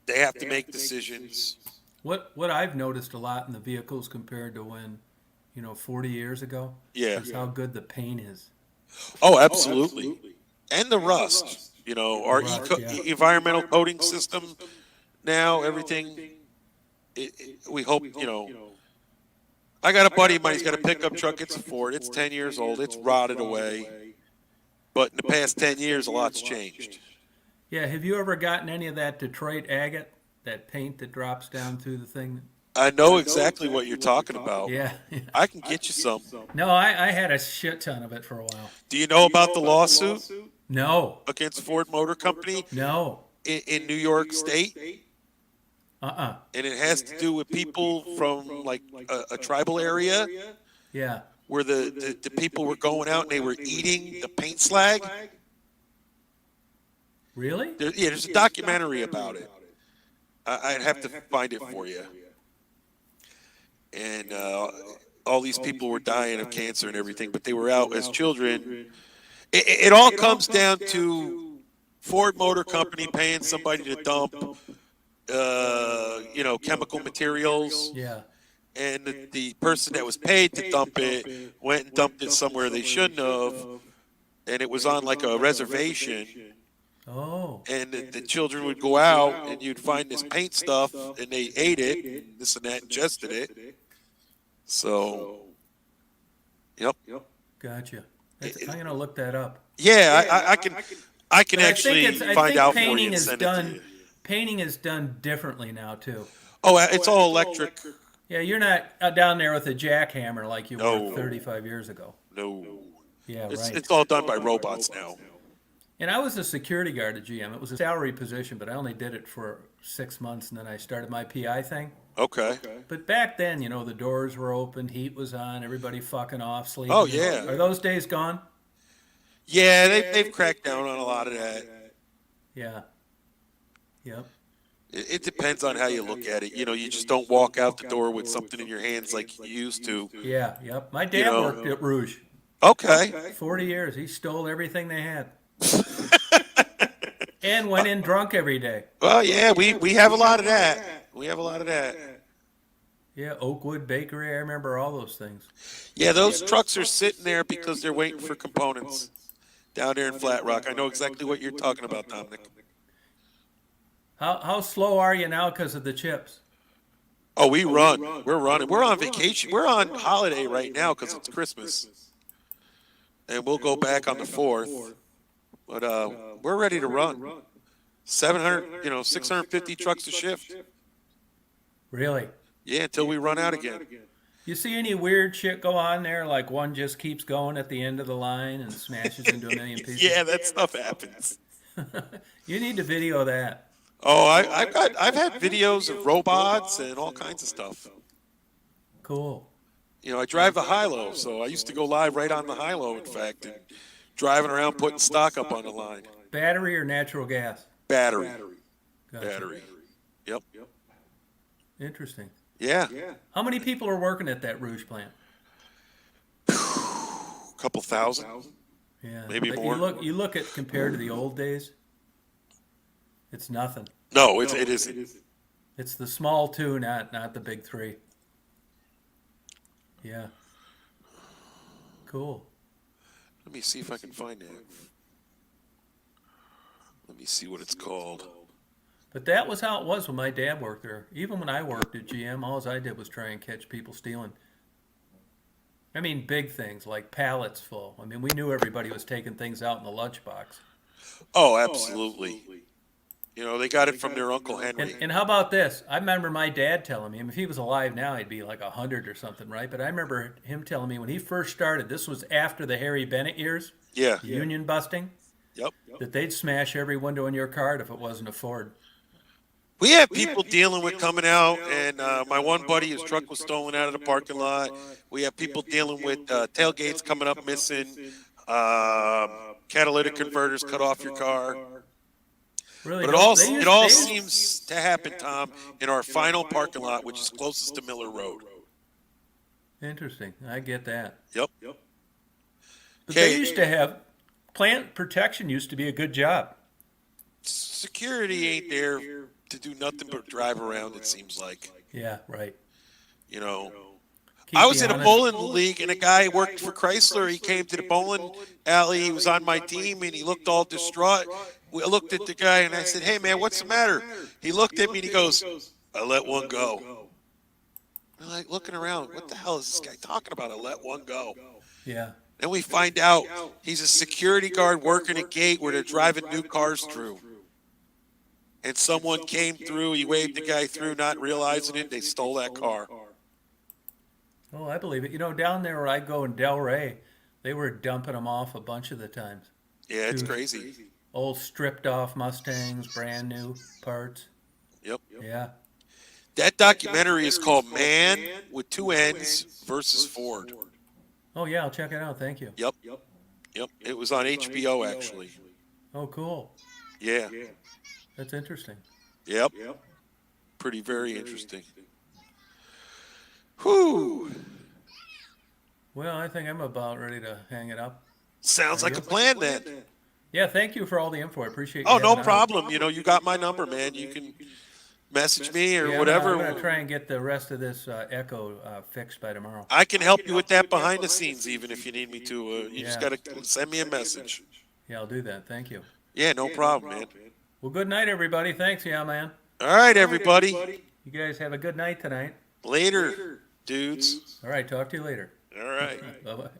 They have to make decisions. What I've noticed a lot in the vehicles compared to when, 40 years ago, Yeah. is how good the paint is. Oh, absolutely. And the rust. You know, our Rust, yeah. environmental coating system now, everything. We hope, I got a buddy of mine, he's got a pickup truck. It's a Ford. It's 10 years old. It's rotted away. But in the past 10 years, a lot's changed. Yeah, have you ever gotten any of that Detroit agate, that paint that drops down through the thing? I know exactly what you're talking about. Yeah. I can get you some. No, I had a shit ton of it for a while. Do you know about the lawsuit No, against Ford Motor Company no. in New York State? Uh-uh. And it has to do with people from like a tribal area Yeah. where the people were going out and they were eating the paint slag. Really? There's a documentary about it. I'd have to find it for you. And all these people were dying of cancer and everything, but they were out as children. It all comes down to Ford Motor Company paying somebody to dump, chemical materials. Yeah. And the person that was paid to dump it went and dumped it somewhere they shouldn't have. And it was on like a reservation. Oh. And the children would go out and you'd find this paint stuff and they ate it, and this and that, ingested it. So, yep. Gotcha. I'm gonna look that up. Yeah, I can But actually I find think out for you painting and is send it to done. you. Painting is done differently now too. Oh, it's all electric. Yeah, you're not down there with a jackhammer like you No. were 35 years ago. No. Yeah, right. It's all done by robots now. And I was a security guard at GM. It was a salary position, but I only did it for 6 months, and then I started my PI thing. Okay. But back then, the doors were open, heat was on, everybody fucking off, sleeping. Oh, yeah. Are those days gone? Yeah, they've cracked down on a lot of that. Yeah. Yep. It depends on how you look at it. You just don't walk out the door with something in your hands like you used to. Yeah, yep. My dad worked at Rouge. Okay. 40 years. He stole everything they had. And went in drunk every day. Well, yeah, we have a lot of that. We have a lot of that. Yeah, Oakwood Bakery. I remember all those things. Yeah, those trucks are sitting there because they're waiting for components down there in Flat Rock. I know exactly what you're talking about, Dominic. How slow are you now because of the chips? Oh, we run. We're running. We're on vacation. We're on holiday right now because it's Christmas. And we'll go back on the 4th. But we're ready to run. 700, 650 trucks a shift. Really? Yeah, until we run out again. You see any weird shit go on there? Like one just keeps going at the end of the line and smashes into a million pieces? Yeah, that stuff happens. You need to video that. Oh, I've had videos of robots and all kinds of stuff. Cool. I drive the high-low, so I used to go live right on the high-low, in fact, and driving around putting stock up on the line. Battery or natural gas? Battery. Gotcha. Battery. Yep. Interesting. Yeah. How many people are working at that Rouge plant? A couple thousand. Yeah, Maybe but more. You look at compared to the old days, it's nothing. No, it isn't. It's the small two, not the big three. Yeah. Cool. Let me see if I can find that. Let me see what it's called. But that was how it was when my dad worked there. Even when I worked at GM, all I did was try and catch people stealing. I mean, big things like pallets full. I mean, we knew everybody was taking things out in the lunchbox. Oh, absolutely. You know, they got it from their Uncle Henry. And how about this? I remember my dad telling me, I mean, if he was alive now, he'd be like 100 or something, right? But I remember him telling me when he first started, this was after the Harry Bennett years, Yeah. the union busting, Yep. that they'd smash every window in your car if it wasn't a Ford. We have people dealing with coming out, and my one buddy, his truck was stolen out of the parking lot. We have people dealing with tailgates coming up missing, catalytic converters cut off your car. Really? But it all seems to happen, Tom, in our final parking lot, which is closest to Miller Road. Interesting. I get that. Yep. But they used to have, plant protection used to be a good job. Security ain't there to do nothing but drive around, it seems like. Yeah, right. You know, Keep I was you in a honest. bowling league, and a guy worked for Chrysler. He came to the bowling alley. He was on my team, and he looked all distraught. I looked at the guy, and I said, "Hey, man, what's the matter?" He looked at me, and he goes, "I let one go." I'm like looking around. What the hell is this guy talking about? I let one go. Yeah. Then we find out he's a security guard working a gate where they're driving new cars through. And someone came through. He waved the guy through, not realizing it. They stole that car. Oh, I believe it. You know, down there where I go in Delray, they were dumping them off a bunch of the times. Yeah, it's Dude. crazy. Old stripped off Mustangs, brand new parts. Yep. Yeah. That documentary is called Man with Two N's versus Ford. Oh, yeah, I'll check it out. Thank you. Yep. It was on HBO, actually. Oh, cool. Yeah. That's interesting. Yep. Very interesting. Whew. Well, I think I'm about ready to hang it up. Sounds like a plan then. Yeah, thank you for all the info. I appreciate you. Oh, no having on. problem. You know, you got my number, man. You can message me or Yeah, whatever. I'm gonna try and get the rest of this echo fixed by tomorrow. I can help you with that behind the scenes, even if you need me to. You just Yeah. got to send me a message. Yeah, I'll do that. Thank you. Yeah, no problem, man. Well, good night, everybody. Thanks, yeah, man. All right, everybody. You guys have a good night tonight. Later, dudes. All right, talk to you later. All right. Bye-bye.